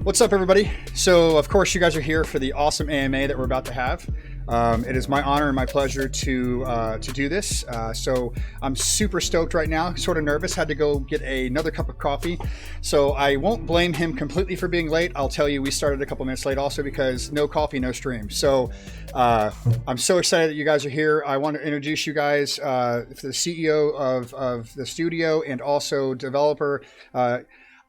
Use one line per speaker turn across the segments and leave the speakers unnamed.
What's up, everybody? So, of course, you guys are here for the awesome AMA that we're about to have. It is my honor and my pleasure to do this. So I'm super stoked right now, sort of nervous, had to go get another cup of coffee. So I won't blame him completely for being late. I'll tell you, we started a couple minutes late also because no coffee, no stream. So I'm so excited that you guys are here. I want to introduce you guys, the CEO of the studio and also developer.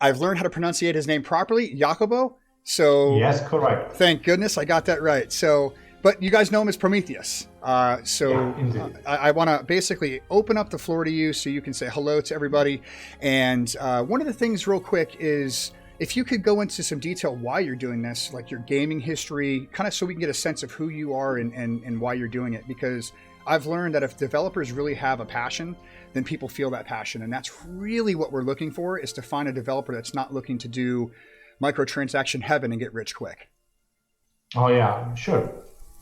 I've learned how to pronunciate his name properly, Jacobo. So
yes, correct.
Thank goodness I got that right. So, but you guys know him as Prometheus. I want to basically open up the floor to you so you can say hello to everybody. And one of the things real quick is if you could go into some detail why you're doing this, like your gaming history, kind of so we can get a sense of who you are and why you're doing it. Because I've learned that if developers really have a passion, then people feel that passion. And that's really what we're looking for, is to find a developer that's not looking to do microtransaction heaven and get rich quick.
Oh yeah, sure.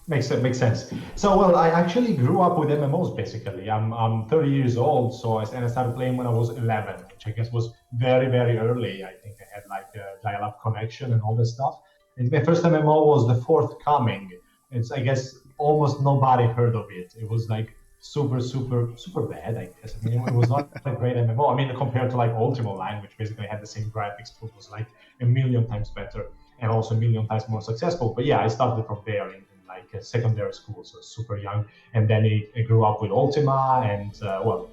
Makes sense. So, well, I actually grew up with MMOs, basically. I'm 30 years old, and I started playing when I was 11, which I guess was very, very early. I think I had like a dial-up connection and all this stuff. And my first MMO was The Forthcoming. It's, I guess, almost nobody heard of it. It was like super bad, I guess. I mean, it was not a great MMO. I mean, compared to like Ultima Online, which basically had the same graphics, but was like a million times better and also a million times more successful. But yeah, I started from there in like a secondary school, so super young. And then I grew up with Ultima and, well,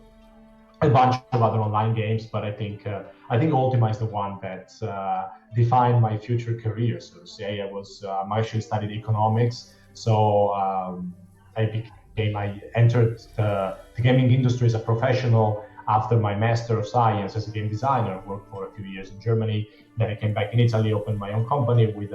a bunch of other online games. But I think Ultima is the one that defined my future career, so to say. I actually studied economics. So I entered the gaming industry as a professional after my Master of Science as a game designer. Worked for a few years in Germany. Then I came back in Italy, opened my own company with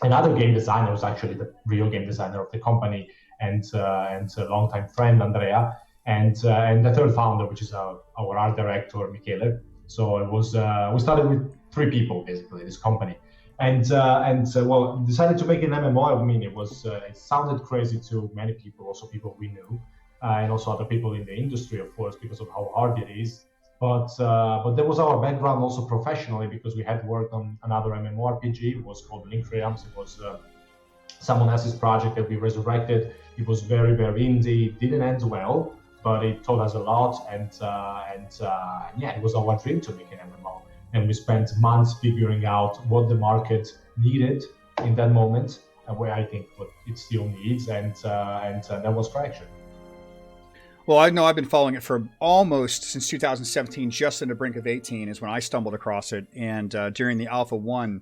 another game designer, who's actually the real game designer of the company, and a longtime friend, Andrea, and the third founder, which is our art director, Michele. So it was we started with 3 people, basically, this company. And well, decided to make an MMO. I mean, it sounded crazy to many people, also people we knew, and also other people in the industry, of course, because of how hard it is. But there was our background also professionally, because we had worked on another MMORPG. It was called Link Realms. It was someone else's project that we resurrected. It was very, very indie. It didn't end well, but it taught us a lot. And yeah, it was our dream to make an MMO. And we spent months figuring out what the market needed in that moment, and where I think what it still needs, and that was Fractured.
Well, I know I've been following it for almost since 2017, just on the brink of 18 is when I stumbled across it. And during the Alpha 1,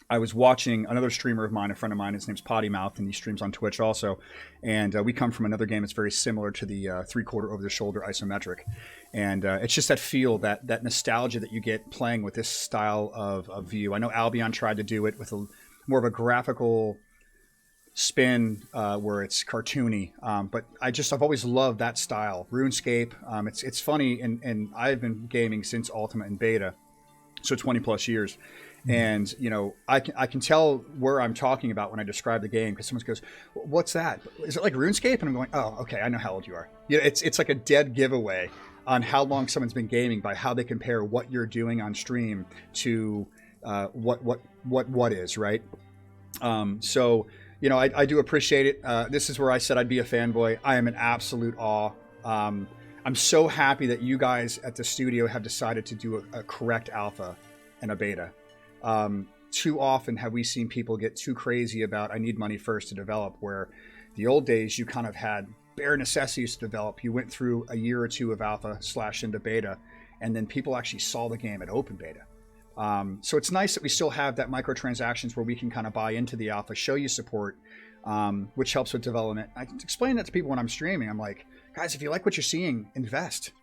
I was watching another streamer of mine, a friend of mine. His name's Potty Mouth, and he streams on Twitch also. And we come from another game that's very similar to the 3/4 over-the-shoulder isometric. And it's just that feel, that nostalgia that you get playing with this style of view. I know Albion tried to do it with more of a graphical spin where it's cartoony, but I've always loved that style. RuneScape, it's funny, and I've been gaming since Ultima and Beta, so 20 plus years. And you know, I can tell where I'm talking about when I describe the game, because someone goes, "What's that? Is it like RuneScape?" And I'm going, "Oh, okay, I know how old you are." You know, it's like a dead giveaway on how long someone's been gaming by how they compare what you're doing on stream to what is, right. So you know, I do appreciate it. This is where I said I'd be a fanboy. I am in absolute awe. I'm so happy that you guys at the studio have decided to do a correct alpha and a beta. Too often have we seen people get too crazy about, I need money first to develop, where the old days you kind of had bare necessities to develop. You went through a year or two of alpha / into beta, and then people actually saw the game at open beta. So it's nice that we still have that microtransactions where we can kind of buy into the alpha, show you support, which helps with development. I explain that to people when I'm streaming. I'm like, guys, if you like what you're seeing, invest.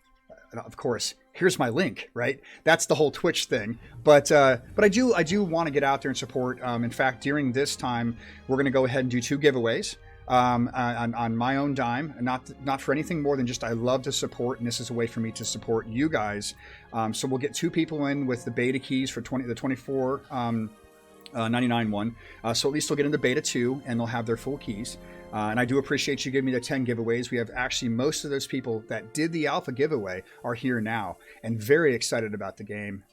Of course, here's my link, right? That's the whole Twitch thing. But I do want to get out there and support. In fact, during this time, we're going to go ahead and do 2 giveaways on my own dime, and not for anything more than just I love to support, and this is a way for me to support you guys. So we'll get 2 people in with the beta keys for the 24. 99 one. So at least they'll get into beta 2 and they'll have their full keys. And I do appreciate you giving me the 10 giveaways. We have actually most of those people that did the alpha giveaway are here now and very excited about the game.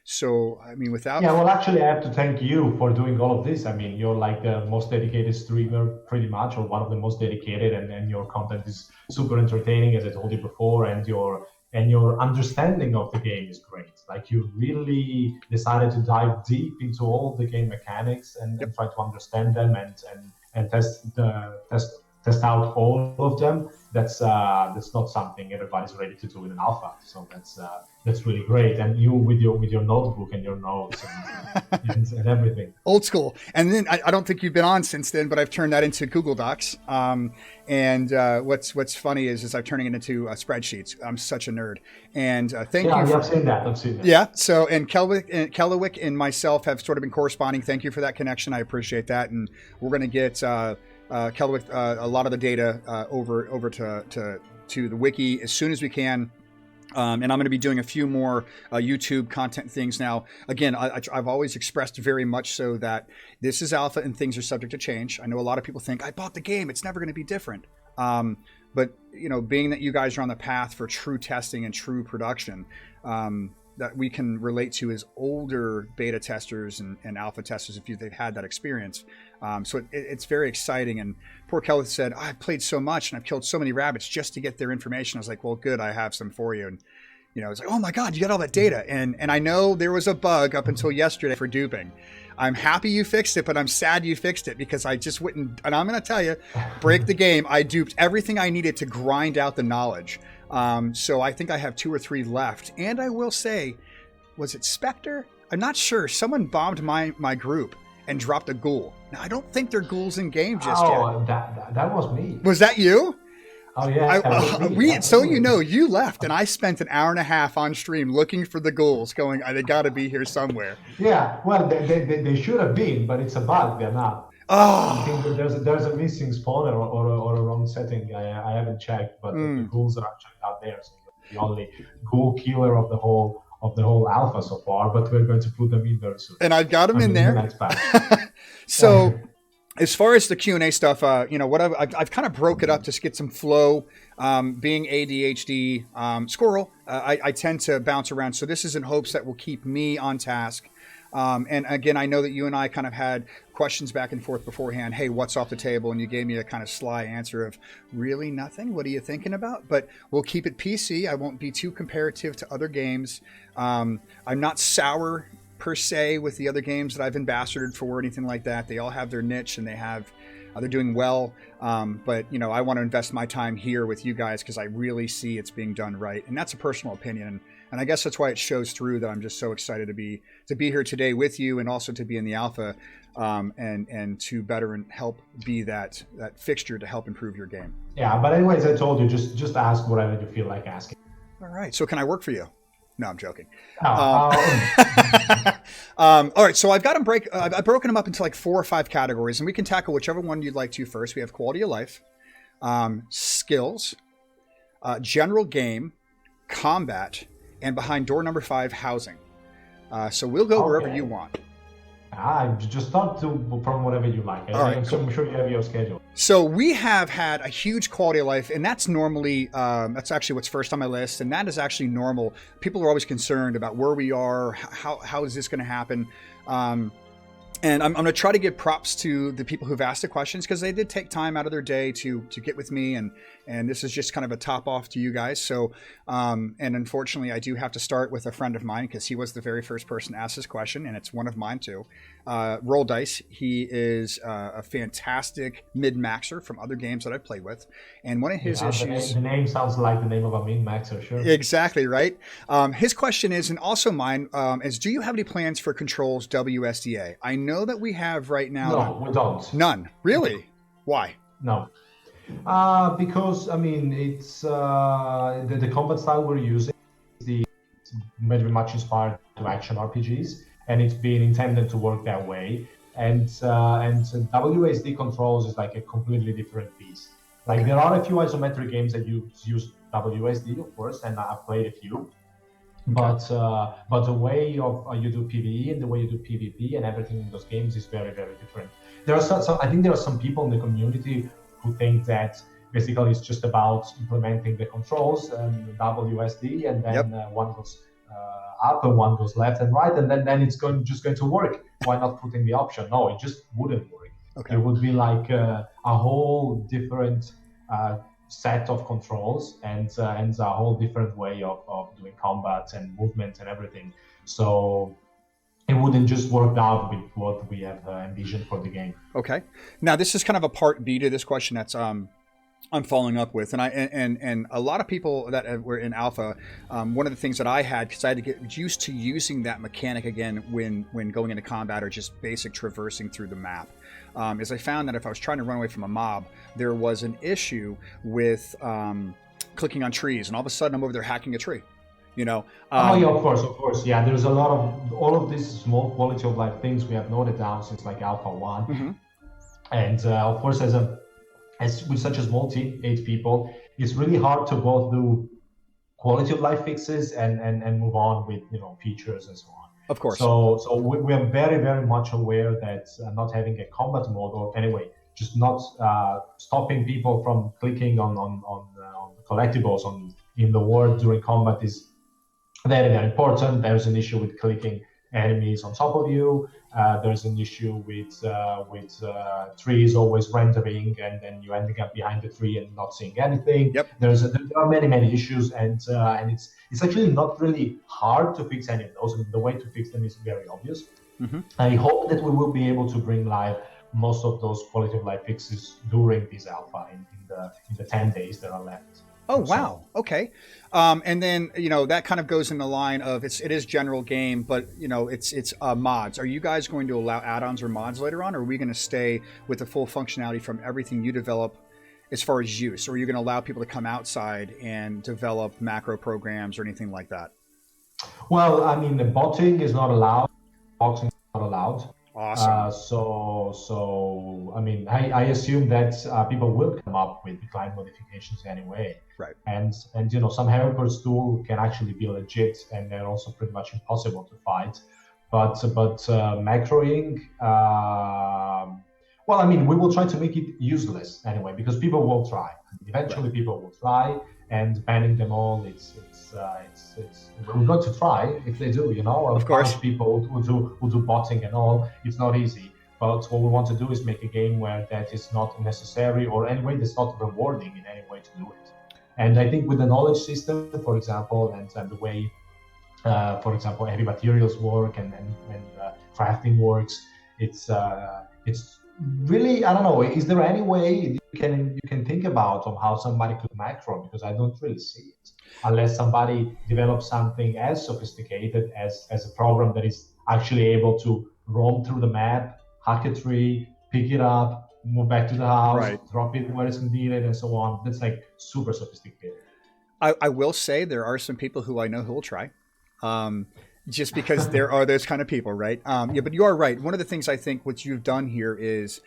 So, I mean, without...
Yeah, well, actually, I have to thank you for doing all of this. I mean, you're like the most dedicated streamer, pretty much, or one of the most dedicated, and your content is super entertaining, as I told you before, and your understanding of the game is great. Like you really decided to dive deep into all the game mechanics and try to understand them and test out all of them. That's not something everybody's ready to do in an alpha. So that's really great. And you with your notebook and your notes and everything.
Old school. And then I don't think you've been on since then, but I've turned that into Google Docs. And what's funny is I'm turning it into spreadsheets. I'm such a nerd. And thank you.
Yeah, I've seen that.
Yeah. So, and Kelwick and myself have sort of been corresponding. Thank you for that connection. I appreciate that. And we're going to get Kelwick a lot of the data over to the wiki as soon as we can. And I'm going to be doing a few more YouTube content things now. Again, I've always expressed very much so that this is alpha and things are subject to change. I know a lot of people think, I bought the game, it's never going to be different. But, you know, being that you guys are on the path for true testing and true production, that we can relate to as older beta testers and alpha testers if they've had that experience. So it's very exciting. And poor Kelly said, I played so much and I've killed so many rabbits just to get their information. I was like, well, good, I have some for you. And, you know, it's like, oh my God, you got all that data. And I know there was a bug up until yesterday for duping. I'm happy you fixed it, but I'm sad you fixed it because I just wouldn't, and I'm going to tell you, break the game. I duped everything I needed to grind out the knowledge. So I think I have 2 or 3 left. And I will say, was it Spectre? I'm not sure. Someone bombed my group and dropped a ghoul. Now, I don't think they're ghouls in game just yet.
Oh, that was me.
Was that you?
Oh, yeah.
So you know, you left, and I spent an hour and a half on stream looking for the ghouls, going, they got to be here somewhere.
Yeah, well, they should have been, but it's a bug. They're not.
Oh.
I think that there's a missing spawner or a wrong setting. I haven't checked, but the ghouls are actually out there. So you're the only ghoul killer of the whole alpha so far, but we're going to put them in very soon.
And I've got them in there.
The next patch.
So as far as the Q&A stuff, you know, what I've kind of broke it up to get some flow. Being ADHD squirrel, I tend to bounce around. So this is in hopes that will keep me on task. And again, I know that you and I kind of had questions back and forth beforehand. Hey, what's off the table? And you gave me a kind of sly answer of really nothing. What are you thinking about? But we'll keep it PC. I won't be too comparative to other games. I'm not sour per se with the other games that I've ambassadored for or anything like that. They all have their niche and they're doing well. But you know, I want to invest my time here with you guys because I really see it's being done right. And that's a personal opinion. And I guess that's why it shows through that I'm just so excited to be here today with you and also to be in the alpha and to better and help be that fixture to help improve your game.
Yeah, but anyways, I told you, just ask whatever you feel like asking.
All right. So can I work for you? No, I'm joking.
Oh.
All right. So I've got them I've broken them up into like 4 or 5 categories, and we can tackle whichever one you'd like to first. We have quality of life, skills, general game, combat, and behind door number 5, housing. So we'll go wherever you want.
Just start from whatever you like.
Right,
I'm sure you have your schedule.
So we have had a huge quality of life, and that's normally, that's actually what's first on my list, and that is actually normal. People are always concerned about where we are, how is this going to happen? And I'm going to try to give props to the people who've asked the questions because they did take time out of their day to get with me, and this is just kind of a top off to you guys. So, and unfortunately, I do have to start with a friend of mine because he was the very first person to ask this question, and it's one of mine too. Roll Dice. He is a fantastic mid-maxer from other games that I've played with, and one of his issues.
The name sounds like the name of a min-maxer, sure.
Exactly right. His question is, and also mine, is: do you have any plans for Control's WSDA? I know that we have right now.
No, we don't.
None. Really? Why?
No. Because I mean, it's the combat style we're using is very much inspired to action RPGs, and it's been intended to work that way. And WSD controls is like a completely different beast. Like there are a few isometric games that use WSD, of course, and I've played a few. But the way you do PvE and the way you do PvP and everything in those games is very, very different. There are I think there are some people in the community who think that basically it's just about implementing the controls and WSD, and then one goes Alpha one goes left and right, and then it's just going to work. Why not put in the option? No, it just wouldn't work.
Okay.
It would be like a whole different set of controls and a whole different way of doing combat and movement and everything. So it wouldn't just work out with what we have envisioned for the game.
Okay. Now this is kind of a part B to this question that's I'm following up with, and a lot of people that were in alpha, one of the things that I had, because I had to get used to using that mechanic again when going into combat or just basic traversing through the map, is I found that if I was trying to run away from a mob, there was an issue with clicking on trees, and all of a sudden I'm over there hacking a tree.
Yeah, of course. Yeah, there's a lot of all of these small quality of life things we have noted down since like Alpha 1.
Mm-hmm.
And of course, as with such a small team, 8 people, it's really hard to both do quality of life fixes and move on with features and so on.
Of course.
So we are very, very much aware that not having a combat mode, or anyway, just not stopping people from clicking on collectibles in the world during combat is very, very important. There's an issue with clicking enemies on top of you. There's an issue with trees always rendering, and then you ending up behind the tree and not seeing anything.
Yep.
There are many issues, and it's actually not really hard to fix any of those. I mean, the way to fix them is very obvious.
Mm-hmm.
I hope that we will be able to bring live most of those quality of life fixes during this alpha in the 10 days that are left.
Oh, wow. Okay. And then, that kind of goes in the line of it is general game, but it's mods. Are you guys going to allow add-ons or mods later on? Or are we going to stay with the full functionality from everything you develop as far as use? Or are you going to allow people to come outside and develop macro programs or anything like that?
Well, I mean, the botting is not allowed. Boxing is not allowed.
Awesome.
So I mean, I assume that people will come up with the client modifications anyway.
Right.
And some helpers tool can actually be legit, and they're also pretty much impossible to fight. But macroing, well, I mean, we will try to make it useless anyway, because people will try. Eventually, right. People will try, and banning them all, it's we're going to try if they do,
Of course.
People who do botting and all. It's not easy, but what we want to do is make a game where that is not necessary, or anyway that's not rewarding in any way to do it. And I think with the knowledge system, for example, and the way for example heavy materials work and crafting works, it's really, I don't know, is there any way you can think about of how somebody could macro? Because I don't really see it, unless somebody develops something as sophisticated as a program that is actually able to roam through the map, hack a tree, pick it up, move back to the house, right. Drop it where it's needed, and so on. That's like super sophisticated.
I will say there are some people who I know who will try. Just because there are those kind of people, right? Yeah, but you are right. One of the things I think what you've done here is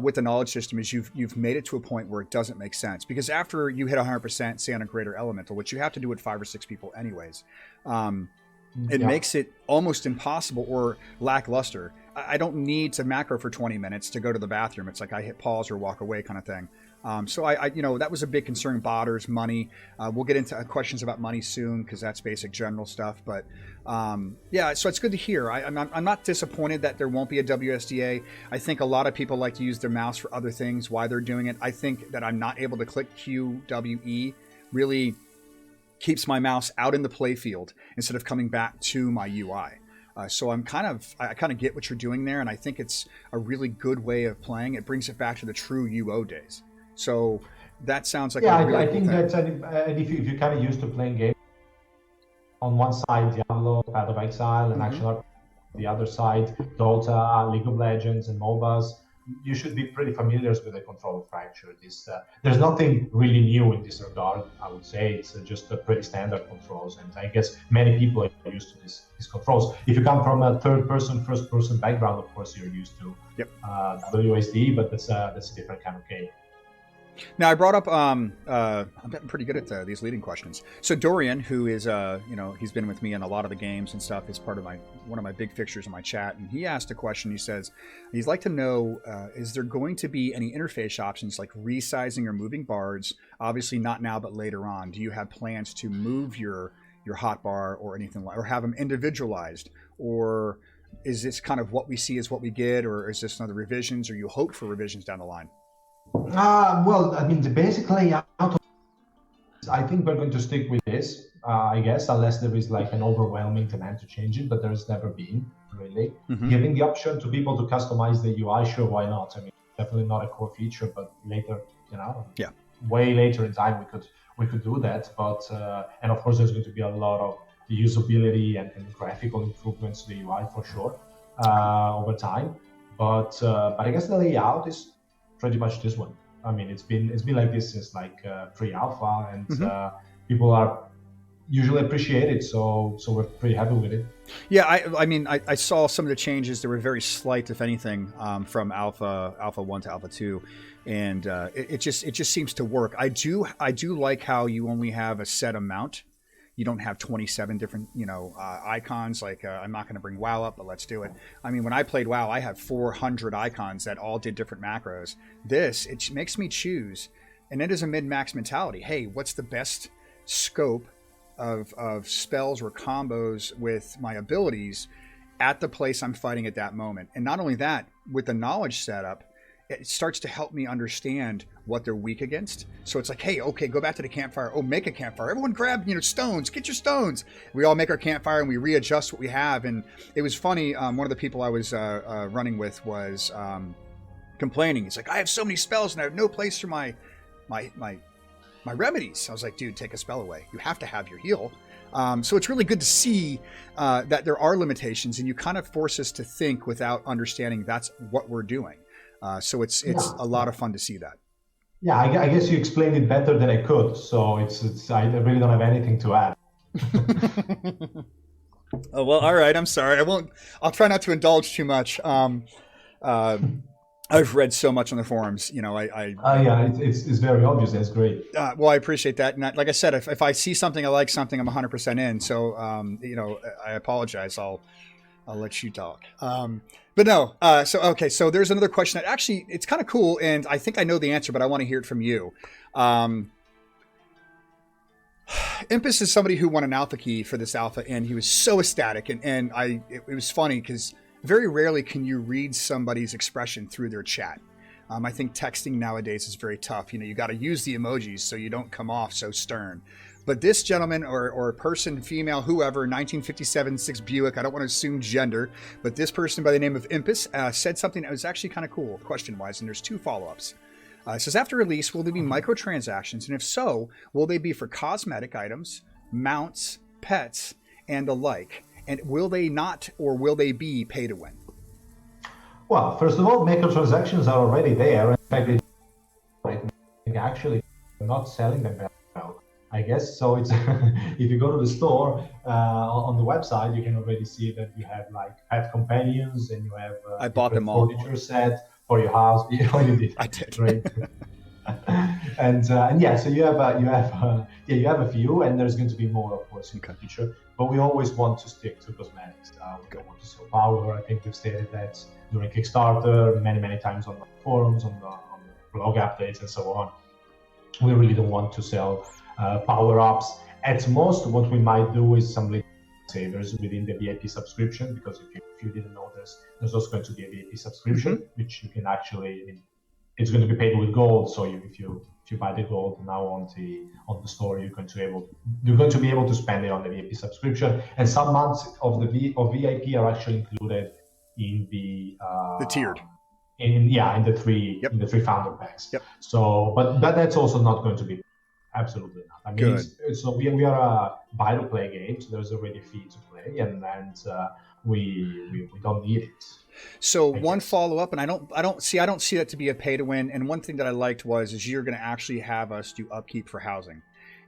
with the knowledge system is you've made it to a point where it doesn't make sense, because after you hit 100%, say on a greater elemental, which you have to do with 5 or 6 people anyways, it makes it almost impossible or lackluster. I don't need to macro for 20 minutes to go to the bathroom. It's like I hit pause or walk away kind of thing. So I that was a big concern. Botters, money. We'll get into questions about money soon, because that's basic general stuff. But yeah, so it's good to hear. I'm not disappointed that there won't be a WSDA. I think a lot of people like to use their mouse for other things while they're doing it. I think that I'm not able to click QWE really keeps my mouse out in the playfield instead of coming back to my UI. So I kind of get what you're doing there, and I think it's a really good way of playing. It brings it back to the true UO days. So that sounds like a really
I
cool
think
thing.
that's and if you're kind of used to playing games on one side, Diablo, Path of Exile, and Action RPG, on the other side, Dota, League of Legends, and MOBAs, you should be pretty familiar with the control of Fractured. There's nothing really new in this regard, I would say. It's just a pretty standard controls, and I guess many people are used to these controls. If you come from a third-person, first-person background, of course you're used to WSD, but that's a different kind of game.
Now I brought up, I'm getting pretty good at these leading questions. So Dorian, who is, he's been with me in a lot of the games and stuff, is part of one of my big fixtures in my chat. And he asked a question. He says, he'd like to know, is there going to be any interface options like resizing or moving bards? Obviously not now, but later on. Do you have plans to move your your hotbar or anything like, or have them individualized, or is this kind of what we see is what we get, or is this another revisions, or you hope for revisions down the line?
Well, I mean, the basic layout, I think we're going to stick with this, I guess, unless there is like an overwhelming demand to change it, but there's never been, really.
Mm-hmm.
Giving the option to people to customize the UI, sure, why not? I mean, definitely not a core feature, but later,
yeah,
way later in time, we could do that. But and of course, there's going to be a lot of the usability and graphical improvements to the UI for sure over time. But I guess the layout is pretty much this one. I mean, it's been like this since like pre-alpha, and people are usually appreciate it. So we're pretty happy with it.
Yeah, I mean, I saw some of the changes. They were very slight, if anything, from Alpha 1 to Alpha 2, and it just seems to work. I do like how you only have a set amount. You don't have 27 different, icons. Like I'm not going to bring WoW up, but let's do it. I mean, when I played WoW, I had 400 icons that all did different macros. It makes me choose, and it is a min-max mentality. Hey, what's the best scope of spells or combos with my abilities at the place I'm fighting at that moment? And not only that, with the knowledge setup, it starts to help me understand what they're weak against. So it's like, hey, okay, go back to the campfire. Oh, make a campfire. Everyone grab, stones. Get your stones. We all make our campfire and we readjust what we have. And it was funny. One of the people I was running with was complaining. He's like, I have so many spells and I have no place for my remedies. I was like, dude, take a spell away. You have to have your heal. So it's really good to see that there are limitations, and you kind of force us to think without understanding that's what we're doing. So it's a lot of fun to see that.
Yeah, I guess you explained it better than I could. So I really don't have anything to add.
Oh, well, all right. I'm sorry. I'll try not to indulge too much. I've read so much on the forums,
yeah, it's very obvious. That's great.
Well, I appreciate that. And like I said, if I see something I like something, I'm 100% in. So, I apologize. I'll let you talk. But no. So there's another question that actually it's kind of cool, and I think I know the answer, but I want to hear it from you. Impus is somebody who won an alpha key for this alpha, and he was so ecstatic, and it was funny because very rarely can you read somebody's expression through their chat. I think texting nowadays is very tough. You got to use the emojis so you don't come off so stern. But this gentleman or person, female, whoever, 1957 6 Buick, I don't want to assume gender, but this person by the name of Impus said something that was actually kind of cool, question-wise, and there's two follow-ups. It says, after release, will there be microtransactions? And if so, will they be for cosmetic items, mounts, pets, and the like? And will they not, or will they be pay to win?
Well, first of all, microtransactions are already there. In fact, they actually not selling them very well, I guess. So it's if you go to the store on the website, you can already see that you have like pet companions, and you have
I bought them all.
Furniture set for your house. You did.
I did.
Great. and yeah, so you have a few, and there's going to be more, of course, in the future. But we always want to stick to cosmetics. We don't want to sell power. I think we've stated that during Kickstarter many times on the forums, on the blog updates, and so on. We really don't want to sell power-ups. At most, what we might do is some savers within the VIP subscription, because if you didn't know, there's also going to be a VIP subscription, which you can actually, it's going to be paid with gold. So if you buy the gold now on the store, you're going to be able to spend it on the VIP subscription. And some months of VIP are actually included in the
tiered.
In the three founder packs.
Yep.
So, but that's also not going to be absolutely not. I mean, so we are a buy to play game, so there's already a fee to play, and we don't need it.
So one follow up, and I don't see that to be a pay to win. And one thing that I liked is you're going to actually have us do upkeep for housing.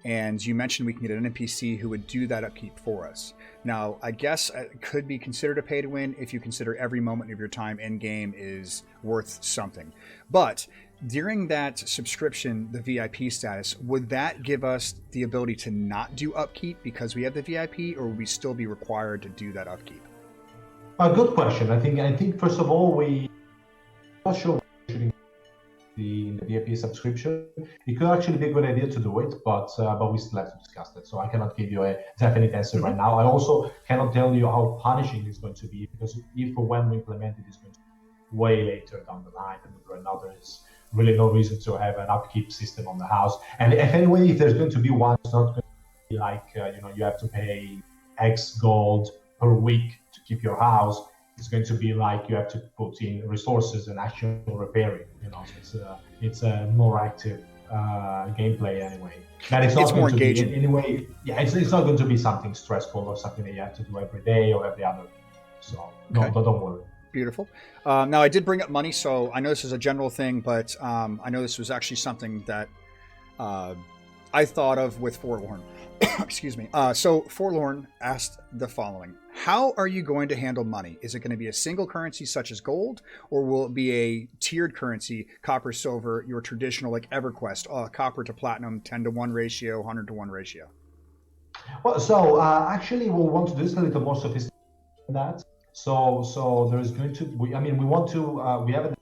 And you mentioned we can get an NPC who would do that upkeep for us. Now, I guess it could be considered a pay to win if you consider every moment of your time in game is worth something. But during that subscription, the VIP status, would that give us the ability to not do upkeep because we have the VIP, or would we still be required to do that upkeep?
A good question. I think first of all, I'm not sure the VIP subscription. It could actually be a good idea to do it, but we still have to discuss that. So I cannot give you a definite answer right now. I also cannot tell you how punishing it's going to be, because if or when we implement it, it's going to be way later down the line, and right now there is really no reason to have an upkeep system on the house. And if anyway, if there's going to be one, it's not going to be like you have to pay X gold per week to keep your house. It's going to be like you have to put in resources and actual repairing. So it's a more active gameplay anyway. And it's not
more
going
engaging.
to be anyway. Yeah, it's not going to be something stressful or something that you have to do every day or every other day. So no, don't worry.
Beautiful. Now, I did bring up money, so I know this is a general thing, but I know this was actually something that I thought of with Forlorn. Excuse me. So Forlorn asked the following: how are you going to handle money? Is it going to be a single currency such as gold, or will it be a tiered currency, copper, silver, your traditional like EverQuest, copper to platinum, 10-to-1 ratio, 100-to-1 ratio?
Well, so actually, we want to do this a little more sophisticated than that. So there is going to we want to we haven't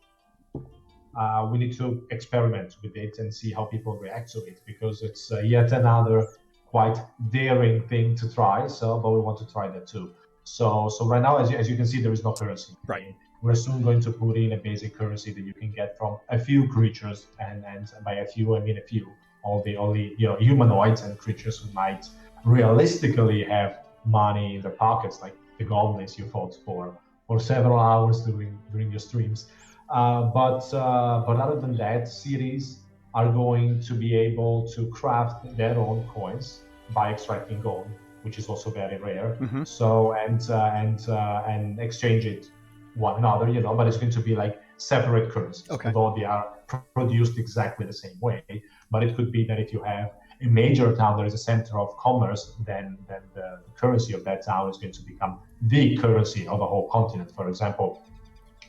we need to experiment with it and see how people react to it, because it's yet another quite daring thing to try. But we want to try that too. So right now, as you can see, there is no currency.
Right.
We're soon going to put in a basic currency that you can get from a few creatures, and by a few I mean a few, only humanoids and creatures who might realistically have money in their pockets, like the goblins you fought for several hours during your streams. But other than that, cities are going to be able to craft their own coins by extracting gold, which is also very rare.
Mm-hmm.
So and exchange it one another, but it's going to be like separate currencies, although they are produced exactly the same way. But it could be that if you have a major town, there is a center of commerce, then the currency of that town is going to become the currency of the whole continent, for example.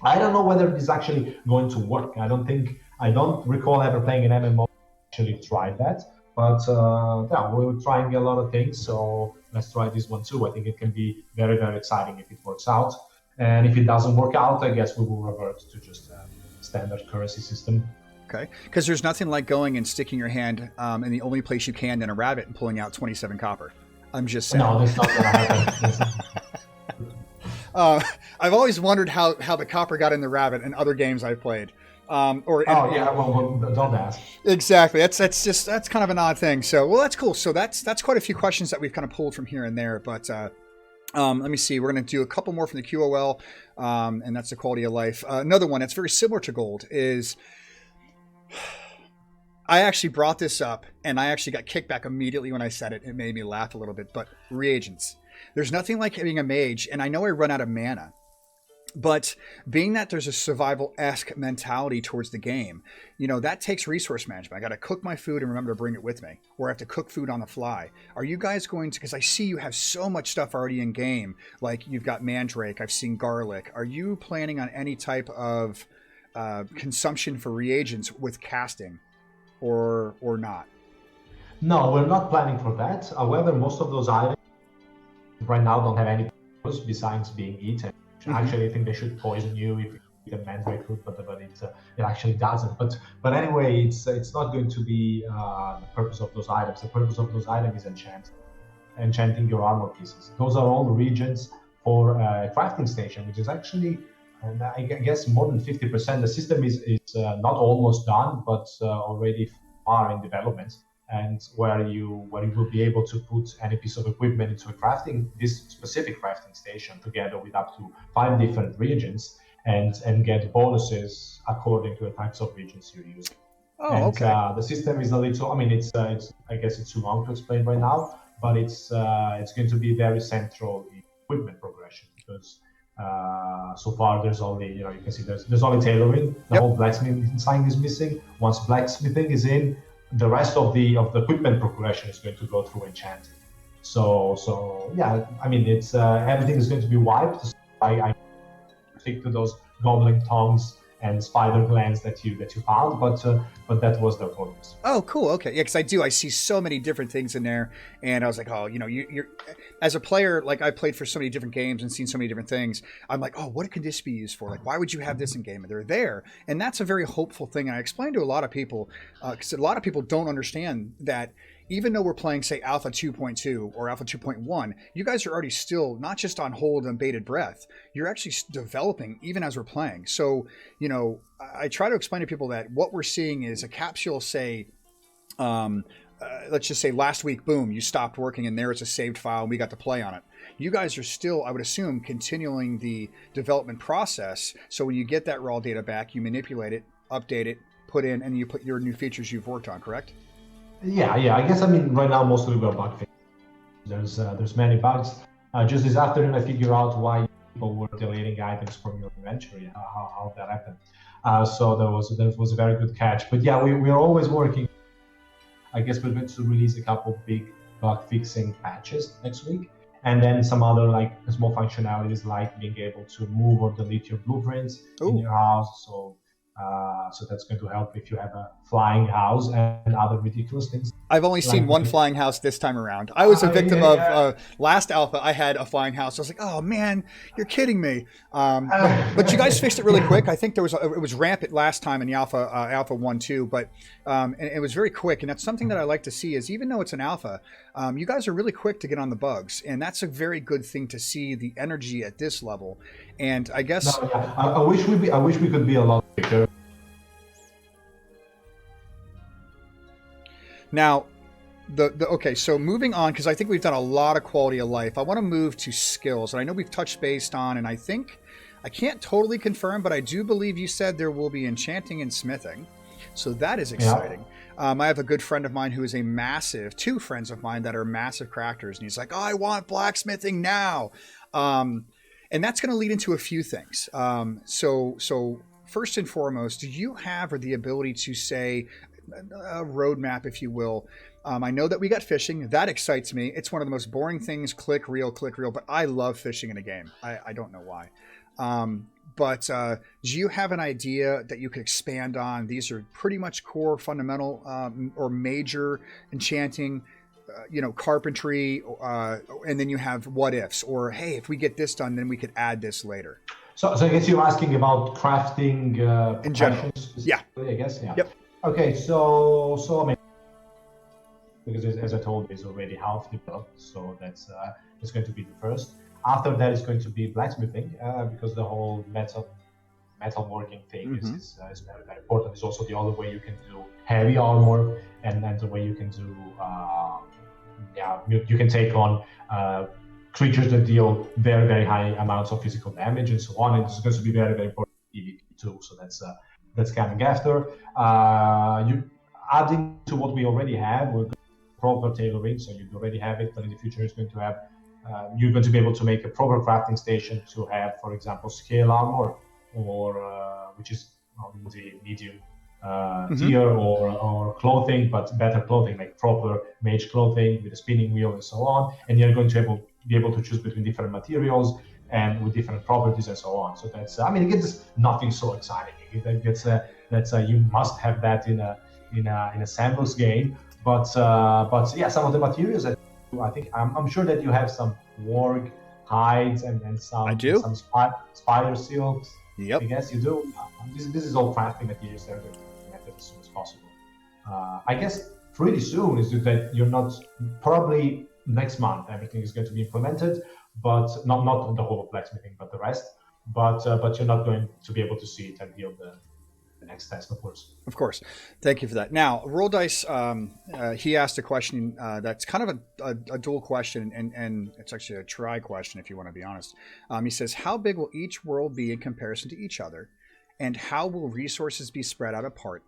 I don't know whether it is actually going to work. I don't recall ever playing an MMO actually tried that. But we're trying a lot of things, so let's try this one too. I think it can be very, very exciting if it works out. And if it doesn't work out, I guess we will revert to just a standard currency system.
Okay, because there's nothing like going and sticking your hand in the only place you can in a rabbit and pulling out 27 copper. I'm just saying.
No, that's not going to happen.
I've always wondered how the copper got in the rabbit in other games I've played.
Well, don't ask.
Exactly. That's kind of an odd thing. So, well, that's cool. So that's quite a few questions that we've kind of pulled from here and there. But let me see. We're going to do a couple more from the QOL, and that's the quality of life. Another one that's very similar to gold is, I actually brought this up, and I actually got kicked back immediately when I said it. It made me laugh a little bit. But reagents. There's nothing like being a mage, and I know I run out of mana. But being that there's a survival-esque mentality towards the game, that takes resource management. I got to cook my food and remember to bring it with me, or I have to cook food on the fly. Are you guys going to, because I see you have so much stuff already in game, like you've got mandrake, I've seen garlic. Are you planning on any type of consumption for reagents with casting, or not?
No, we're not planning for that. However, most of those items right now don't have any purpose besides being eaten. Actually, I think they should poison you if you eat a mandrake root, but it actually doesn't. But anyway, it's not going to be the purpose of those items. The purpose of those items is enchanting your armor pieces. Those are all regions for a crafting station, which is actually, and I guess, more than 50%. The system is not almost done, but already far in development. And where you will be able to put any piece of equipment into this specific crafting station together with up to 5 different regions, and get bonuses according to the types of regions you're using. Okay. The system is a little. I mean, it's I guess it's too long to explain right now, but it's going to be very central in equipment progression, because so far there's only you can see there's only tailoring. The whole blacksmithing sign is missing. Once blacksmithing is in, the rest of the equipment progression is going to go through enchanting. So yeah, I mean, it's everything is going to be wiped. I stick to those goblin tongues and spider glands that you found, but that was the focus.
Oh, cool. Okay, yeah, because I see so many different things in there, and I was like, oh, you're as a player, like I played for so many different games and seen so many different things. I'm like, oh, what could this be used for? Like, why would you have this in game? And they're there, and that's a very hopeful thing. And I explained to a lot of people because a lot of people don't understand that. Even though we're playing, say, Alpha 2.2 or Alpha 2.1, you guys are already still not just on hold and bated breath. You're actually developing even as we're playing. So, I try to explain to people that what we're seeing is a capsule, say, let's just say last week, boom, you stopped working and there is a saved file and we got to play on it. You guys are still, I would assume, continuing the development process. So when you get that raw data back, you manipulate it, update it, put in, and you put your new features you've worked on, correct?
Yeah. I guess right now mostly we're bug fixing. There's many bugs. Just this afternoon I figured out why people were deleting items from your inventory, how that happened. So that was a very good catch. But yeah, we're always working. I guess we're going to release a couple big bug fixing patches next week, and then some other like small functionalities like being able to move or delete your blueprints in your house. So that's going to help if you have a flying house and other ridiculous things.
I've only seen one flying house this time around. I was a victim of last alpha. I had a flying house. I was like, oh man, you're kidding me. But you guys fixed it really quick. I think it was rampant last time in the alpha 1 too, but and it was very quick. And that's something that I like to see is even though it's an alpha, you guys are really quick to get on the bugs. And that's a very good thing to see the energy at this level. And I guess
I wish we could be a lot quicker.
Now, okay, so moving on, because I think we've done a lot of quality of life. I want to move to skills, and I know we've touched based on, and I think, I can't totally confirm, but I do believe you said there will be enchanting and smithing. So that is exciting. Yeah. I have a good friend of mine who is two friends of mine that are massive crafters, and he's like, oh, I want blacksmithing now. And that's going to lead into a few things. So first and foremost, do you have the ability to say a roadmap, if you will? I know that we got fishing. That excites me. It's one of the most boring things, click, reel, but I love fishing in a game. I don't know why. But do you have an idea that you could expand on? These are pretty much core, fundamental, or major enchanting, carpentry, and then you have what ifs, or hey, if we get this done, then we could add this later.
So I guess you're asking about crafting
in general. Yeah.
I guess. Yeah.
Yep.
Okay. So I mean, because as I told you, it's already half developed, so that's going to be the first. After that, it's going to be blacksmithing, because the whole metal working thing is very, very important. It's also the only way you can do heavy armor, and then the way you can do you can take on creatures that deal very, very high amounts of physical damage and so on. And it's going to be very, very important PvP too. So that's coming after. You adding to what we already have, we're going to proper tailoring. So you already have it, but in the future it's going to have. You're going to be able to make a proper crafting station to have, for example, scale armor, or which is the medium tier, or clothing, but better clothing, like proper mage clothing with a spinning wheel and so on. And you're going to be able to choose between different materials and with different properties and so on. So that's, I mean, it gets nothing so exciting. You must have that in a sandbox game. But yeah, some of the materials that I think I'm sure that you have some warg hides and some.
I do.
Some spider silks.
Yep.
I guess you do. This is all crafting materials that are going to be implemented as soon as possible. I guess pretty soon is that you're not, probably next month everything is going to be implemented, but not the whole of blacksmithing, but the rest. But you're not going to be able to see it until the next test, of course.
Of course. Thank you for that. Now, Roll Dice, he asked a question that's kind of a dual question, and it's actually a try question, if you want to be honest. He says, how big will each world be in comparison to each other? And how will resources be spread out apart?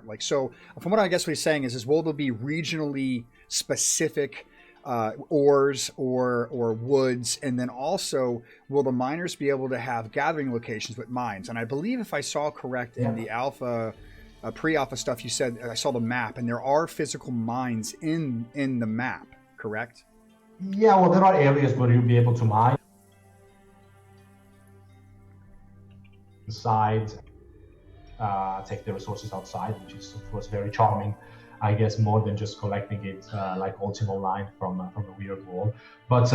Like, so from what I guess what he's saying is will there be regionally specific ores or woods, and then also will the miners be able to have gathering locations with mines? And I believe if I saw correct in the alpha pre-alpha stuff, you said I saw the map, and there are physical mines in the map, correct?
Yeah, well, there are areas where you'll be able to mine. Sides, take the resources outside, which is of course very charming, I guess, more than just collecting it like Ultima Online from a weird wall. But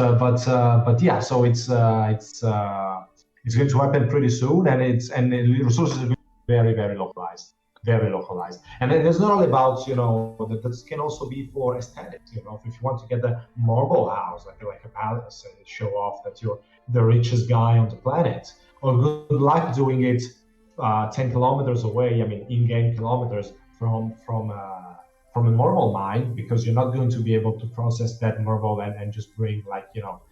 yeah, so it's going to happen pretty soon, and the resources are very, very localized, very localized. And it's not only about, that can also be for aesthetics. If you want to get a marble house, like a palace, and show off that you're the richest guy on the planet, or good luck doing it 10 kilometers away. I mean, in-game kilometers from a marble mine, because you're not going to be able to process that marble and just bring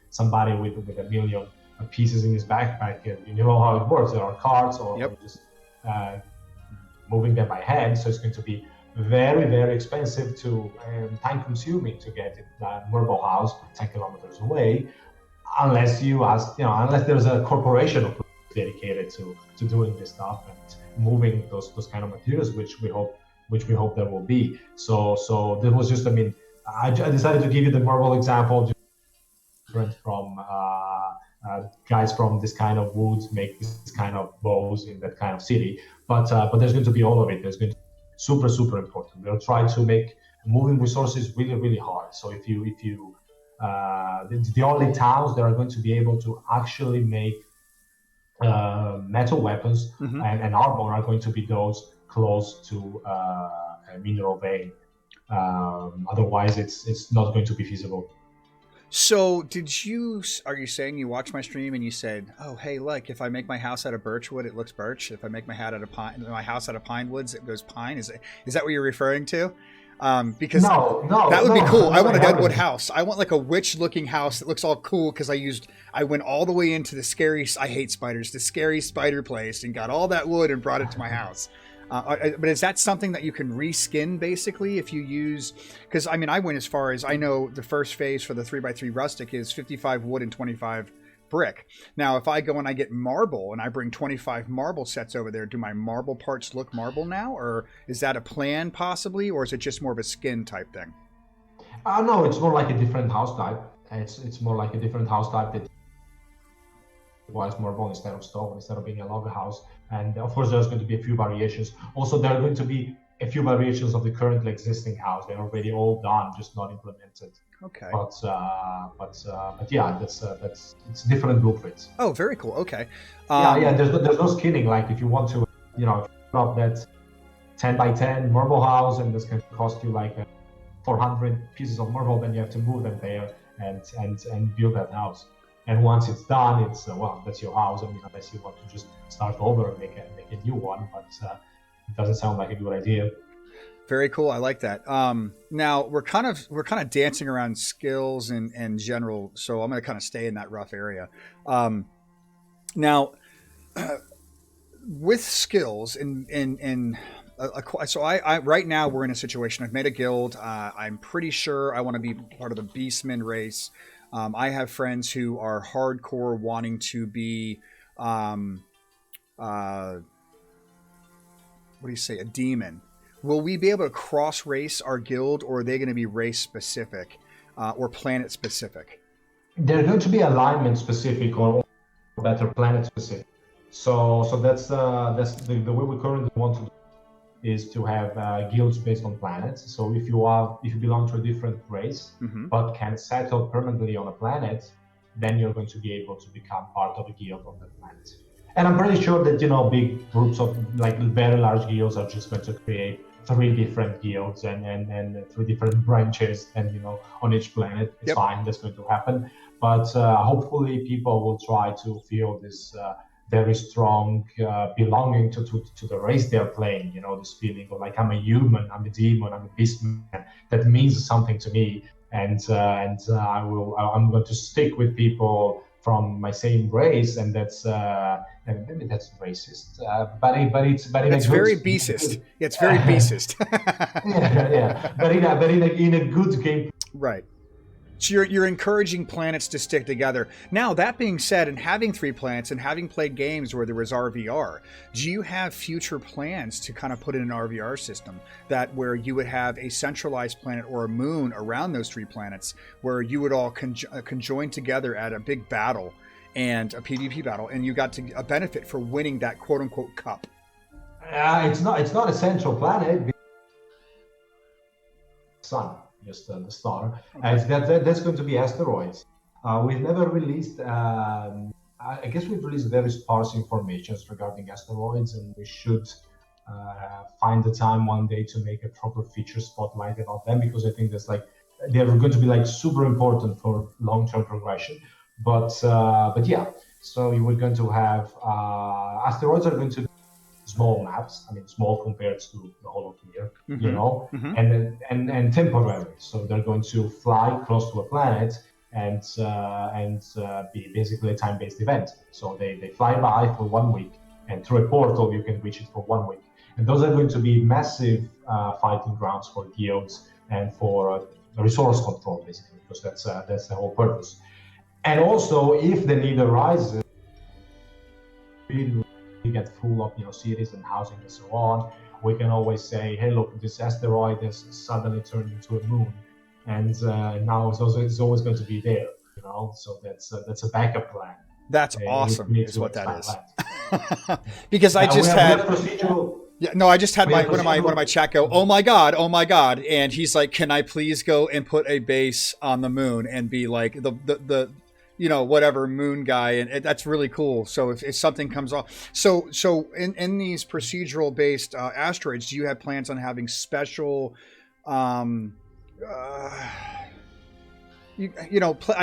somebody with a million pieces in his backpack. And you know how it works. There are carts or just moving them by hand. So it's going to be very, very expensive time consuming to get that marble house 10 kilometers away, unless unless there's a corporation dedicated to doing this stuff and moving those kind of materials, which we hope there will be. So that was just, I decided to give you the marble example, different from guys from this kind of woods make this kind of bows in that kind of city. But there's going to be all of it. There's going to be super, super important. We'll try to make moving resources really, really hard. So if you the only towns that are going to be able to actually make metal weapons and armor are going to be those close to a mineral vein. Otherwise, it's not going to be feasible.
So are you saying you watched my stream and you said, oh, hey, look, if I make my house out of birch wood, it looks birch. If I make my house out of pine woods, it goes pine. Is that what you're referring to? Because
no,
that would be cool. I want a deadwood house. I want like a witch-looking house that looks all cool, because I went all the way into I hate spiders, the scary spider place, and got all that wood and brought it to my house. But is that something that you can reskin, basically, if you use? Because I went as far as I know. The first phase for the 3x3 rustic is 55 wood and 25 brick. Now, if I go and I get marble and I bring 25 marble sets over there, do my marble parts look marble now, or is that a plan possibly, or is it just more of a skin type thing?
No, it's more like a different house type. It's more like a different house type that requires marble instead of stone, instead of being a log house. And of course, there's going to be a few variations. Also, there are going to be a few variations of the currently existing house. They're already all done, just not implemented.
Okay.
But yeah, that's it's different blueprints.
Oh, very cool. Okay.
Yeah. There's no skinning. Like if you want to, if you put that 10 by 10 marble house, and this can cost you like 400 pieces of marble, then you have to move them there and build that house. And once it's done, it's that's your house. Unless you want to just start over and make a new one, but it doesn't sound like a good idea.
Very cool. I like that. Now we're kind of dancing around skills and general, so I'm going to kind of stay in that rough area. Now, with skills so I right now we're in a situation. I've made a guild. I'm pretty sure I want to be part of the Beastmen race. I have friends who are hardcore wanting to be, what do you say, a demon. Will we be able to cross race our guild, or are they going to be race specific or planet specific?
They're going to be alignment specific, or better, planet specific. So that's the way we currently want to do, is to have guilds based on planets. So if you belong to a different race, but can settle permanently on a planet, then you're going to be able to become part of a guild on that planet. And I'm pretty sure that big groups of very large guilds are just going to create 3 different guilds and 3 different branches, and on each planet. It's fine, that's going to happen. But hopefully people will try to feel this very strong belonging to the race they're playing. This feeling of like, I'm a human, I'm a demon, I'm a beastman. That means something to me, and I'm going to stick with people from my same race, and that's and maybe that's racist, but it's
very beastist. It's very beastist.
yeah, but in a good game.
Right. So you're encouraging planets to stick together. Now, that being said, and having 3 planets and having played games where there was RVR, do you have future plans to kind of put in an RVR system where you would have a centralized planet or a moon around those 3 planets, where you would all conjoin together at a big battle and a PvP battle, and you got a benefit for winning that quote unquote cup?
It's not a central planet. Sun, just the star.
Okay.
That's going to be asteroids. We've never released. I guess we've released very sparse information regarding asteroids, and we should find the time one day to make a proper feature spotlight about them, because I think that's like they're going to be like super important for long-term progression. But yeah, so we're going to have asteroids are going to be small maps. I mean, small compared to the whole of the year,
Mm-hmm.
and temporary. So they're going to fly close to a planet and be basically a time-based event. So they fly by for 1 week, and through a portal you can reach it for 1 week. And those are going to be massive fighting grounds for guilds and for resource control, basically, because that's the whole purpose. And also, if the need arises, we get full of cities and housing and so on, we can always say, hey, look, this asteroid has suddenly turned into a moon, and now it's always going to be there. So that's a backup plan.
That's awesome, is what that is. Because
we
I just had one of my chat go, oh my god, and he's like, can I please go and put a base on the moon and be like the whatever moon guy, and that's really cool. So if something comes off, so in these procedural based asteroids, do you have plans on having special I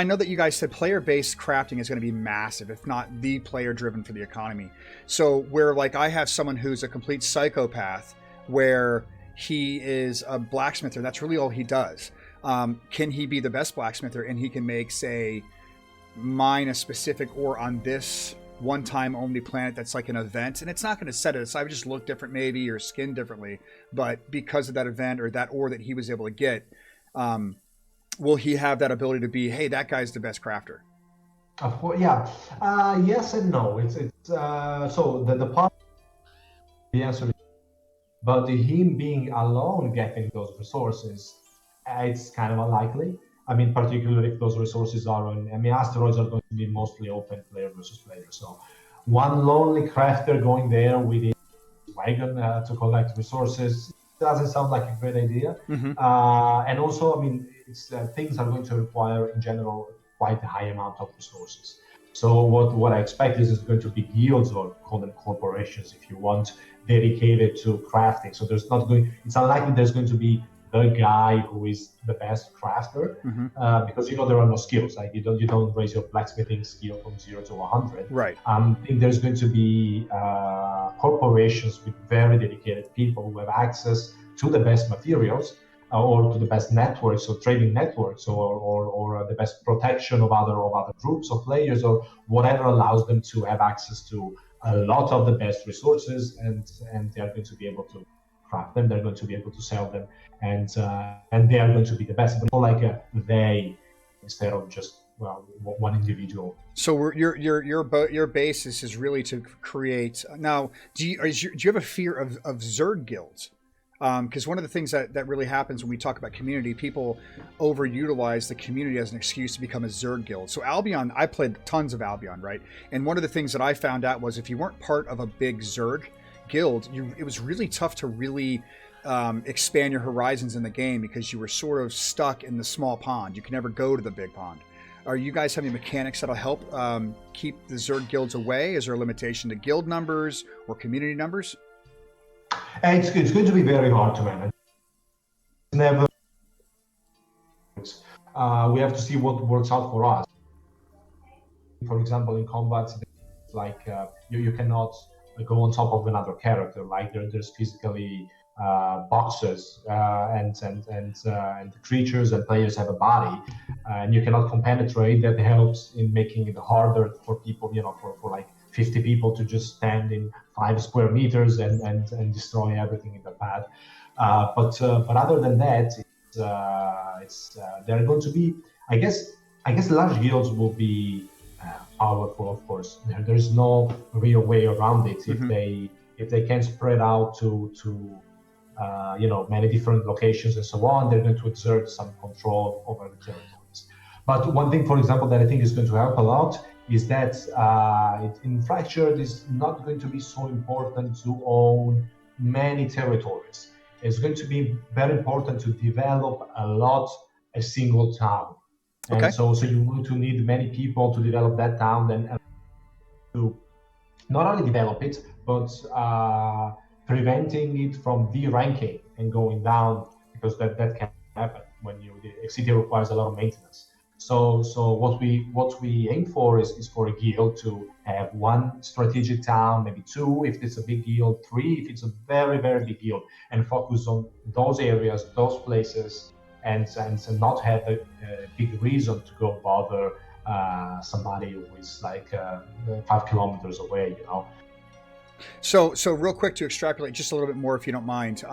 know that you guys said player-based crafting is going to be massive, if not the player-driven for the economy. So where like I have someone who's a complete psychopath, where he is a blacksmither, and that's really all he does. Can he be the best blacksmither, and he can make, say, mine a specific ore on this one-time only planet that's like an event, and it's not going to set it aside. I would just look different maybe, or skin differently, but because of that event or that ore that he was able to get, will he have that ability to be, hey, that guy's the best crafter?
Of course, yeah. Yes and no. It's so the part, the answer is, but him being alone getting those resources, it's kind of unlikely. I mean, particularly if those resources are on. I mean, asteroids are going to be mostly open player versus player. So one lonely crafter going there with his wagon to collect resources doesn't sound like a great idea.
Mm-hmm.
And also, I mean, things are going to require, in general, quite a high amount of resources. So what I expect is it's going to be guilds, or call them corporations if you want, dedicated to crafting. So it's unlikely there's going to be the guy who is the best crafter, because there are no skills. Like you don't raise your blacksmithing skill from 0 to 100.
Right.
I think there's going to be corporations with very dedicated people who have access to the best materials, or to the best networks, or trading networks, or the best protection of other groups of players, or whatever allows them to have access to a lot of the best resources, and they are going to be able to craft them. They're going to be able to sell them, and they are going to be the best. But more like they, instead of just one individual.
So your basis is really to create. Now, do you have a fear of Zerg guilds? Because one of the things that really happens when we talk about community, people overutilize the community as an excuse to become a Zerg guild. So Albion, I played tons of Albion, right? And one of the things that I found out was if you weren't part of a big Zerg guild, it was really tough to really expand your horizons in the game, because you were sort of stuck in the small pond. You can never go to the big pond. Are you guys having mechanics that'll help keep the Zerg guilds away? Is there a limitation to guild numbers or community numbers?
It's going to be very hard to manage. Never. We have to see what works out for us. For example, in combat, like you cannot go on top of another character. Like there's physically boxes, and the creatures and players have a body, and you cannot compenetrate. That helps in making it harder for people, for like 50 people to just stand in 5 square meters and destroy everything in the path. But other than that, they're going to be, I guess large guilds will be powerful. Of course, there's no real way around it. If they can spread out to many different locations and so on, they're going to exert some control over the territories. But one thing, for example, that I think is going to help a lot is that in Fractured, it's not going to be so important to own many territories. It's going to be very important to develop a single town. And
Okay.
so you're going to need many people to develop that town and to not only develop it, but preventing it from de-ranking and going down, because that can happen when the city requires a lot of maintenance. So what we aim for is for a guild to have one strategic town, maybe two if it's a big guild, three if it's a very, very big guild, and focus on those areas, those places, and not have a big reason to go bother somebody who is like 5 kilometers away,
So real quick to extrapolate just a little bit more, if you don't mind.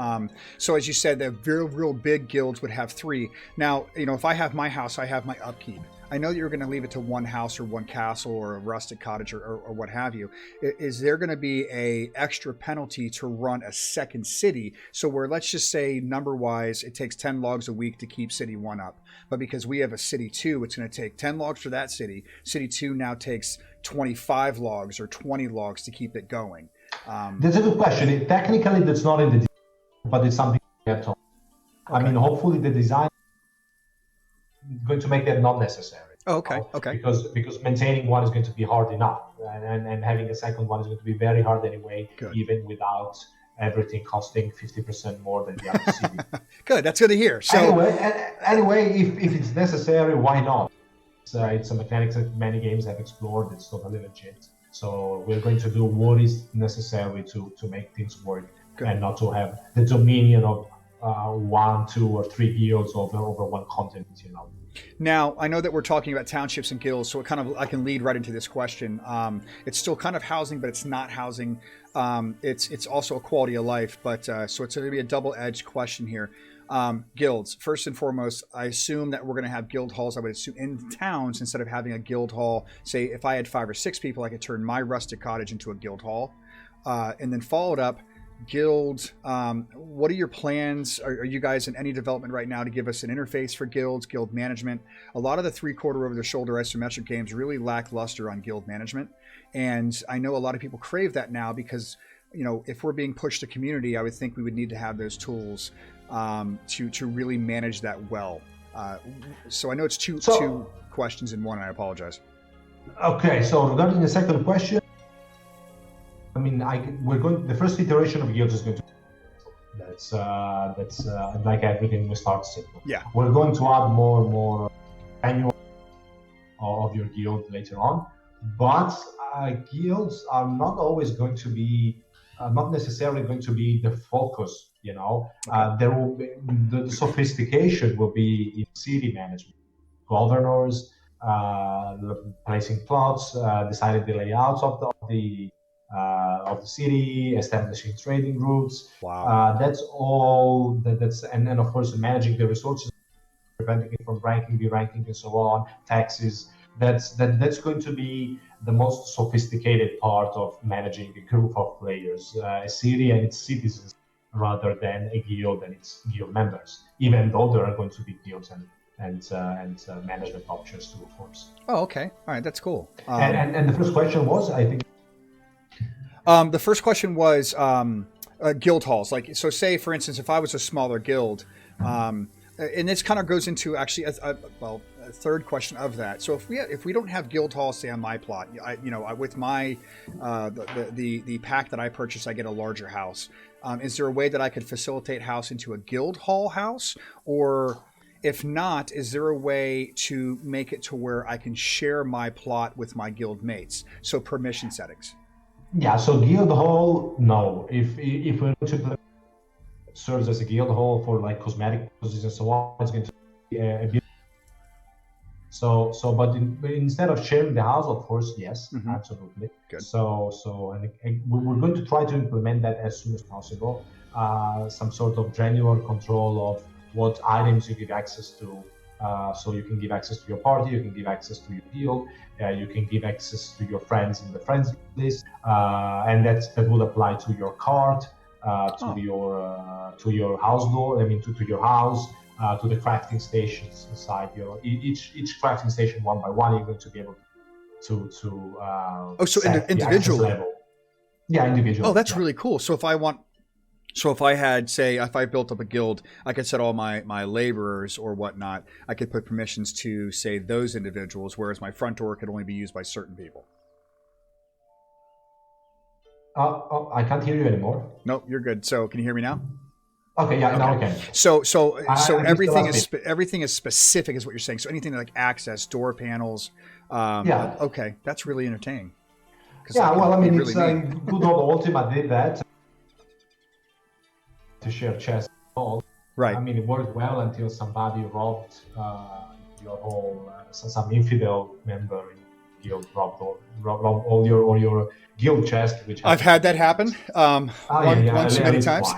So as you said, the real big guilds would have 3. Now, if I have my house, I have my upkeep. I know that you're going to leave it to one house or one castle or a rustic cottage or what have you. Is there going to be a extra penalty to run a second city? So where, let's just say number wise, it takes 10 logs a week to keep city 1 up. But because we have a city 2, it's going to take 10 logs for that city. City 2 now takes 25 logs or 20 logs to keep it going.
That's a good question. Technically, that's not in the design, but it's something we have to. Okay. I mean, hopefully the design is going to make that not necessary.
Oh, okay. Okay.
Because maintaining one is going to be hard enough, and having a second one is going to be very hard anyway, even without everything costing 50% more than the other city.
Good. That's good to hear. So
anyway, if it's necessary, why not? It's a mechanics that many games have explored. It's totally legit. So we're going to do what is necessary to make things work, and not to have the dominion of 1, 2, or 3 guilds over one continent.
Now, I know that we're talking about townships and guilds, so I can lead right into this question. It's still kind of housing, but it's not housing. It's also a quality of life, but so it's going to be a double-edged question here. Guilds, first and foremost, I assume that we're going to have guild halls, I would assume, in towns instead of having a guild hall. Say if I had 5 or 6 people, I could turn my rustic cottage into a guild hall. And then followed up, guild, what are your plans? Are you guys in any development right now to give us an interface for guilds, guild management? A lot of the 3/4 over the shoulder isometric games really lack luster on guild management. And I know a lot of people crave that now because, if we're being pushed to community, I would think we would need to have those tools to really manage that well. So I know it's two questions in one, and I apologize.
Okay, so regarding the second question, I mean, the first iteration of guilds is going to. That's like everything, we start simple.
Yeah.
We're going to add more annual of your guild later on, but guilds are not always going to be, not necessarily going to be the focus. There will be, the sophistication will be in city management, governors, placing plots, deciding the layouts of the city, establishing trading routes.
Wow.
That's all. And of course managing the resources, preventing it from ranking, de-ranking, and so on. Taxes. That's going to be the most sophisticated part of managing a group of players, a city and its citizens, rather than a guild and its guild members, even though there are going to be guilds and management options too, of course.
Oh, okay. All right, that's cool.
And the first question was, I think.
The first question was guild halls. Like, so say, for instance, if I was a smaller guild, and this kind of goes into actually a third question of that. So if we don't have guild halls, say on my plot, with my the pack that I purchased, I get a larger house. Is there a way that I could facilitate house into a guild hall house? Or if not, is there a way to make it to where I can share my plot with my guild mates? So permission settings.
Yeah, so guild hall, no. If we're going to serves as a guild hall for like cosmetic purposes and so on, it's going to be a bit. But instead of sharing the house, of course, yes, absolutely.
Good.
And we're going to try to implement that as soon as possible. Some sort of granular control of what items you give access to. So you can give access to your party, you can give access to your guild, you can give access to your friends in the friends list, and that will apply to your cart, to your house door. I mean, to your house. To the crafting stations inside each crafting station one by one, you're going to be able to
so individually level.
Yeah, individually.
Oh, that's really cool. So if I want So if I had, say, if I built up a guild, I could set all my laborers or whatnot. I could put permissions to, say, those individuals, whereas my front door could only be used by certain people.
I can't hear you anymore.
Nope, you're good. So can you hear me now?
Okay, yeah,
Okay.
now I can.
So everything
is
everything is specific, is what you're saying. So anything like access, door panels.
Yeah.
Okay, that's really entertaining.
Yeah, well, I mean,
really
it's good old Ultima did that to share chests.
Right.
I mean, it worked well until somebody robbed your whole some infidel member in guild robbed all your guild chest. Which
I've had that happen once many times.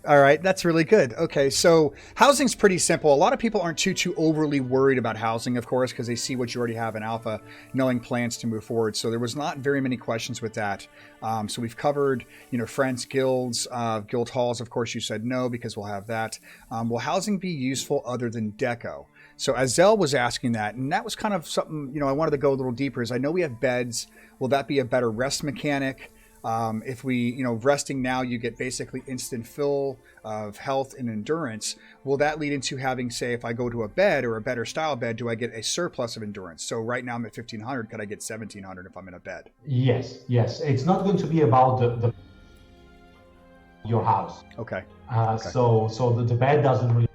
All right, that's really good. Okay, so housing's pretty simple. A lot of people aren't too overly worried about housing, of course, because they see what you already have in alpha, knowing plans to move forward. So there was not very many questions with that. So we've covered, friends, guilds, guild halls. Of course, you said no because we'll have that. Will housing be useful other than deco? So Azel was asking that, and that was kind of something, I wanted to go a little deeper. Is I know we have beds. Will that be a better rest mechanic? If we, resting now, you get basically instant fill of health and endurance. Will that lead into having, say, if I go to a bed or a better style bed, do I get a surplus of endurance? So right now I'm at 1500. Could I get 1700 if I'm in a bed?
Yes. It's not going to be about your house.
Okay.
So the bed doesn't really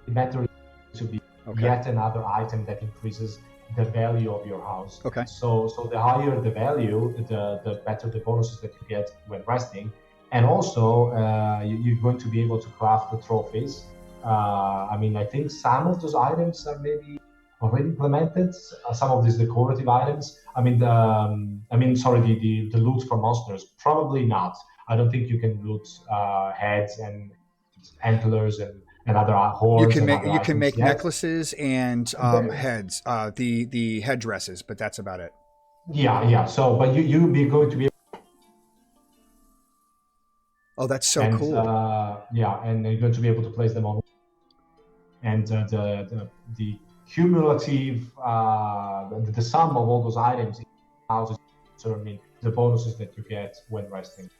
matter to be yet another item that increases the value of your house.
Okay.
So the higher the value, the better the bonuses that you get when resting, and also you're going to be able to craft the trophies. I think some of those items are maybe already implemented. Some of these decorative items. The loot for monsters probably not. I don't think you can loot heads and antlers and other horns.
You can make necklaces and heads, the headdresses, but that's about it.
Yeah. So, but you'll be going to be.
Oh, that's so cool.
And you're going to be able to place them on. And the cumulative, the sum of all those items houses determine the bonuses that you get when resting.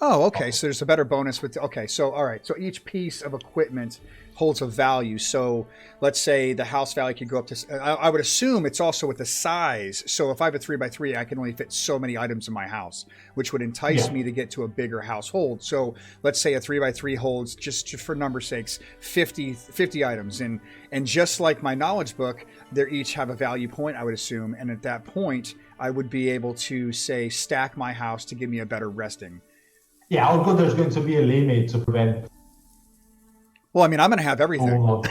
Oh, okay. So there's a better bonus with. Okay, so all right. So each piece of equipment holds a value. So let's say the house value could go up to. I would assume it's also with the size. So if I have a 3x3, I can only fit so many items in my house, which would entice me to get to a bigger household. So let's say a 3x3 holds, just for number's sakes, 50 items, and just like my knowledge book, they each have a value point, I would assume, and at that point, I would be able to say stack my house to give me a better resting.
Yeah, although there's going to be a limit to prevent.
Well, I'm going to have everything.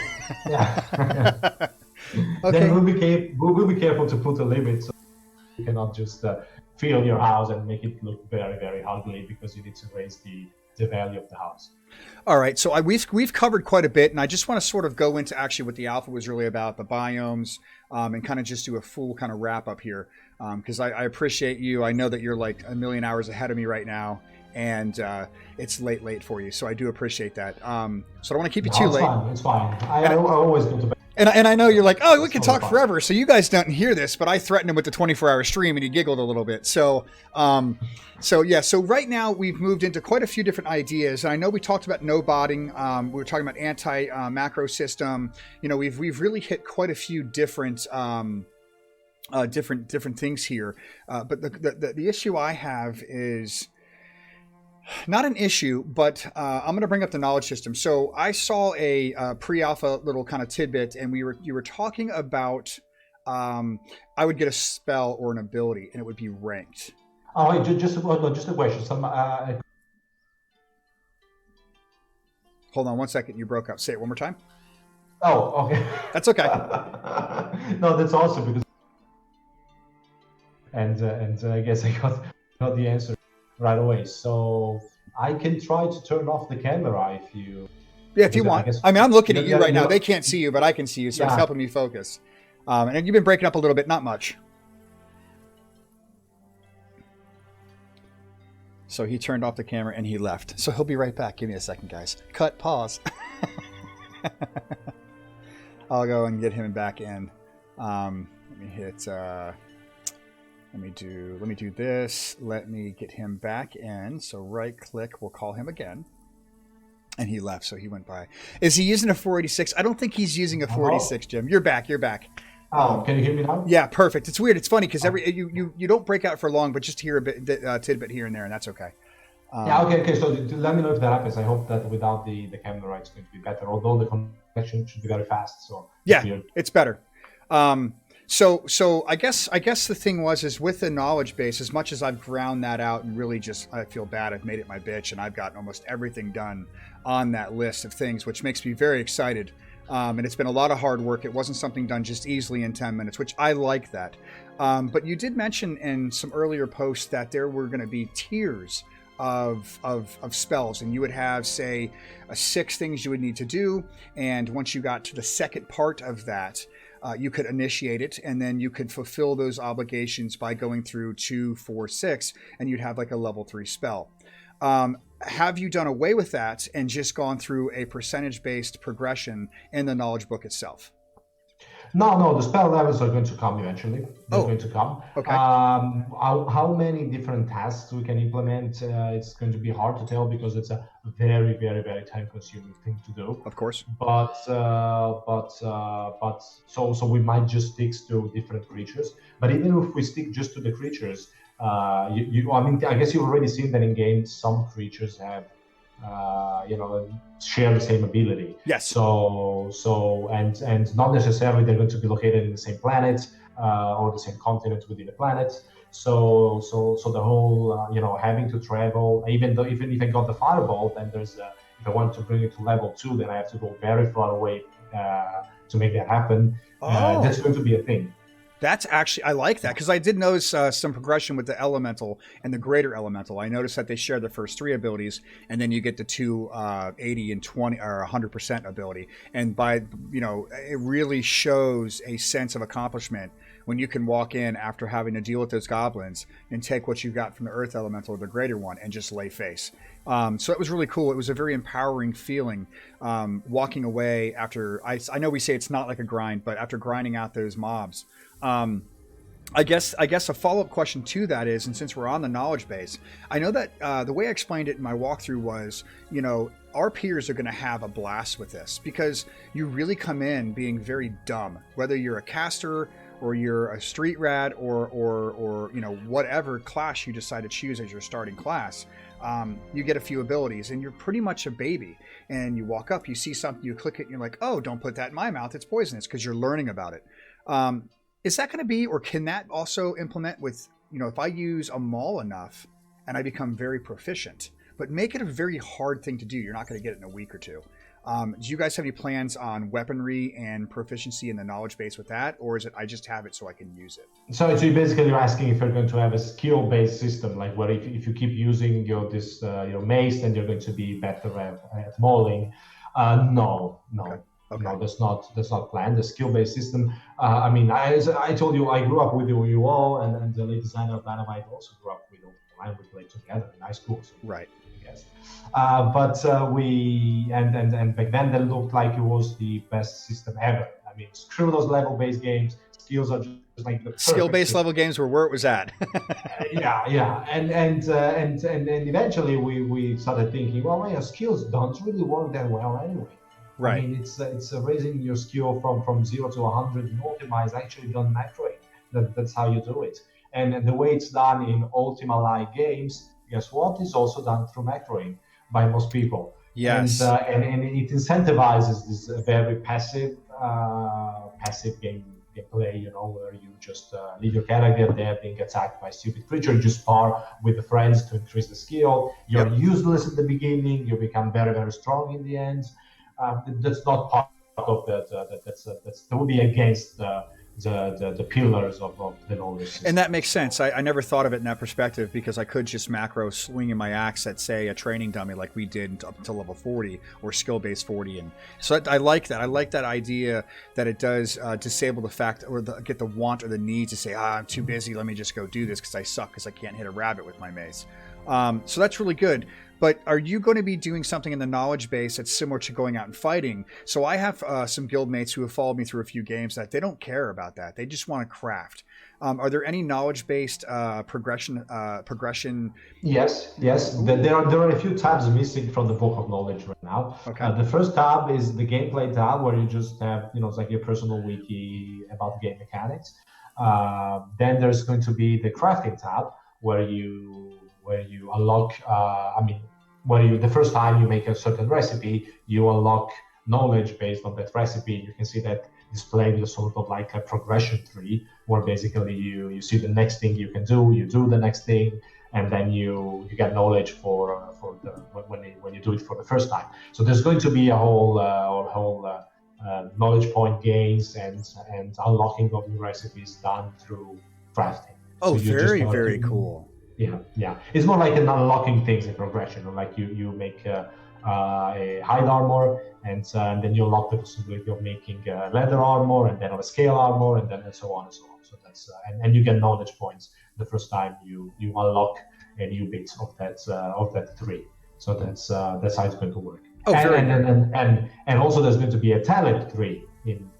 Yeah. Okay. Then we'll be careful to put a limit, so you cannot just fill your house and make it look very, very ugly, because you need to raise the value of the house.
All right, so we've covered quite a bit, and I just want to sort of go into actually what the alpha was really about, the biomes, and kind of just do a full kind of wrap up here, because I appreciate you. I know that you're like a million hours ahead of me right now. And it's late for you, so I do appreciate that. So I don't want to keep you too late.
It's fine. I always go to bed.
And I know you're like, oh, we can talk forever. So you guys don't hear this, but I threatened him with the 24-hour stream, and he giggled a little bit. So right now we've moved into quite a few different ideas. And I know we talked about no botting. We were talking about anti macro system. We've really hit quite a few different different things here. But the issue I have is. Not an issue, but I'm going to bring up the knowledge system. So I saw a pre-alpha little kind of tidbit, and you were talking about I would get a spell or an ability, and it would be ranked.
Oh, just a question.
Hold on one second. You broke up. Say it one more time.
Oh, okay.
That's okay.
No, that's awesome, because and I guess I got the answer right away. So I can try to turn off the camera if you.
Yeah, if you want. I'm looking at you right now. They can't see you, but I can see you, so it's helping me focus. And you've been breaking up a little bit, not much. So he turned off the camera and he left. So he'll be right back. Give me a second, guys. Cut. Pause. I'll go and get him back in. Let me hit. Let me do this. Let me get him back in. So right click, we'll call him again. And he left, so he went by. Is he using a 486? I don't think he's using a 486, Jim. You're back.
Oh, can you hear me now?
Yeah, perfect. It's weird. It's funny because you don't break out for long, but just hear a bit tidbit here and there, and that's okay.
Okay. So let me know if that happens. I hope that without the camera, it's going to be better. Although the connection should be very fast. So
yeah, it's better. So I guess the thing is with the knowledge base, as much as I've ground that out and really I feel bad, I've made it my bitch, and I've gotten almost everything done on that list of things, which makes me very excited. And it's been a lot of hard work. It wasn't something done just easily in 10 minutes, which I like that. But you did mention in some earlier posts that there were going to be tiers of spells, and you would have, say, 6 things you would need to do. And once you got to the second part of that, you could initiate it, and then you could fulfill those obligations by going through 2, 4, 6, and you'd have like a level 3 spell. Have you done away with that and just gone through a percentage-based progression in the knowledge book itself?
No, the spell levels are going to come eventually. They're going to come.
Okay.
How many different tasks we can implement, it's going to be hard to tell because it's a very, very, very time-consuming thing to do.
Of course.
But so we might just stick to different creatures. But even if we stick just to the creatures, I guess you've already seen that in games some creatures have share the same ability.
Yes.
So and not necessarily they're going to be located in the same planet or the same continent within the planet. So the whole having to travel, even if I got the fireball, then there's if I want to bring it to level 2, then I have to go very far away to make that happen. That's going to be a thing.
That's actually, I like that, because I did notice some progression with the elemental and the greater elemental. I noticed that they share the first 3 abilities, and then you get the 2 80 and 20 or 100% ability. And it really shows a sense of accomplishment when you can walk in after having to deal with those goblins and take what you got from the earth elemental or the greater one and just lay face. So it was really cool. It was a very empowering feeling walking away after, I know we say it's not like a grind, but after grinding out those mobs. I guess a follow-up question to that is, and since we're on the knowledge base, I know that the way I explained it in my walkthrough was, our peers are going to have a blast with this because you really come in being very dumb, whether you're a caster or you're a street rat or whatever class you decide to choose as your starting class. You get a few abilities and you're pretty much a baby, and you walk up, you see something, you click it, and you're like, oh, don't put that in my mouth, it's poisonous, because you're learning about it. Is that going to be, or can that also implement with, if I use a maul enough and I become very proficient, but make it a very hard thing to do, you're not going to get it in a week or 2. Do you guys have any plans on weaponry and proficiency in the knowledge base with that, or is it I just have it so I can use it?
So basically you're asking if you're going to have a skill-based system, like where if you keep using your mace, then you're going to be better at mauling. No. Okay. No, that's not planned. The skill-based system. I told you, I grew up with you all, and the lead designer of Dynamite also grew up with all the time. We played together in high school. So
right.
Yes. We back then that looked like it was the best system ever. I mean, screw those level-based games. Skills are just like the
skill-based level games were where it was at.
Yeah, and eventually we started thinking, well, skills don't really work that well anyway.
Right.
I mean, it's raising your skill from 0 to 100 in Ultima is actually done macroing. That's how you do it. And the way it's done in Ultima-like games, guess what? It's also done through macroing by most people.
Yes.
And it incentivizes this very passive gameplay, where you just leave your character there being attacked by a stupid creature. You just spar with the friends to increase the skill. You're useless at the beginning. You become very, very strong in the end. That's not part of that. That would be against the pillars of the knowledge system.
And that makes sense. I never thought of it in that perspective, because I could just macro swinging my axe at, say, a training dummy like we did up until level 40 or skill-based 40. And so I like that. I like that idea that it does disable the fact or get the want or the need to say, I'm too busy, let me just go do this because I suck because I can't hit a rabbit with my mace. So that's really good. But are you going to be doing something in the knowledge base that's similar to going out and fighting? So I have some guild mates who have followed me through a few games that they don't care about that. They just want to craft. Are there any knowledge-based progression?
Yes. There are a few tabs missing from the book of knowledge right now.
Okay.
The first tab is the gameplay tab, where you just have, it's like your personal wiki about game mechanics. Then there's going to be the crafting tab, where you unlock. The first time you make a certain recipe, you unlock knowledge based on that recipe. You can see that displayed as sort of like a progression tree, where basically you see the next thing you can do, you do the next thing, and then you get knowledge for when you do it for the first time. So there's going to be a whole knowledge point gains and unlocking of new recipes done through crafting.
Oh,
so
very cool.
Yeah. It's more like an unlocking things in progression. Like you make a hide armor, and then you unlock the possibility of making leather armor, and then of a scale armor, and then and so on and so on. So that's and you get knowledge points the first time you unlock a new bit of that tree. So that's how it's going to work.
Oh,
and also there's going to be a talent tree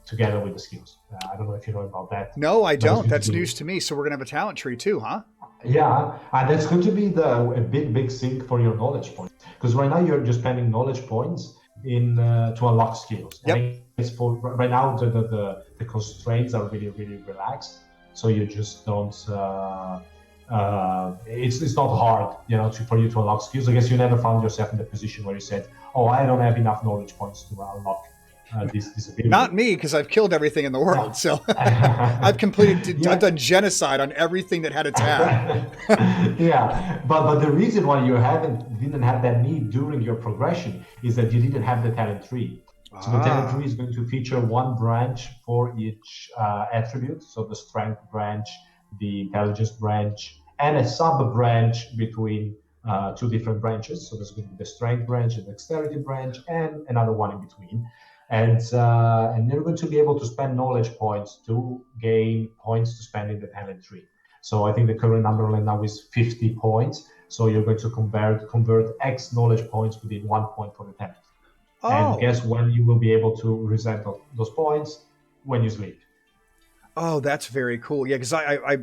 together with the skills. I don't know if you know about that.
No, I don't. That's news to me. So we're gonna have a talent tree too, huh?
Yeah, and that's going to be a big sink for your knowledge points, because right now you're just spending knowledge points to unlock skills.
Yep.
And it's for right now the constraints are really relaxed, so you just don't. It's not hard, for you to unlock skills. I guess you never found yourself in the position where you said, "Oh, I don't have enough knowledge points to unlock this ability."
Not me, because I've killed everything in the world. So I've I've done genocide on everything that had a tab.
Yeah, but the reason why you didn't have that need during your progression is that you didn't have the talent tree. So the talent tree is going to feature one branch for each attribute. So the strength branch, the intelligence branch, and a sub branch between two different branches. So there's going to be the strength branch, the dexterity branch, and another one in between. And you're going to be able to spend knowledge points to gain points to spend in the talent tree. So I think the current number right now is 50 points. So you're going to convert X knowledge points within 1 point for the talent.
Oh.
And guess when you will be able to reset those points? When you sleep.
Oh, that's very cool. Yeah, because I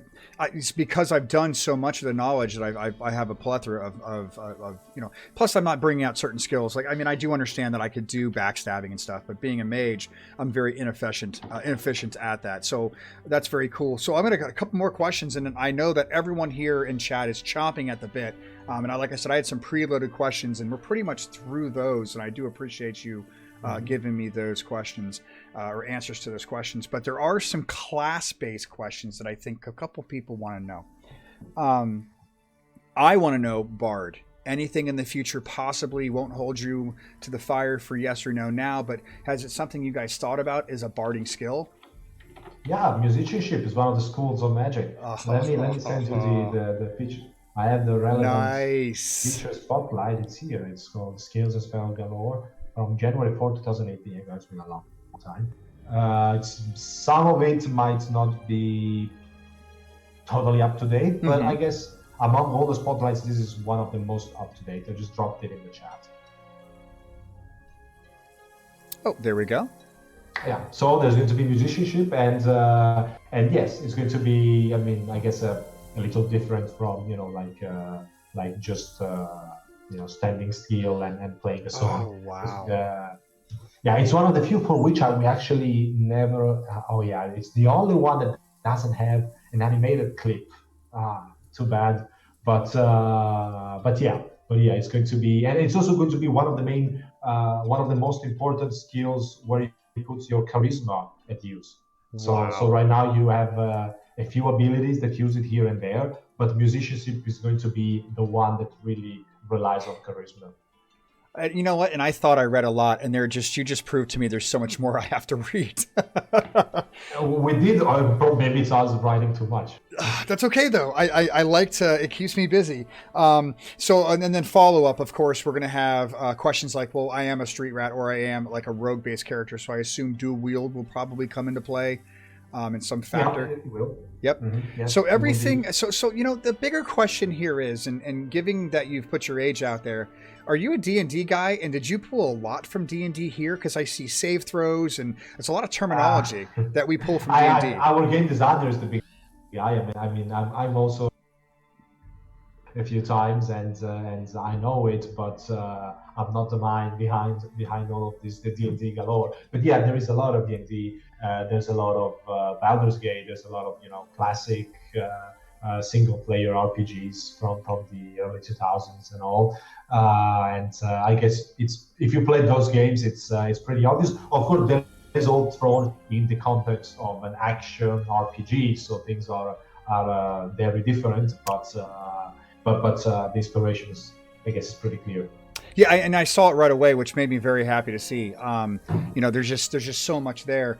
it's because I've done so much of the knowledge that I have a plethora of Plus, I'm not bringing out certain skills. Like, I mean, I do understand that I could do backstabbing and stuff, but being a mage, I'm very inefficient at that. So that's very cool. So I'm gonna got a couple more questions, and I know that everyone here in chat is chomping at the bit. And like I said, I had some preloaded questions, and we're pretty much through those. And I do appreciate you giving me those questions or answers to those questions. But there are some class-based questions that I think a couple people want to know. I want to know, Bard, anything in the future possibly won't hold you to the fire for yes or no now, but has it something you guys thought about as a barding skill?
Yeah, musicianship is one of the schools of magic. Let me send you the picture. I have the relevant feature spotlight. It's here. It's called Skills and Spell Galore. From January 4, 2018, it's been a long time. Some of it might not be totally up to date, but I guess among all the spotlights, this is one of the most up to date. I just dropped it in the chat.
Oh, there we go.
Yeah, so there's going to be musicianship, and yes, it's going to be. I mean, I guess a little different from like just. Standing still and playing a song.
Oh, wow.
Yeah, it's one of the few for which we actually never. Oh, yeah, it's the only one that doesn't have an animated clip. Too bad. But yeah, it's going to be, and it's also going to be one of the most important skills where it puts your charisma at use.
Wow.
So right now you have a few abilities that use it here and there, but musicianship is going to be the one that really relies on charisma.
You know what? And I thought I read a lot, and you just proved to me there's so much more I have to read.
We did, or maybe it's us writing too much.
That's okay though. I like to. It keeps me busy. So and then follow up. Of course, we're gonna have questions like, well, I am a street rat, or I am like a rogue-based character, so I assume dual wield will probably come into play. in some factor.
Yeah, it will.
Yep.
Mm-hmm. Yes,
So everything. So the bigger question here is, and given that you've put your age out there, are you a D&D guy? And did you pull a lot from D&D here? Because I see save throws, and it's a lot of terminology that we pull from D&D.
Our game designer is the big guy. I'm also a few times, and I know it, but I'm not the mind behind all of this, the D&D galore. But yeah, there is a lot of D&D. There's a lot of Baldur's Gate. There's a lot of classic single player RPGs from the early 2000s and all. I guess if you play those games, it's pretty obvious. Of course, there is all thrown in the context of an action RPG, so things are very different. But the inspiration is, I guess, is pretty clear.
Yeah, and I saw it right away, which made me very happy to see. There's just so much there.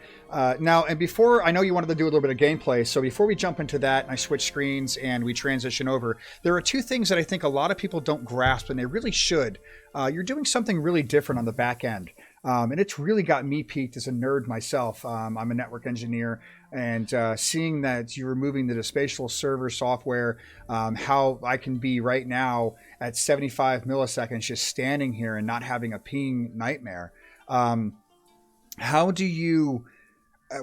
Now, and before, I know you wanted to do a little bit of gameplay, so before we jump into that and I switch screens and we transition over, there are two things that I think a lot of people don't grasp, and they really should. You're doing something really different on the back end. And it's really got me peaked as a nerd myself. I'm a network engineer, and seeing that you're removing the spatial server software, how I can be right now at 75 milliseconds just standing here and not having a ping nightmare. How do you...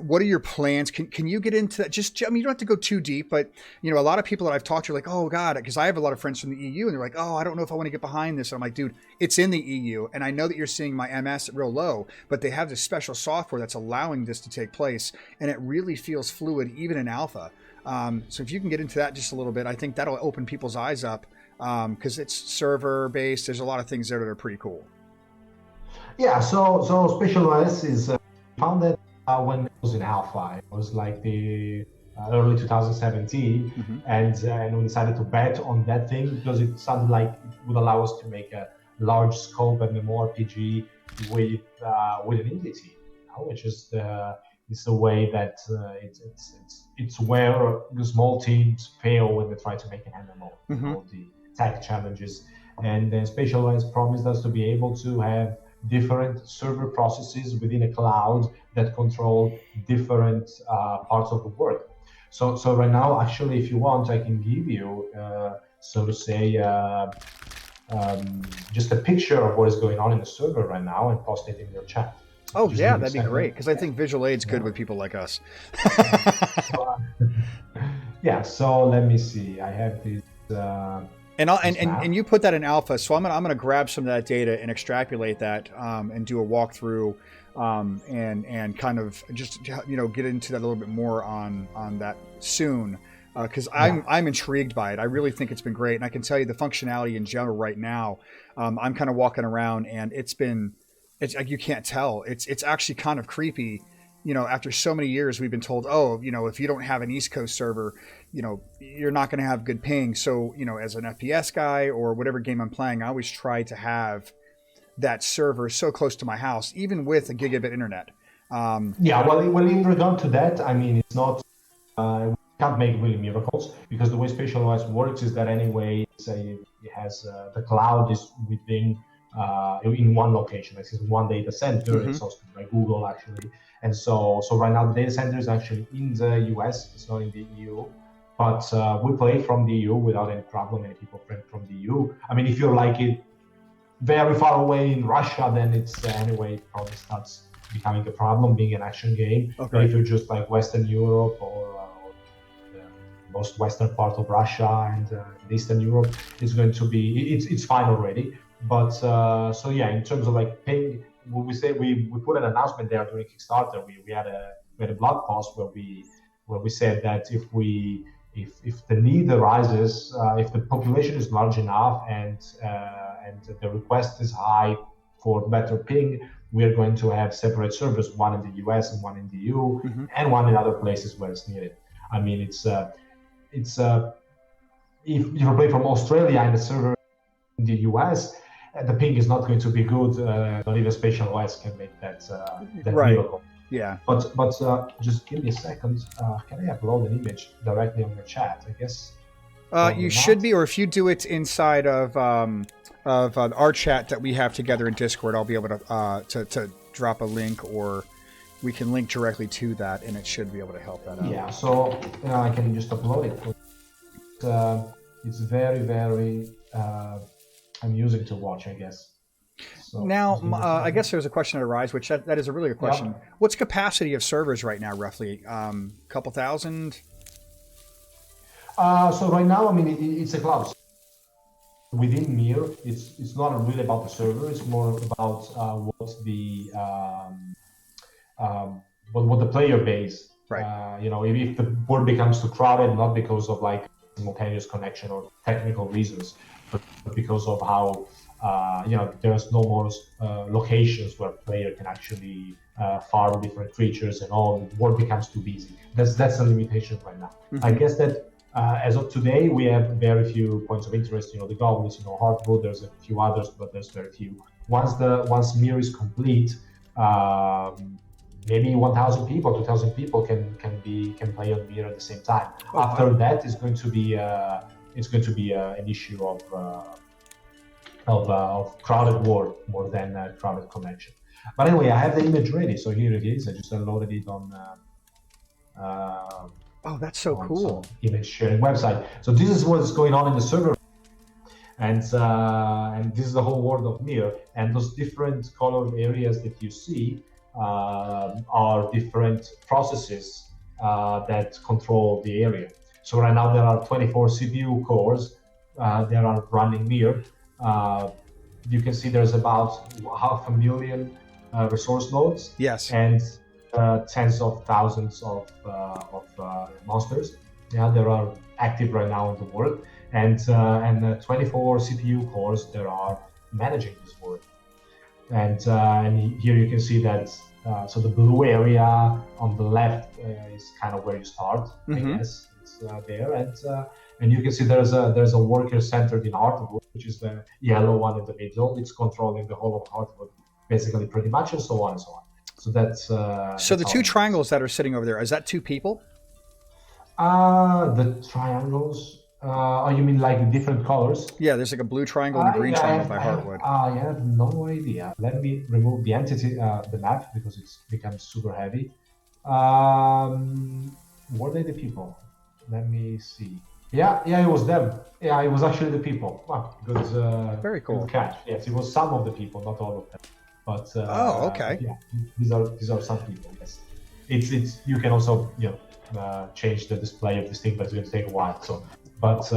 what are your plans? Can you get into that? You don't have to go too deep, but a lot of people that I've talked to are like, oh God, because I have a lot of friends from the EU, and they're like, oh, I don't know if I want to get behind this. And I'm like, dude, it's in the EU, and I know that you're seeing my MS real low, but they have this special software that's allowing this to take place, and it really feels fluid, even in alpha. So if you can get into that just a little bit, I think that'll open people's eyes up, because it's server based. There's a lot of things there that are pretty cool.
Yeah. So Spatial OS is founded when it was in alpha. It was like the early 2017, and we decided to bet on that thing because it sounded like it would allow us to make a large scope MMORPG with an indie team, which is the way that it's where the small teams fail when they try to make an MMO. The tech challenges, and then Spatial OS promised us to be able to have different server processes within a cloud that control different parts of the world. So right now, actually, if you want, I can give you, so to say, just a picture of what is going on in the server right now and post it in your chat.
Oh, yeah, that'd be great, because I think visual aid's good with people like us.
Yeah, so let me see. I have this...
And you put that in alpha, so I'm gonna grab some of that data and extrapolate that, and do a walkthrough, and kind of just get into that a little bit more on that soon, because I'm intrigued by it. I really think it's been great, and I can tell you the functionality in general right now. I'm kind of walking around, and it's like you can't tell. It's actually kind of creepy. After so many years, we've been told, if you don't have an East Coast server, you're not going to have good ping. So, as an FPS guy or whatever game I'm playing, I always try to have that server so close to my house, even with a gigabit internet.
Well, in regard to that, I mean, it's not, we can't make really miracles, because the way Spatial OS works is that anyway, say it has, the cloud is within, in one location. This is one data center. It's hosted by Google, actually. And so right now the data center is actually in the US. It's not in the EU. But we play from the EU without any problem. Many people play from the EU. I mean, if you're like very far away in Russia, then it's anyway it probably starts becoming a problem, being an action game. Okay. But if you're just like Western Europe or the most western part of Russia and Eastern Europe, it's going to be it's fine already. But in terms of like ping, we put an announcement there during Kickstarter. We had a blog post where we said that if the need arises, if the population is large enough and the request is high for better ping, we are going to have separate servers, one in the US and one in the EU, and one in other places where it's needed. I mean, it's if you play from Australia and the server in the US, the ping is not going to be good. Not even Spatial OS can make that
right.
miracle.
Yeah.
But just give me a second. Can I upload an image directly on your chat? I guess.
You should be, or if you do it inside of our chat that we have together in Discord, I'll be able to drop a link or we can link directly to that, and it should be able to help that out.
Yeah, so I can just upload it. It's very, very amusing to watch, I guess. So,
now, I guess there's a question that arises, which that is a really good question.
Yeah.
What's capacity of servers right now, roughly? Couple thousand?
So right now, I mean, it's a cloud. Within Mir, it's not really about the server. It's more about what the player base.
Right.
If the board becomes too crowded, not because of like simultaneous connection or technical reasons, but because of how there's no more locations where player can actually farm different creatures and all. The board becomes too busy. That's a limitation right now.
Mm-hmm.
I guess that. As of today, we have very few points of interest. The goblins, Heartwood. There's a few others, but there's very few. Once Mir is complete, maybe 1,000 people, 2,000 people can play on Mir at the same time.
Oh,
After
wow.
that, it's going to be an issue of crowded war more than crowded connection. But anyway, I have the image ready, so here it is. I just downloaded it on.
Oh, that's so cool.
Image sharing website. So this is what's going on in the server, and this is the whole world of Mir. And those different colored areas that you see are different processes that control the area. So right now there are 24 CPU cores that are running Mir. You can see there's about 500,000 resource nodes.
Yes.
And tens of thousands of monsters. Yeah, there are active right now in the world, and 24 CPU cores that are managing this world. And here you can see that. So the blue area on the left is kind of where you start.
Mm-hmm.
I guess it's there, and you can see there's a worker centered in Heartwood, which is the yellow one in the middle. It's controlling the whole of Heartwood, basically, pretty much, and so on and so on. So that's
so the two triangles that are sitting over there, is that two people?
The triangles. You mean like different colors?
Yeah, there's like a blue triangle and a green triangle by Heartwood.
I have no idea. Let me remove the entity, the map, because it's become super heavy. Were they the people? Let me see. Yeah, it was them. Yeah, it was actually the people. Wow, good.
Very cool.
Good catch. Yes, it was some of the people, not all of them. But
okay.
Yeah, these are some people. Yes, it's you can also change the display of this thing, but it's going to take a while. So, but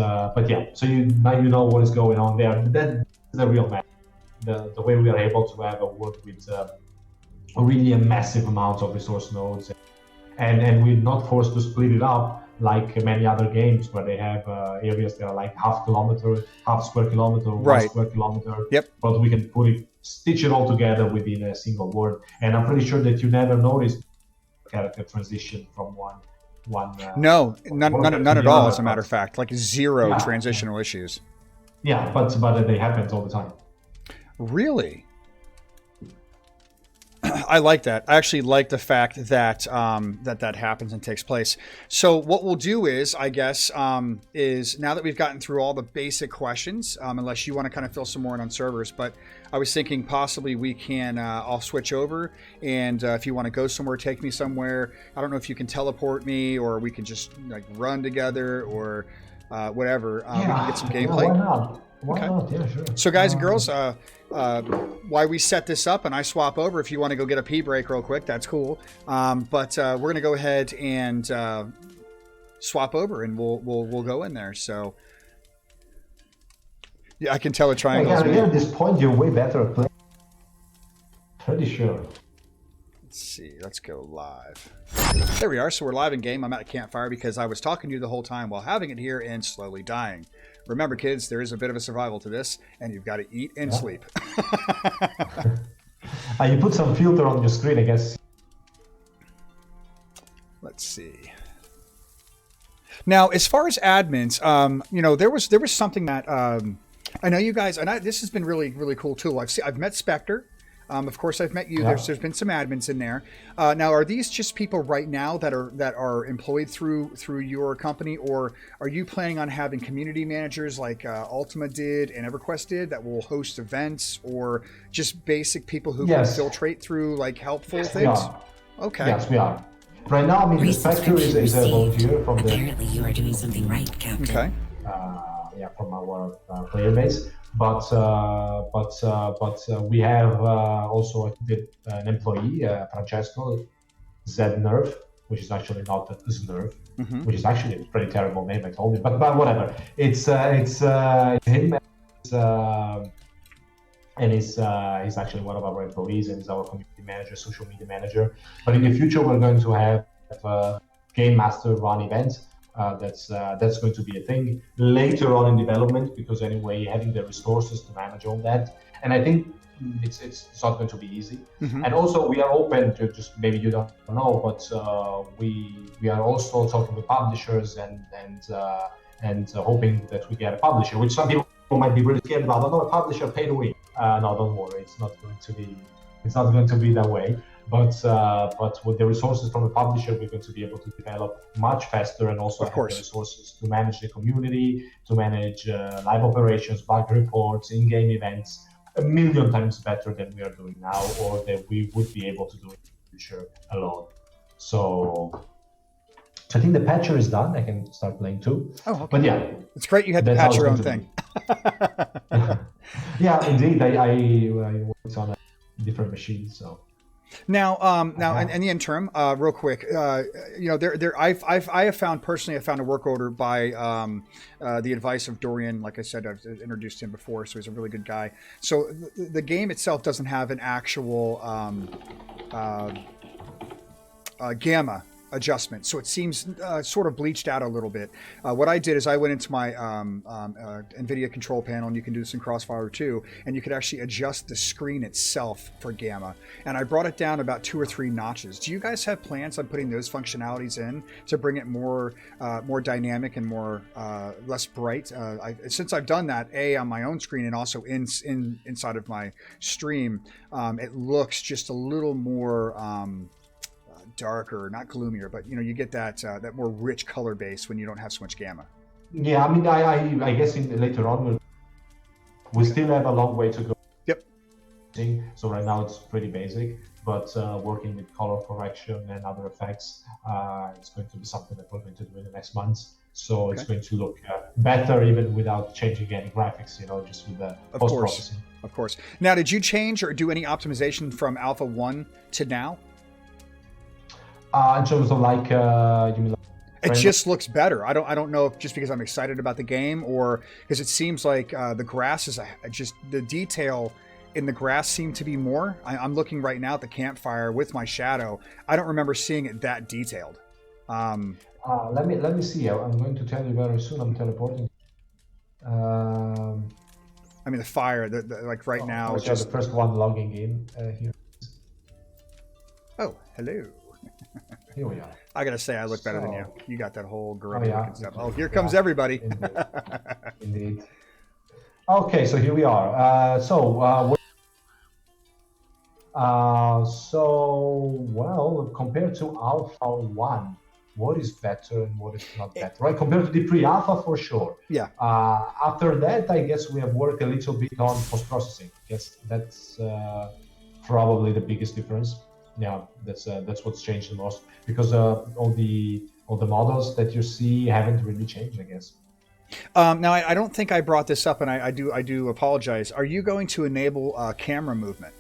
yeah, so now you know what is going on there. That's the real map. The way we are able to have a world with really a massive amount of resource nodes, and we're not forced to split it up like many other games where they have areas that are like half square kilometer,
right.
1 square kilometer.
Yep.
But we can stitch it all together within a single word. And I'm pretty sure that you never noticed character transition from one.
No, none at all. As a matter of fact, like zero transitional issues.
Yeah, but they happen all the time.
Really? I like that. I actually like the fact that that happens and takes place. So what we'll do is, I guess, is now that we've gotten through all the basic questions, unless you want to kind of fill some more in on servers, but I was thinking possibly we can, I'll switch over, and if you want to go somewhere, take me somewhere. I don't know if you can teleport me, or we can just like run together, or whatever. We can get some gameplay.
Why not? Why not? Yeah, sure.
So guys and girls, why we set this up and I swap over, if you want to go get a pee break real quick, that's cool. But we're going to go ahead and swap over, and we'll go in there. So yeah, I can tell a triangle.
Yeah, at this point, you're way better at playing. Pretty sure.
Let's see. Let's go live. There we are. So we're live in game. I'm at a campfire because I was talking to you the whole time while having it here and slowly dying. Remember, kids, there is a bit of a survival to this, and you've got to eat and sleep.
You put some filter on your screen, I guess.
Let's see. Now, as far as admins, there was something that I know you guys, and this has been really, really cool too. I've met Spectre. Of course, I've met you.
Yeah.
There's been some admins in there. Now, are these just people right now that are employed through your company, or are you planning on having community managers like Ultima did and EverQuest did that will host events, or just basic people who can filtrate through like helpful things? Okay.
Yes, we are. Right now, I mean, the Spectre is a volunteer from the...
Apparently you are doing something right, Captain.
Okay.
Yeah, from our player base. But we have also an employee, Francesco Z-Nerve, which is actually not a Z-Nerve, which is actually a pretty terrible name, I told you. But whatever. It's him. And he's actually one of our employees, and he's our community manager, social media manager. But in the future, we're going to have game master run events. That's going to be a thing later on in development, because anyway, having the resources to manage all that, and I think it's not going to be easy. And also, we are open to, just maybe you don't know, but we are also talking with publishers and hoping that we get a publisher, which some people might be really scared about. Oh no, a publisher pay to win. No, don't worry, it's not going to be that way. But with the resources from the publisher, we're going to be able to develop much faster, and also have the resources to manage the community, to manage live operations, bug reports, in-game events, 1,000,000 times better than we are doing now, or that we would be able to do in the future alone. So I think the patcher is done. I can start playing too.
Oh, okay.
But yeah,
it's great you had to patch your own thing.
Yeah, indeed. I worked on a different machine, so.
Now, in the interim, real quick, I have found personally, I found a work order by the advice of Dorian. Like I said, I've introduced him before, so he's a really good guy. So the game itself doesn't have an actual gamma adjustment, so it seems sort of bleached out a little bit. What I did is I went into my NVIDIA control panel, and you can do this in Crossfire too, and you could actually adjust the screen itself for gamma, and I brought it down about 2 or 3 notches. Do you guys have plans on putting those functionalities in to bring it more dynamic and more less bright? Since I've done that on my own screen and also inside of my stream, it looks just a little more darker, not gloomier, but you get that more rich color base when you don't have so much gamma.
Yeah, I mean, I guess later on we still have a long way to go.
Yep.
So right now it's pretty basic, but working with color correction and other effects, it's going to be something that we're going to do in the next months. So it's going to look better even without changing any graphics, just with the post-processing.
Of course. Now, did you change or do any optimization from Alpha 1 to now?
In terms of you mean
it just looks better. I don't know if just because I'm excited about the game, or because it seems like the grass is just the detail in the grass seemed to be more. I'm looking right now at the campfire with my shadow. I don't remember seeing it that detailed.
Let me see. I'm going to tell you very soon. I'm teleporting.
I mean, the fire, like right now.
It's just the first one logging in here.
Oh, hello.
Here we are.
I gotta say, I look better than you. You got that whole gorilla looking stuff. Oh, here
Yeah.
comes everybody.
Indeed. Okay, so here we are. Well, compared to Alpha 1, what is better and what is not better, right? Compared to the pre-Alpha, for sure.
Yeah.
After that, I guess we have worked a little bit on post-processing. Yes, that's probably the biggest difference. Yeah, that's what's changed the most, because all the models that you see haven't really changed, I guess.
Now, I don't think I brought this up, and I do apologize. Are you going to enable camera movement?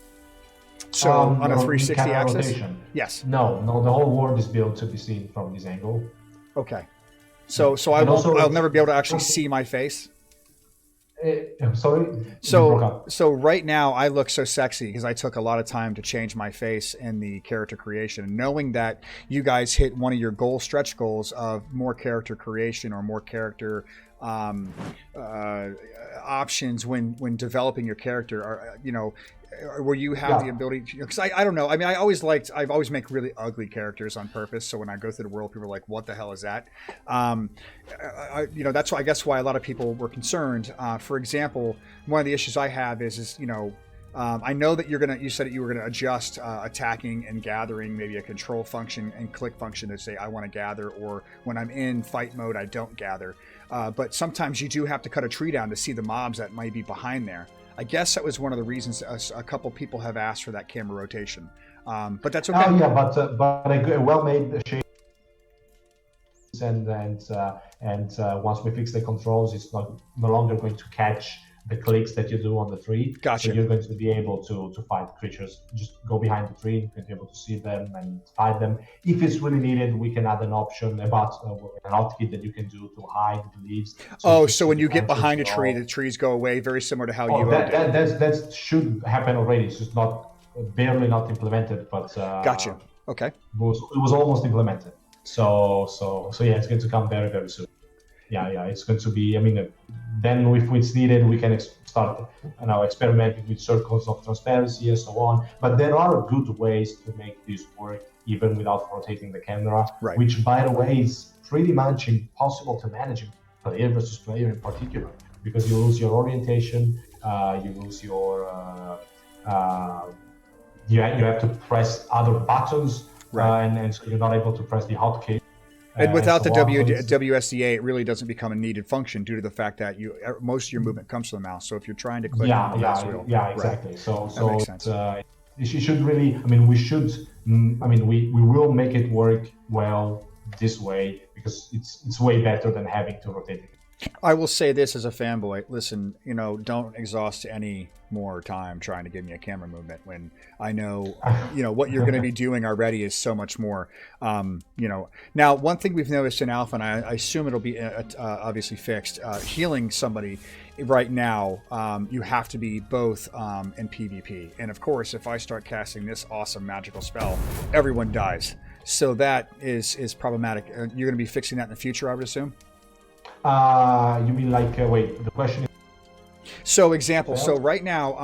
So on a 360 axis?
Rotation.
Yes.
No, the whole world is built to be seen from this angle.
Okay. So I'll never be able to actually see my face.
I'm sorry.
So right now I look so sexy because I took a lot of time to change my face in the character creation. Knowing that you guys hit one of your stretch goals of more character creation or more character options when developing your character, where you have the ability to, because I don't know. I mean, I've always make really ugly characters on purpose. So when I go through the world, people are like, what the hell is that? That's why, I guess why a lot of people were concerned. For example, one of the issues I have is I know that you said that you were going to adjust attacking and gathering, maybe a control function and click function to say, I want to gather, or when I'm in fight mode, I don't gather. But sometimes you do have to cut a tree down to see the mobs that might be behind there. I guess that was one of the reasons a couple people have asked for that camera rotation. But that's okay.
Oh yeah, but a well-made shape, and once we fix the controls, it's no longer going to catch the clicks that you do on the tree.
Gotcha.
So you're going to be able to fight creatures. Just go behind the tree, you're going to be able to see them and fight them. If it's really needed, we can add an option about an hotkey that you can do to hide the leaves.
So when you get behind a tree, the trees go away, very similar to how you
that should happen already. It's just barely not implemented, but
gotcha. Okay.
It was almost implemented. So yeah, it's going to come very, very soon. Yeah, it's going to be. I mean, then if it's needed, we can start experimenting with circles of transparency and so on. But there are good ways to make this work even without rotating the camera,
right.
Which, by the way, is pretty much impossible to manage in player versus player in particular, because you lose your orientation, you lose your you have to press other buttons,
right.
And so you're not able to press the hotkey.
And without the WSDA, it really doesn't become a needed function due to the fact that most of your movement comes from the mouse. So if you're trying to click on the mouse wheel,
exactly.
Right.
So
that makes sense.
It should really. We will make it work well this way because it's way better than having to rotate it.
I will say this as a fanboy. Listen, don't exhaust any more time trying to give me a camera movement when I know, what you're going to be doing already is so much more. Now, one thing we've noticed in Alpha, and I assume it'll be obviously fixed, healing somebody right now, you have to be both in PvP. And of course, if I start casting this awesome magical spell, everyone dies. So that is problematic. You're going to be fixing that in the future, I would assume?
You mean wait, the question is...
So example, so right now,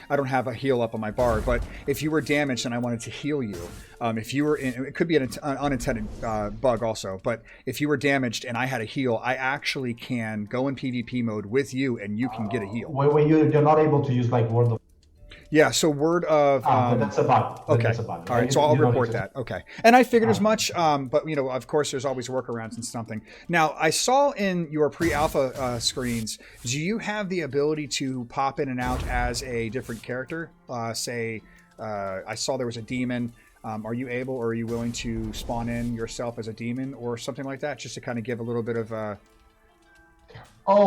I don't have a heal up on my bar, but if you were damaged and I wanted to heal you, if you were in, it could be an unintended bug also, but if you were damaged and I had a heal, I actually can go in PvP mode with you and you can get a heal.
When you're not able to use word of...
Yeah, so word of...
that's a bug.
Okay,
that's a bug.
All right, so I'll report that. Okay. And I figured as much, but, of course, there's always workarounds and something. Now, I saw in your pre-alpha screens, do you have the ability to pop in and out as a different character? Say, I saw there was a demon. Are you able or are you willing to spawn in yourself as a demon or something like that, just to kind of give a little bit of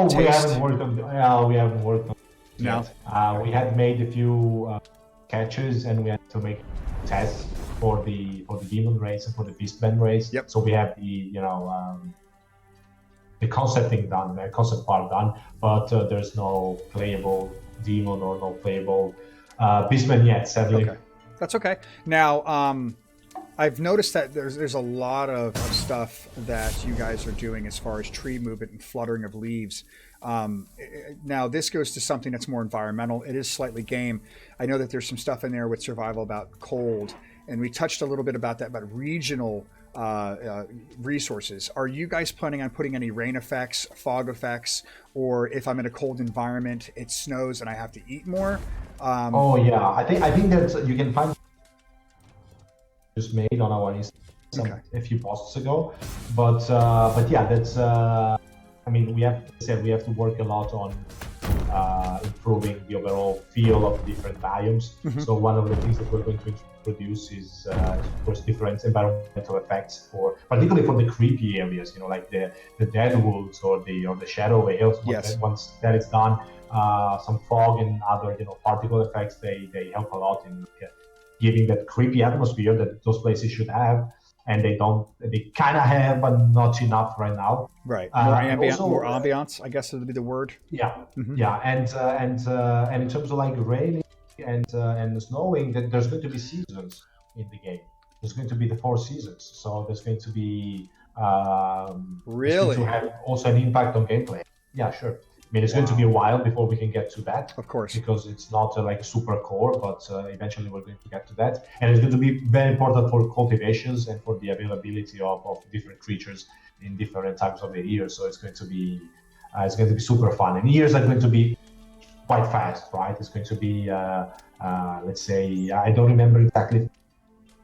taste?
We haven't worked on
No.
We had made a few catches, and we had to make tests for the demon race and for the beastman race.
Yep.
So we have the concepting done, the concept part done, but there's no playable demon or no playable beastman yet, sadly.
Okay. That's okay. Now, I've noticed that there's a lot of stuff that you guys are doing as far as tree movement and fluttering of leaves. Now, this goes to something that's more environmental. It is slightly game. I know that there's some stuff in there with survival about cold, and we touched a little bit about that, about regional resources. Are you guys planning on putting any rain effects, fog effects, or if I'm in a cold environment, it snows and I have to eat more?
I think that you can find just made on our Instagram a few posts ago, but yeah, that's we have to work a lot on improving the overall feel of the different biomes. Mm-hmm. So one of the things that we're going to introduce is of course different environmental effects particularly for the creepy areas, like the dead woods or the shadow vales.
Yes.
Once that is done, some fog and other particle effects, they help a lot in giving that creepy atmosphere that those places should have, and they kind of have, but not enough right now.
Right, more ambiance, I guess would be the word.
Yeah, mm-hmm. Yeah, and in terms of raining and snowing, that there's going to be seasons in the game. There's going to be the 4 seasons, so there's going to be
really
to have also an impact on gameplay. Yeah, sure. It's going to be a while before we can get to that.
Of course.
Because it's not super core, but eventually we're going to get to that. And it's going to be very important for cultivations and for the availability of different creatures in different times of the year. So it's going to be super fun. And years are going to be quite fast, right? It's going to be, let's say, I don't remember exactly,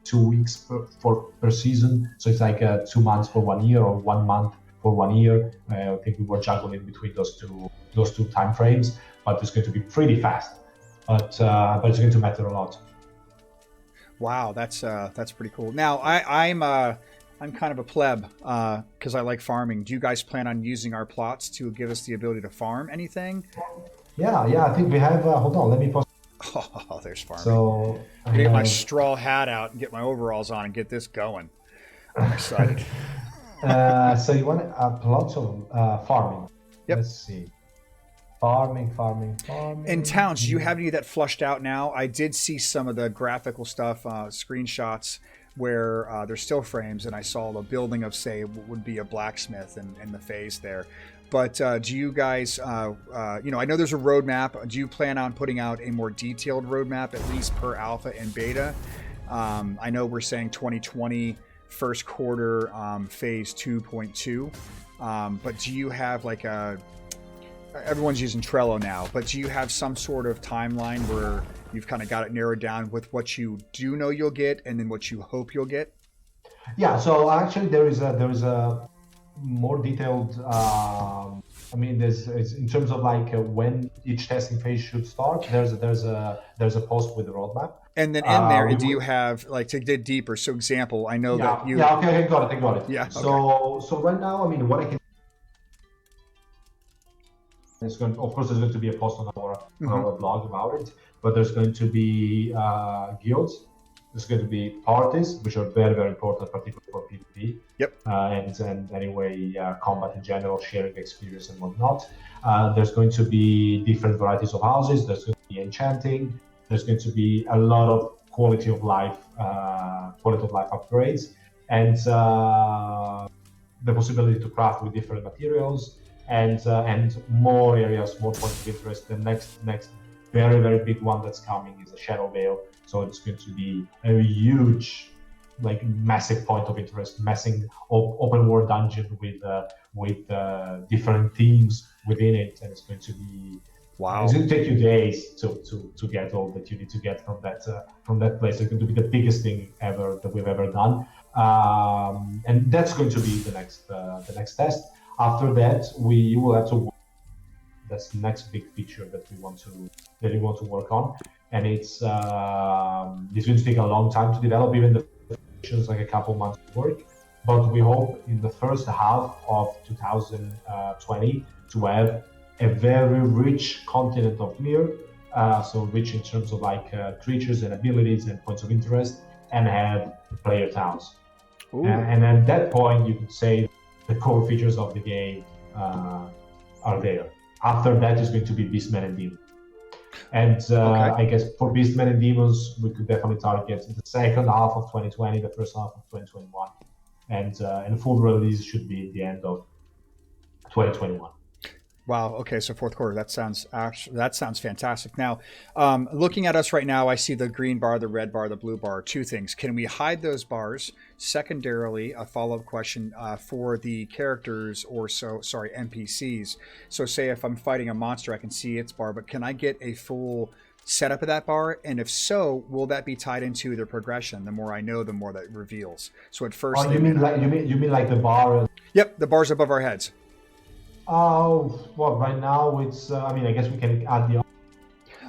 2 weeks per season. So it's 2 months for 1 year or 1 month for 1 year. I think we were juggling between those two time frames, but it's going to be pretty fast. But it's going to matter a lot.
Wow, that's pretty cool. Now I'm kind of a pleb because I like farming. Do you guys plan on using our plots to give us the ability to farm anything?
Yeah. I think we have. Hold on, let me post.
Oh, there's farming.
So
I'm gonna get my straw hat out and get my overalls on and get this going. I'm excited.
So you want lots of farming.
Yep.
Let's see. Farming.
In towns, do you have any that flushed out now? I did see some of the graphical stuff, screenshots where there's still frames, and I saw the building of, say, would be a blacksmith in the phase there. But do you guys, I know there's a roadmap. Do you plan on putting out a more detailed roadmap, at least per alpha and beta? I know we're saying 2020 first quarter, phase 2.2. But do you have like everyone's using Trello now, but do you have some sort of timeline where you've kind of got it narrowed down with what you do know you'll get and then what you hope you'll get?
Yeah, so actually there is a more detailed there's in terms of like when each testing phase should start, there's a post with the roadmap.
And then in there, do you have, like, to dig deeper? So example, I know that you...
Yeah, okay, I got it.
Yeah, okay.
So right now, what I can... Of course, there's going to be a post on our blog about it, but there's going to be guilds, there's going to be parties, which are very, very important, particularly for PvP.
Yep.
And anyway, combat in general, sharing experience and whatnot. There's going to be different varieties of houses, there's going to be enchanting, there's going to be a lot of quality of life upgrades, and the possibility to craft with different materials, and more areas, more points of interest. The next very, very big one that's coming is a Shadow Veil. So it's going to be a huge, like, massive point of interest, massive open world dungeon with different themes within it, and it's going to be...
Wow.
It's going to take you days to get all that you need to get from that place. It's going to be the biggest thing ever that we've ever done, and that's going to be the next test. After that, we will have to. That's the next big feature that we want to work on, and it's going to take a long time to develop. Even the is like a couple months of work, but we hope in the first half of 2020 to have a very rich continent of Mir, so rich in terms of like creatures and abilities and points of interest, and have player towns. And at that point, you could say the core features of the game are there. After that is going to be Beastmen and Demons. And I guess for Beastmen and Demons, we could definitely target the second half of 2020, the first half of 2021. And full release should be at the end of 2021.
Wow. Okay. So fourth quarter. That sounds fantastic. Now, looking at us right now, I see the green bar, the red bar, the blue bar. Two things. Can we hide those bars? Secondarily, a follow-up question for the characters NPCs. So say if I'm fighting a monster, I can see its bar, but can I get a full setup of that bar? And if so, will that be tied into the progression? The more I know, the more that reveals. So at first,
you mean like the bar?
Yep, the bars above our heads.
Oh, well, right now it's, I guess we can add the...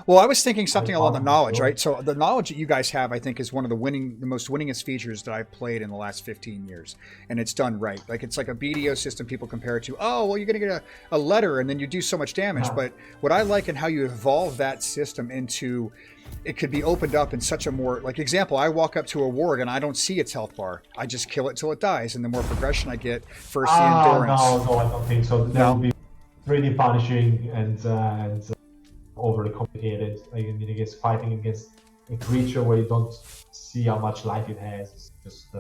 Well, I was thinking something along the knowledge, right? So the knowledge that you guys have, I think, is one of the most winningest features that I've played in the last 15 years. And it's done right. Like, it's like a BDO system people compare it to. Oh, well, you're going to get a letter and then you do so much damage. Yeah. But what I like and how you evolve that system into... It could be opened up in such a more, like, example, I walk up to a warg and I don't see its health bar. I just kill it till it dies. And the more progression I get, first the endurance.
No, I don't think so. That would be really punishing and overly complicated. Like, I guess fighting against a creature where you don't see how much life it has is just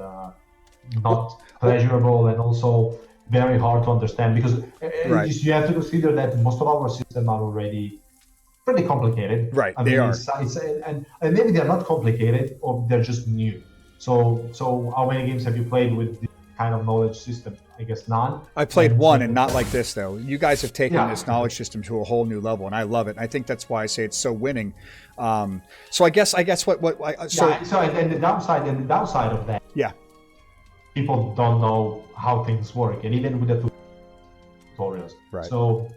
not pleasurable, and also very hard to understand, because you have to consider that most of our systems are already pretty complicated.
Right, they are.
And maybe they're not complicated, or they're just new. So how many games have you played with this kind of knowledge system? I guess none.
I played one, and not like this, though. You guys have taken this knowledge system to a whole new level, and I love it. And I think that's why I say it's so winning. So I guess and
the downside of that.
Yeah.
People don't know how things work, and even with the tutorials.
Right.
So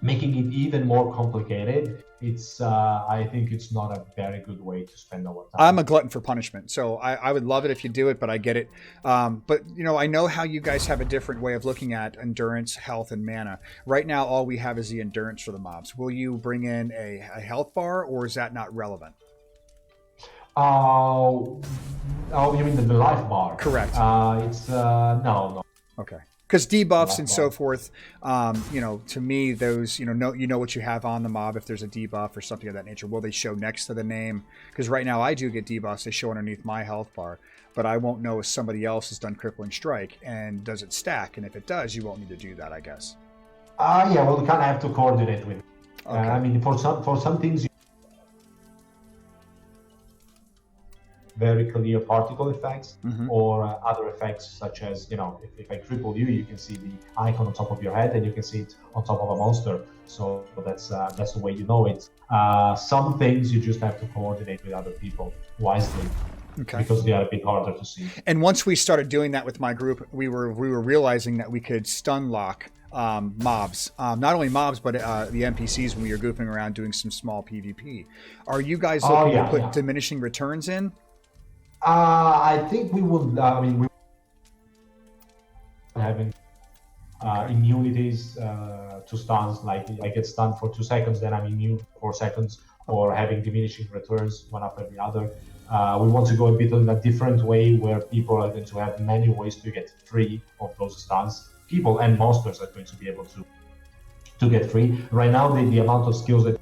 making it even more complicated, it's I think it's not a very good way to spend our time.
I'm a glutton for punishment, so I would love it if you do it, but I get it. But I know how you guys have a different way of looking at endurance, health, and mana. Right now, all we have is the endurance for the mobs. Will you bring in a health bar, or is that not relevant?
Oh, you mean the life bar?
Correct.
It's no.
Okay. Because debuffs and so forth, to me, those, you know what you have on the mob if there's a debuff or something of that nature. Will they show next to the name? Because right now I do get debuffs. They show underneath my health bar, but I won't know if somebody else has done Crippling Strike. And does it stack? And if it does, you won't need to do that, I guess.
Yeah, well, you kind of have to coordinate with.
Okay.
I mean, for some things, very clear particle effects or other effects such as, if I cripple you, you can see the icon on top of your head and you can see it on top of a monster. So that's the way you know it. Some things you just have to coordinate with other people wisely. Okay. Because they are a bit harder to see.
And once we started doing that with my group, we were realizing that we could stun lock mobs, not only mobs, but the NPCs when we were goofing around doing some small PvP. Are you guys looking to put diminishing returns in?
I think we will. We having immunities to stuns, like I get stunned for 2 seconds, then I'm immune for 4 seconds, or having diminishing returns one after the other. We want to go a bit in a different way where people are going to have many ways to get free of those stuns. People and monsters are going to be able to get free. Right now, the amount of skills that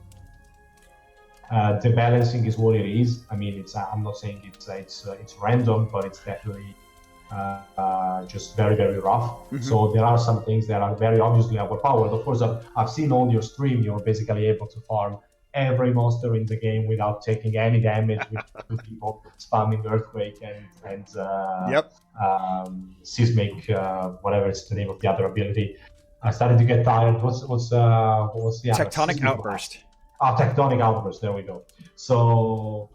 the balancing is what it is. I mean, I'm not saying it's random, but it's definitely just very, very rough. So there are some things that are very obviously overpowered. Of course, I've seen on your stream, you're basically able to farm every monster in the game without taking any damage with people spamming Earthquake and Seismic, whatever is the name of the other ability. I started to get tired. What's the other?
Tectonic Outburst.
Tectonic Outburst. There we go. So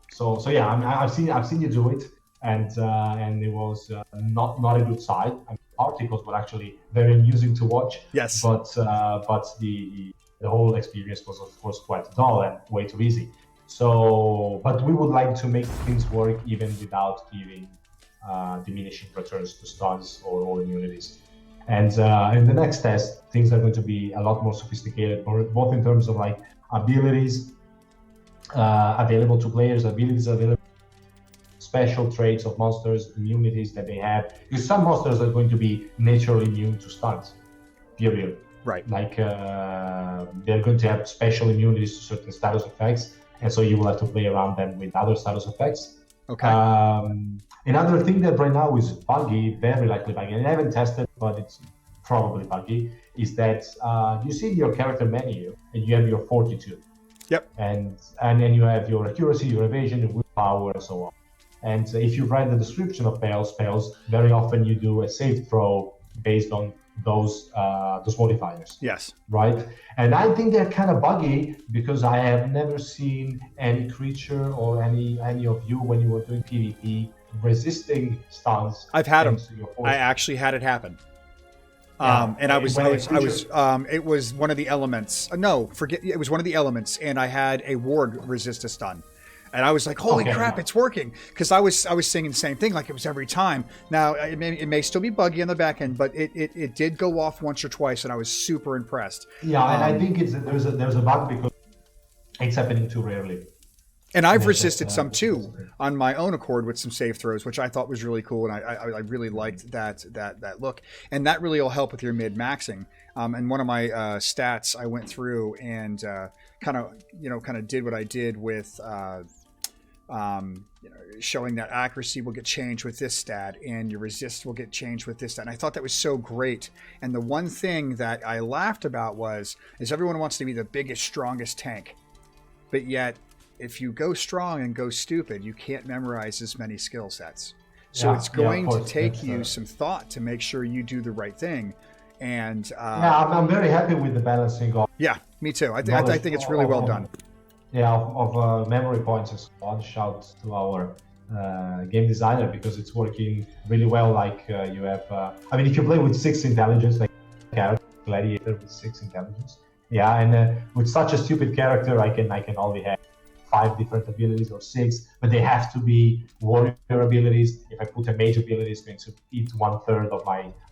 yeah, I've seen you do it, and it was not a good sight. I mean, particles were actually very amusing to watch.
Yes.
But the whole experience was of course quite dull and way too easy. So, but we would like to make things work even without giving diminishing returns to stuns or immunities. And in the next test, things are going to be a lot more sophisticated, both in terms of like abilities available to players, special traits of monsters, immunities that they have. Because some monsters are going to be naturally immune to stuns, period.
Right.
Like they're going to have special immunities to certain status effects, and so you will have to play around them with other status effects.
Okay.
Another thing that right now is buggy, very likely buggy, and I haven't tested, but it's probably buggy, is that you see your character menu and you have your fortitude.
Yep.
And then you have your accuracy, your evasion, your willpower, and so on. And if you read the description of spells, very often you do a save throw based on those modifiers.
Yes.
Right? And I think they're kind of buggy because I have never seen any creature or any of you when you were doing PvP resisting stuns.
I've had them. I actually had it happen. And it was one of the elements. It was one of the elements, and I had a ward resist a stun. And I was like, holy crap, it's working. Because I was singing the same thing like it was every time. Now, it may still be buggy on the back end, but it did go off once or twice, and I was super impressed.
Yeah, and I think there's a bug because it's happening too rarely.
And I've resisted some too on my own accord with some save throws, which I thought was really cool, and I really liked that look. And that really will help with your mid-maxing. And one of my stats, I went through and kind of did what I did with showing that accuracy will get changed with this stat and your resist will get changed with this stat. And I thought that was so great. And the one thing that I laughed about is everyone wants to be the biggest, strongest tank, but yet if you go strong and go stupid, you can't memorize as many skill sets. So it's going to take you some thought to make sure you do the right thing. And
I'm very happy with the balancing of.
Yeah, me too. I think it's really well done.
Yeah, of memory points and so on. Shout to our game designer because it's working really well. Like you have, if you play with 6 intelligence, like Gladiator with 6 intelligence, Yeah, and with such a stupid character, I can only have 5 different abilities or 6, but they have to be warrior abilities. If I put a mage ability, it's going to eat 1/3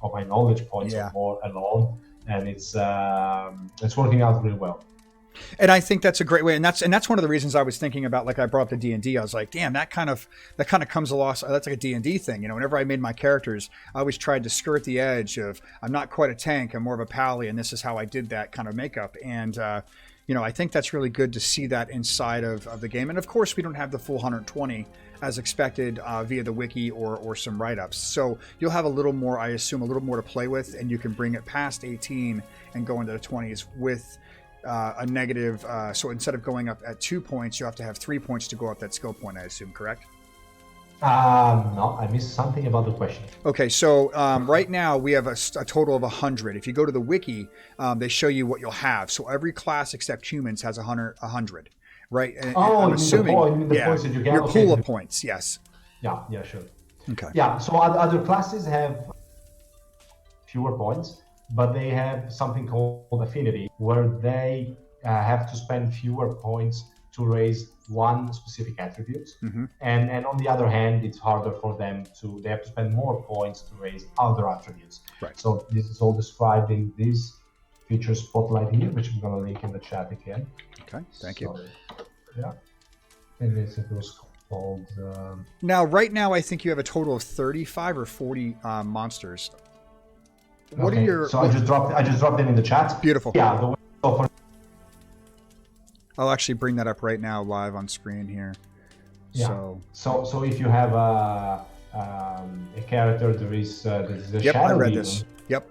of my knowledge points or more alone, and it's working out really well.
And I think that's a great way, and that's one of the reasons I was thinking about. Like I brought up the D&D, I was like, damn, that kind of comes along. That's like a D&D thing, you know. Whenever I made my characters, I always tried to skirt the edge of I'm not quite a tank, I'm more of a pally, and this is how I did that kind of makeup. And you know, I think that's really good to see that inside of the game. And of course, we don't have the full 120 as expected via the wiki or some write-ups. So you'll have a little more, I assume, a little more to play with, and you can bring it past 18 and go into the 20s with a negative. So instead of going up at 2 points, you have to have 3 points to go up that skill point, I assume, correct?
No, I missed something about the question.
Okay, so right now we have a total of 100. If you go to the wiki, they show you what you'll have. So every class except humans has 100, right? And I'm assuming,
the points that you get.
Your pool of points, yes.
Yeah, sure.
Okay.
Yeah, so other classes have fewer points, but they have something called affinity, where they have to spend fewer points to raise one specific attribute. And on the other hand, it's harder for them they have to spend more points to raise other attributes.
Right.
So this is all described in this feature spotlight here, which I'm going to link in the chat again.
Okay, thank you.
Yeah, and it was called...
Now, right now, I think you have a total of 35 or 40 monsters. What are your...
So I just dropped them in the chat.
Beautiful.
Yeah, the way for...
I'll actually bring that up right now live on screen here.
Yeah. So if you have a character, there is a shadow
I read
demon.
this. Yep.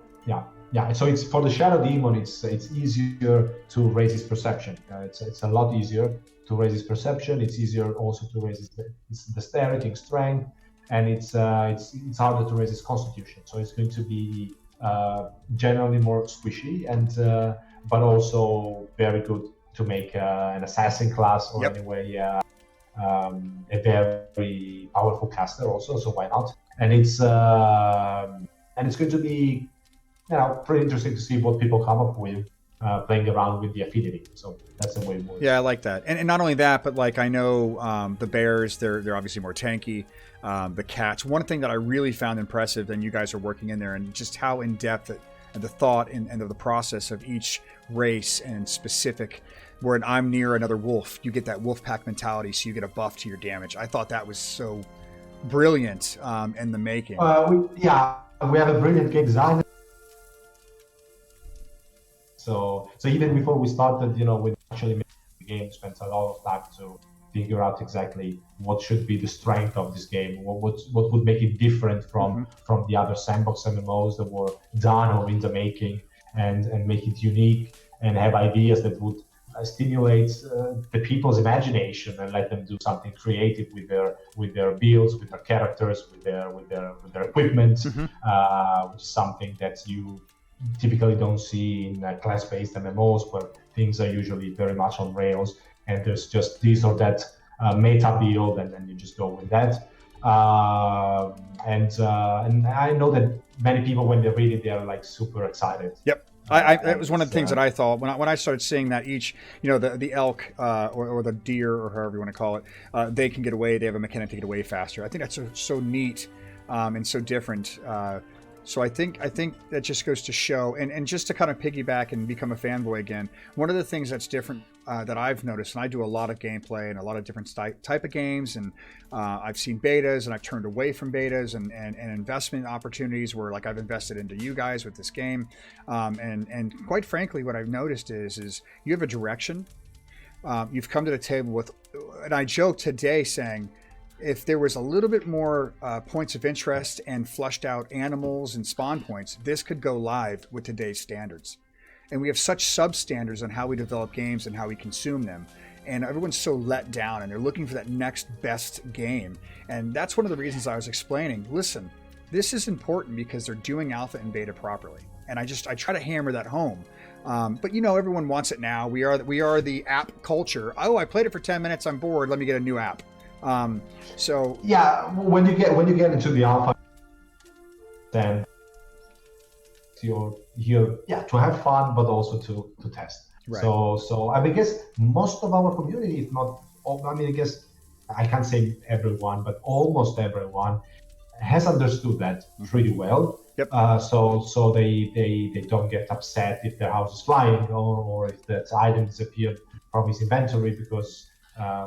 Yeah. So it's for the shadow demon. It's easier to raise his perception. It's a lot easier to raise his perception. It's easier also to raise his dexterity and strength, and it's harder to raise his constitution. So it's going to be generally more squishy and but also very good to make an assassin class or anyway a very powerful caster also. So why not? And it's going to be pretty interesting to see what people come up with playing around with the affinity. So that's the way it works.
Yeah, I like that. And not only that, but like I know the bears, they're obviously more tanky. The cats. One thing that I really found impressive, and you guys are working in there, and just how in depth and the thought and the process of each race and specific. Where I'm near another wolf, you get that wolf pack mentality, so you get a buff to your damage. I thought that was so brilliant in the making.
We have a brilliant game designer. So even before we started, with actually making the game, spent a lot of time to figure out exactly what should be the strength of this game, what would make it different from the other sandbox MMOs that were done or in the making, and make it unique and have ideas that would stimulate the people's imagination and let them do something creative with their builds, with their characters, with their equipment, which is something that you typically don't see in class-based MMOs, where things are usually very much on rails and there's just this or that meta build, and then you just go with that. And I know that many people, when they read it, they are like super excited.
Yep. That was one of the things that I thought when I started seeing that each, the elk or the deer or however you want to call it, they can get away. They have a mechanic to get away faster. I think that's so neat and so different. So I think that just goes to show, and just to kind of piggyback and become a fanboy again. One of the things that's different that I've noticed, and I do a lot of gameplay and a lot of different type of games, and I've seen betas and I've turned away from betas and investment opportunities where like I've invested into you guys with this game, and quite frankly, what I've noticed is you have a direction. You've come to the table with, and I joked today saying, if there was a little bit more points of interest and flushed out animals and spawn points, this could go live with today's standards. And we have such substandards on how we develop games and how we consume them. And everyone's so let down and they're looking for that next best game. And that's one of the reasons I was explaining, listen, this is important because they're doing alpha and beta properly. And I try to hammer that home. But everyone wants it now. We are the app culture. Oh, I played it for 10 minutes. I'm bored. Let me get a new app. So
yeah, when you get into the alpha, then you're here to have fun, but also to test.
Right.
So I guess most of our community, if not all, I mean, I guess I can't say everyone, but almost everyone has understood that pretty well.
Yep.
So they don't get upset if their house is flying or if that item disappeared from his inventory because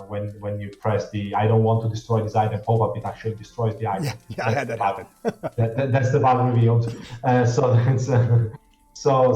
when you press the I don't want to destroy this item pop-up, it actually destroys the item.
Yeah, I had that happen.
That's the bug revealed. So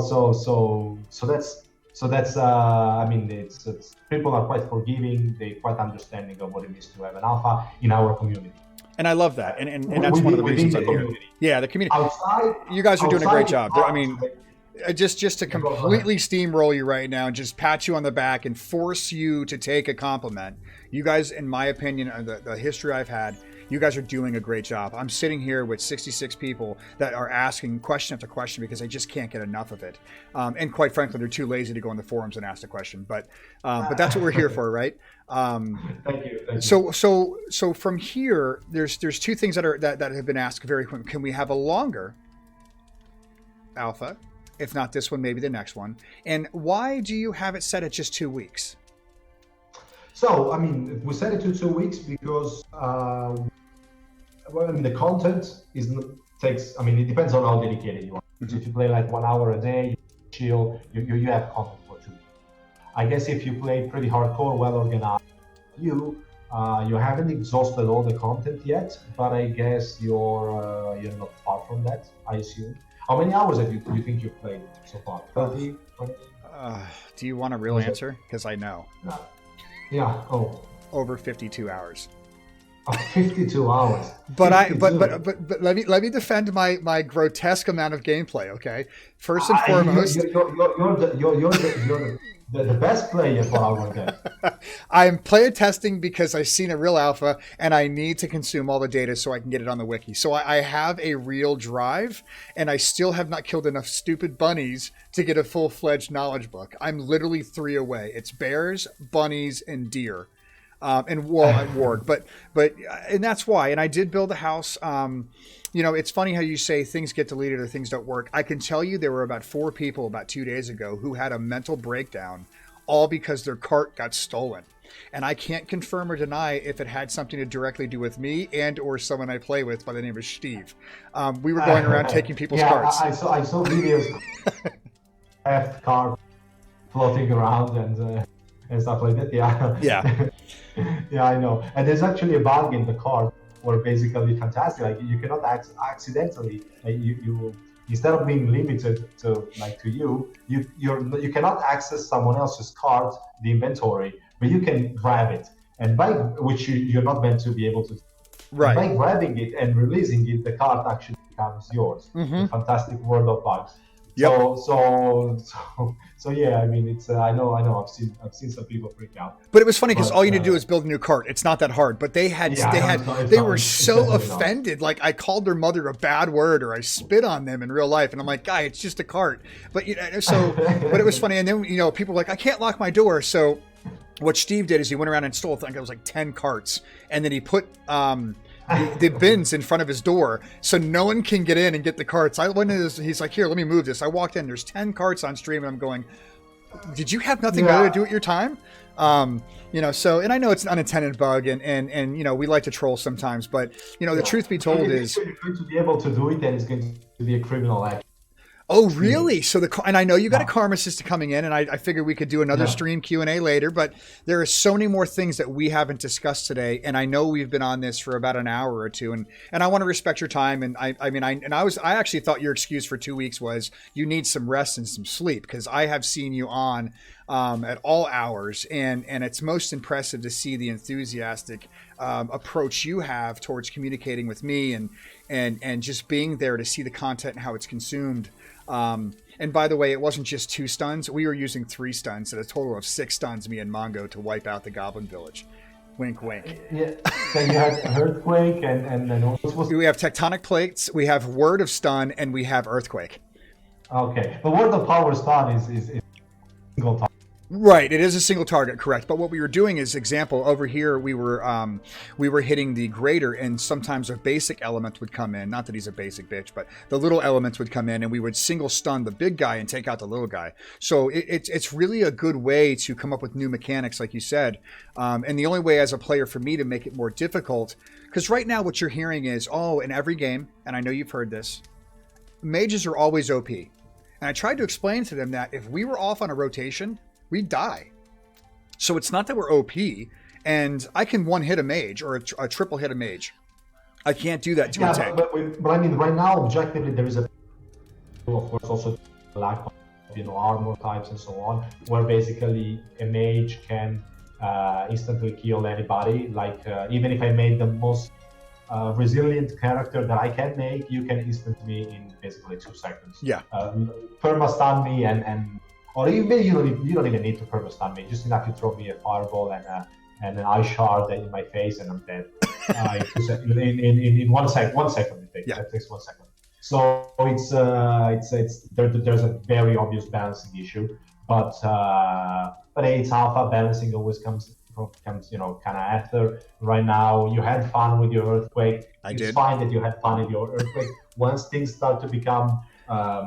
that's I mean it's people are quite forgiving. They're quite understanding of what it means to have an alpha in our community.
And I love that, and that's one of the reasons I'm here. Yeah, the community.
Outside,
you guys are doing a great job. I mean,
outside,
just to completely steamroll you right now and just pat you on the back and force you to take a compliment. You guys, in my opinion, the history I've had, you guys are doing a great job. I'm sitting here with 66 people that are asking question after question because they just can't get enough of it. And quite frankly, they're too lazy to go in the forums and ask a question. But that's what we're here for, right?
Thank you.
So from here, there's two things that have been asked very quickly. Can we have a longer alpha? If not this one, maybe the next one. And why do you have it set at just 2 weeks?
So, I mean, we set it to 2 weeks because, the content takes. I mean, it depends on how dedicated you are. Mm-hmm. If you play like 1 hour a day, chill, you have content for 2 weeks. I guess if you play pretty hardcore, well organized, you haven't exhausted all the content yet, but I guess you're not far from that, I assume. How many hours do you think you've played so far? 30, 20?
Do you want a real answer? Because I know.
No. Yeah. Oh.
Over 52 hours.
52 hours.
But 52. but let me defend my grotesque amount of gameplay. Okay. First and foremost,
you're the best player for our game.
I'm player testing because I've seen a real alpha and I need to consume all the data so I can get it on the wiki. So I have a real drive and I still have not killed enough stupid bunnies to get a full-fledged knowledge book. I'm literally 3 away. It's bears, bunnies, and deer. And warg, but and that's why. And I did build a house. It's funny how you say things get deleted or things don't work. I can tell you there were about 4 people about 2 days ago who had a mental breakdown, all because their cart got stolen. And I can't confirm or deny if it had something to directly do with me and or someone I play with by the name of Steve. We were going around taking people's carts.
I saw videos of cart floating around and stuff like that.
Yeah.
Yeah, I know. And there's actually a bug in the card where basically fantastic. Like you cannot accidentally, you instead of being limited to you cannot access someone else's card, the inventory, but you can grab it, and by which you're not meant to be able to.
Right.
By grabbing it and releasing it, the card actually becomes yours.
Mm-hmm.
The fantastic world of bugs.
Yep.
So yeah, I mean, it's I know. I've seen some people freak out.
But it was funny because all you need to do is build a new cart. It's not that hard. But they were so offended. Like I called their mother a bad word or I spit on them in real life, and I'm like, guy, it's just a cart. But but it was funny. And then people were like, I can't lock my door. So what Steve did is he went around and stole, I think it was like 10 carts, and then he put the bins in front of his door so no one can get in and get the carts. I went in, he's like, here, let me move this. I walked in, there's 10 carts on stream, and I'm going, did you have nothing better to do at your time? So, and I know it's an unintended bug and we like to troll sometimes, but the truth be told is
you're going to be able to do it, then it's going to be a criminal act.
Oh, really? So and I know you got a karma system coming in, and I figured we could do another stream Q&A later, but there are so many more things that we haven't discussed today, and I know we've been on this for about an hour or two, and I want to respect your time, and I actually thought your excuse for 2 weeks was you need some rest and some sleep, because I have seen you on at all hours, and it's most impressive to see the enthusiastic approach you have towards communicating with me and just being there to see the content and how it's consumed. And by the way, it wasn't just 2 stuns. We were using 3 stuns, at a total of 6 stuns, me and Mongo, to wipe out the Goblin Village. Wink, wink.
Yeah. Then you had Earthquake and then what was
we have Tectonic Plates, we have Word of Stun, and we have Earthquake.
Okay. But Word of Power Stun is single time.
Right, it is a single target, correct. But what we were doing is, example, over here we were hitting the greater, and sometimes a basic element would come in. Not that he's a basic bitch, but the little elements would come in, and we would single stun the big guy and take out the little guy. So it's really a good way to come up with new mechanics, like you said. And the only way as a player for me to make it more difficult, because right now what you're hearing is, oh, in every game, and I know you've heard this, mages are always OP. And I tried to explain to them that if we were off on a rotation, we die. So it's not that we're OP, and I can one hit a mage or a triple hit a mage. I can't do that to a tank.
But I mean, right now, objectively, there is of course, also lack of armor types and so on, where basically a mage can instantly kill anybody. Like even if I made the most resilient character that I can make, you can instant me in basically 2 seconds.
Yeah.
Perma stun me and. Or even you don't even need to purpose stun me. Just enough to throw me a fireball and an ice shard in my face, and I'm dead. In 1 second. 1 second it takes.
Yeah.
It takes 1 second. So it's there's a very obvious balancing issue, but it's alpha. Balancing always comes kind of after. Right now, you had fun with your earthquake. It's fine that you had fun with your earthquake. Once things start to become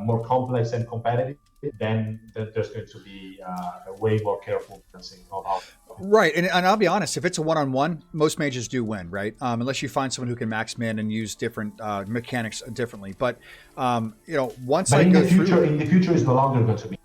more complex and competitive, then there's going to be a way more careful balancing of how.
Right, and I'll be honest, if it's a one-on-one, most mages do win, right? Unless you find someone who can max min and use different mechanics differently. But once
but
I
in
go
the future,
through,
in the future, is no longer going to be.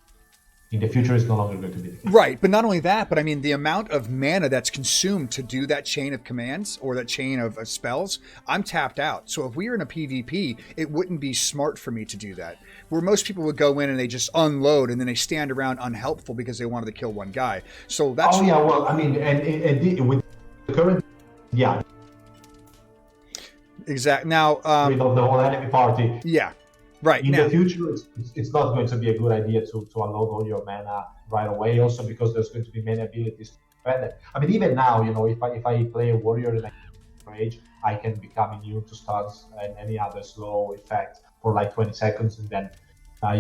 In the future, is no longer going to be.
Right, but not only that, but I mean the amount of mana that's consumed to do that chain of commands or that chain of spells, I'm tapped out. So if we were in a PvP, it wouldn't be smart for me to do that. Where most people would go in and they just unload and then they stand around unhelpful because they wanted to kill one guy. So that's.
Oh yeah, well, I mean, and with the current, yeah.
Exactly. Now.
With the whole enemy party.
Yeah. Right.
In the future, it's not going to be a good idea to unload all your mana right away. Also, because there's going to be many abilities to defend it. I mean, even now, if I play a warrior in a rage, I can become immune to stuns and any other slow effect for like 20 seconds, and then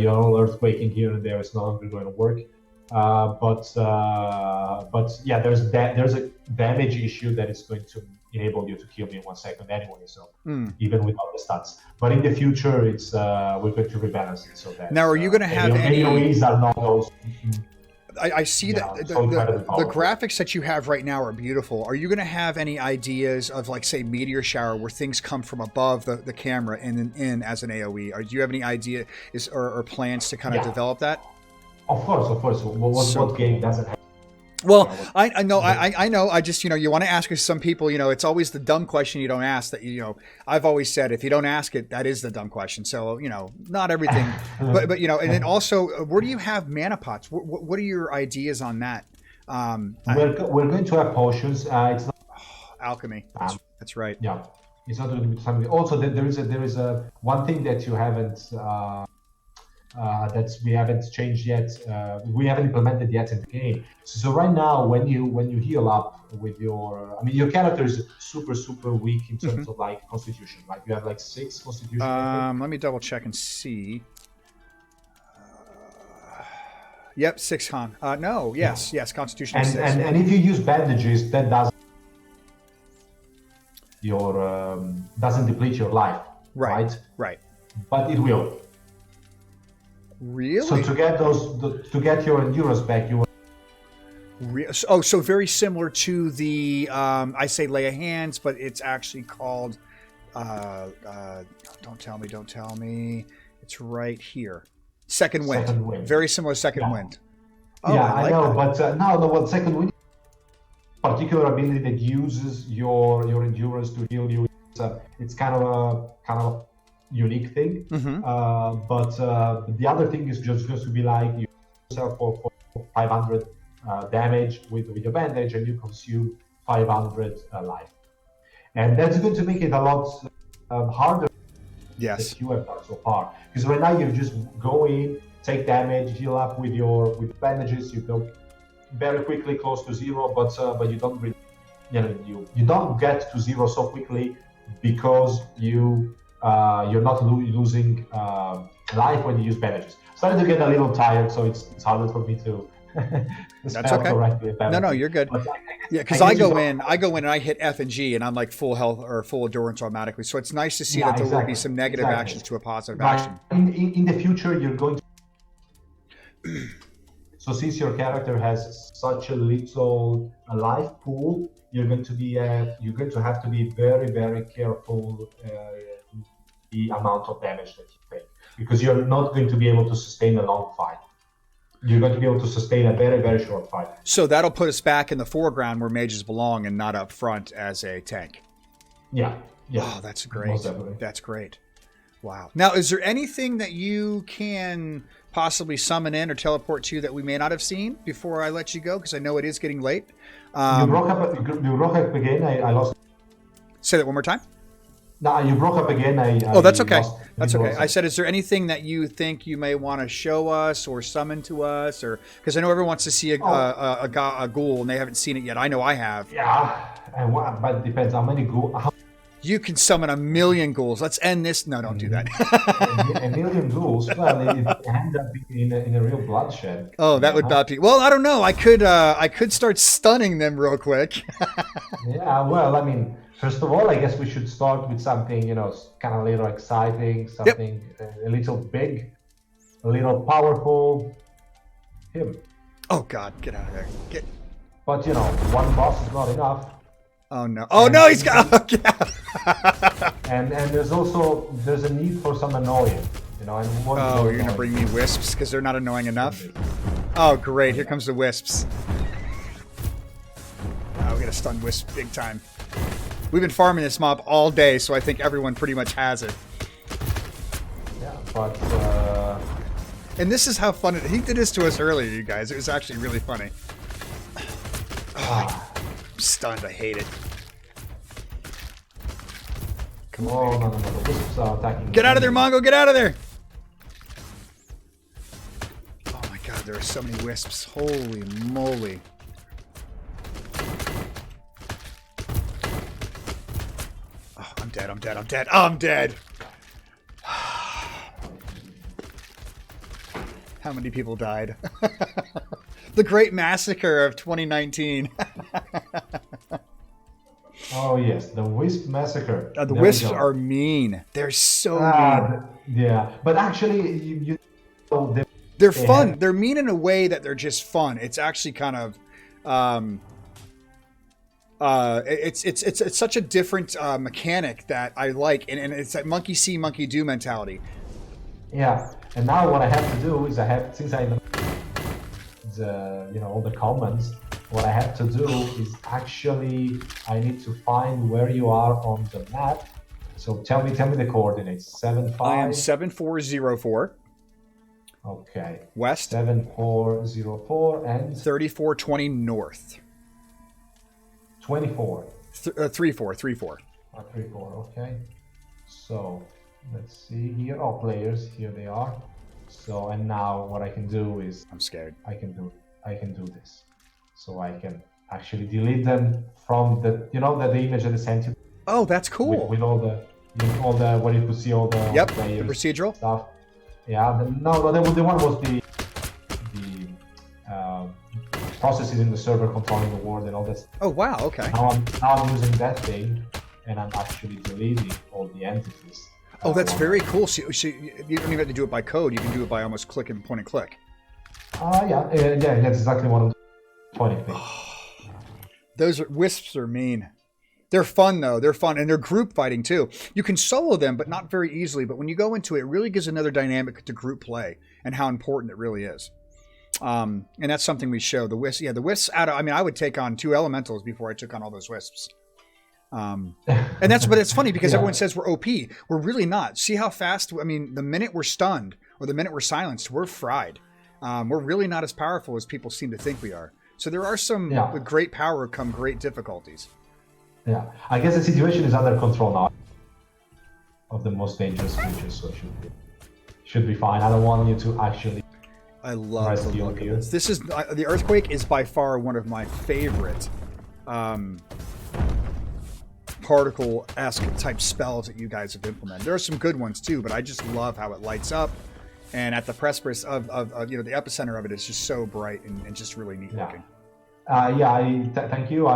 your whole earthquaking here and there is no longer going to work. But yeah, there's a damage issue that is going to enable you to kill me in 1 second anyway. So even without the stats, but in the future, it's we're going to rebalance it so that.
Now, are you going to have any?
AOEs are not those.
I see that the graphics that you have right now are beautiful. Are you going to have any ideas of, like, say, meteor shower, where things come from above the camera and then in as an AOE? Or do you have any idea or plans to kind of develop that?
Of course. What game doesn't have?
Well, I know. I just, you want to ask some people, it's always the dumb question you don't ask that, I've always said, if you don't ask it, that is the dumb question. So, not everything, but and then also, where do you have mana pots? What are your ideas on that?
We're going to have potions. It's not
alchemy. That's right.
Yeah. It's not going to be something. Also, there is a one thing that you haven't, that we haven't changed yet, we haven't implemented yet in the game. So right now, when you heal up with your, your character is super weak in terms of like constitution. Like you have like 6 constitution.
Let me double check and see. Yep, 6 con. No, yes, constitution is 6.
And if you use bandages, that doesn't deplete your life. Right. But it will.
Really?
So to get your endurance back, you.
So very similar to the I say lay of hands, but it's actually called. Don't tell me. It's right here. Second wind. Very similar to second wind.
Oh, yeah, I know, but no. Second wind, particular ability that uses your endurance to heal you. It's kind of a unique thing, but the other thing is just to be like you yourself for 500 damage with your bandage, and you consume 500 life, and that's going to make it a lot harder.
Yes,
that you have done so far, because right now you just go in, take damage, heal up with bandages, you go very quickly close to 0, but you don't really, you don't get to 0 so quickly because you're not losing life when you use bandages. Starting to get a little tired, so it's harder for me to
That's okay.
Correctly,
No, you're good.
But
Yeah, because I go in and I hit F and G, and I'm like full health or full endurance automatically. So it's nice to see that there will be some negative actions to a positive action.
In the future, you're going to. So since your character has such a little life pool, you're going to have to be very, very careful the amount of damage that you take, because you're not going to be able to sustain a long fight. You're going to be able to sustain a very, very short fight. So
that'll put us back in the foreground where mages belong and not up front as a tank.
Yeah.
Oh, that's great. That's great. Wow. Now, is there anything that you can possibly summon in or teleport to that we may not have seen before I let you go? Because I know it is getting late.
You broke up again. I lost.
Say that one more time.
No, you broke up again.
That's okay. That's okay. I said, is there anything that you think you may want to show us or summon to us, or because I know everyone wants to see a ghoul and they haven't seen it yet. I know I have.
Yeah, but it depends how many ghouls.
You can summon 1 million ghouls. Let's end this. No, don't do that.
1 million ghouls. Well, it ends up being in a real bloodshed.
Oh, that would not be. Well, I don't know. I could start stunning them real quick.
Yeah. Well, I mean. First of all, I guess we should start with something, kind of a little exciting, something a little big, a little powerful. Him.
Oh God, get out of there!
But one boss is not enough.
Oh no! Oh no! He's got. Oh, yeah.
and there's a need for some annoyance, And
you're gonna bring me wisps because they're not annoying enough. Oh great! Here comes the wisps. Oh, we're gonna stun wisps big time. We've been farming this mob all day, so I think everyone pretty much has it.
Yeah, but...
And this is how fun he did this to us earlier, you guys. It was actually really funny. I'm stunned. I hate it.
Come on. No. The wisps are attacking.
Get out of there, Mongo. Get out of there. Oh my God, there are so many wisps. Holy moly. I'm dead. I'm dead. How many people died? The Great Massacre of 2019.
Oh, yes. The Wisp Massacre.
The Wisps are mean. They're so mean.
Yeah. But actually,
they're fun. They're mean in a way that they're just fun. It's actually kind of... it's such a different mechanic that I like, and it's that monkey see, monkey do mentality.
Yeah, and now what I have to do is since I know all the comments, what I have to do is actually I need to find where you are on the map. So tell me the coordinates. 75.
I am 7404.
Okay.
West.
7404 and
3420 north.
24.
34.
34, okay. So let's see here. All players, here they are. So and now what I can do is
I'm scared.
I can do this. So I can actually delete them from the the image that I sent you.
Oh, that's cool.
With all the where you could see all the
the procedural
stuff. Yeah. The one was the processes in the server controlling the world and all that.
Oh wow! Okay.
Now I'm using that thing, and I'm actually deleting all the entities.
Oh, that's very cool. So you don't even have to do it by code. You can do it by almost click and point and click.
Yeah. That's exactly what I'm pointing things.
Those wisps are mean. They're fun though. They're fun, and they're group fighting too. You can solo them, but not very easily. But when you go into it, it really gives another dynamic to group play and how important it really is. And that's something we show. The wisps, the wisps I would take on 2 elementals before I took on all those wisps. But it's funny because everyone says we're OP. We're really not. See how fast, the minute we're stunned or the minute we're silenced, we're fried. We're really not as powerful as people seem to think we are. So there are some, with great power come great difficulties.
Yeah, I guess the situation is under control now of the most dangerous creatures, so it should be fine. I don't want you to actually...
I love the look of this. This is the Earthquake is by far one of my favorite particle-esque type spells that you guys have implemented. There are some good ones too, but I just love how it lights up and at the precipice of the epicenter of it is just so bright and just really neat looking.
Thank you.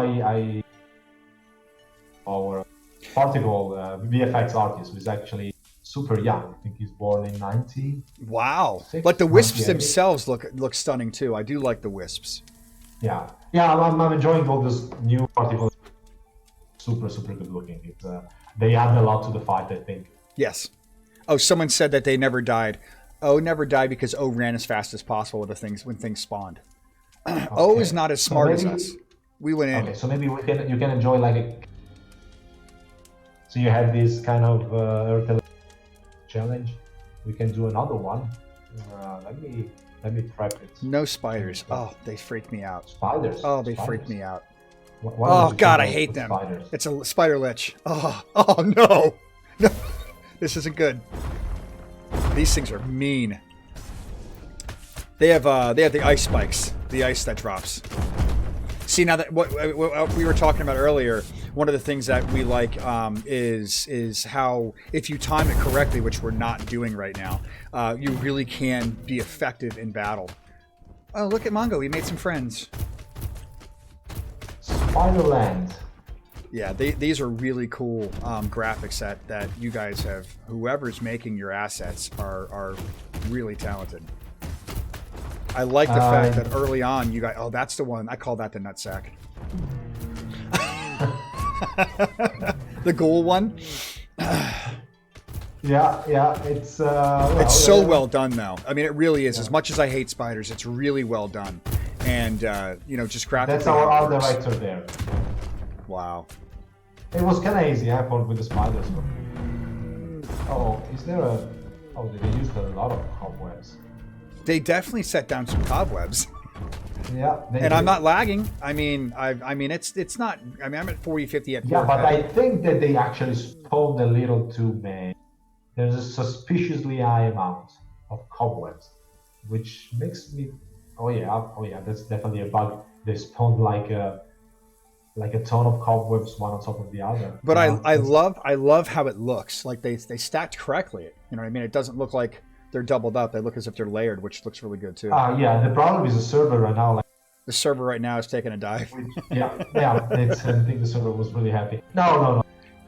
Our particle VFX artist was actually super young. I think he's born in 90.
Wow! But the wisps themselves look stunning too. I do like the wisps.
Yeah. I'm enjoying all this new particles. Super good looking. They add a lot to the fight, I think.
Yes. Oh, someone said that they never died. O never died because O ran as fast as possible with when things spawned. Okay. O is not as smart as us. We went in.
Okay, so maybe you can enjoy like a. So you have this kind of Earth challenge. We can do another one. Let me prep it.
No spiders. Oh, they freak me out.
Spiders.
Oh, they freak me out.
Why
God, I hate them.
Spiders?
It's a spider lich. Oh no. No, this isn't good. These things are mean. They have the ice spikes, the ice that drops. See, now that what we were talking about earlier, one of the things that we like is how if you time it correctly, which we're not doing right now, you really can be effective in battle. Oh, look at Mongo. He made some friends.
Spiderland.
Yeah, these are really cool graphics that you guys have. Whoever's making your assets are really talented. I like the fact that early on you got. Oh, that's the one. I call that the nutsack. The ghoul one.
Yeah. It's
so well done, though. I mean, it really is. As much as I hate spiders, it's really well done. And just graphically.
That's our art director there.
Wow.
It was kind of easy, I thought, with the spiders. Oh, is there a? Oh, they used a lot of cobwebs.
They definitely set down some cobwebs.
Yeah.
And I'm not lagging. I mean, it's not. I mean, I'm at 40, 50 at.
Yeah, but I think that they actually spawned a little too many. There's a suspiciously high amount of cobwebs, which makes me. Oh yeah, that's definitely a bug. They spawned like a ton of cobwebs, one on top of the other.
But I love how it looks. Like they stacked correctly. You know what I mean? It doesn't look like they're doubled up. They look as if they're layered, which looks really good too.
Yeah. The problem is the server right now.
The server right now is taking a dive.
Yeah. I think the server was really happy. No,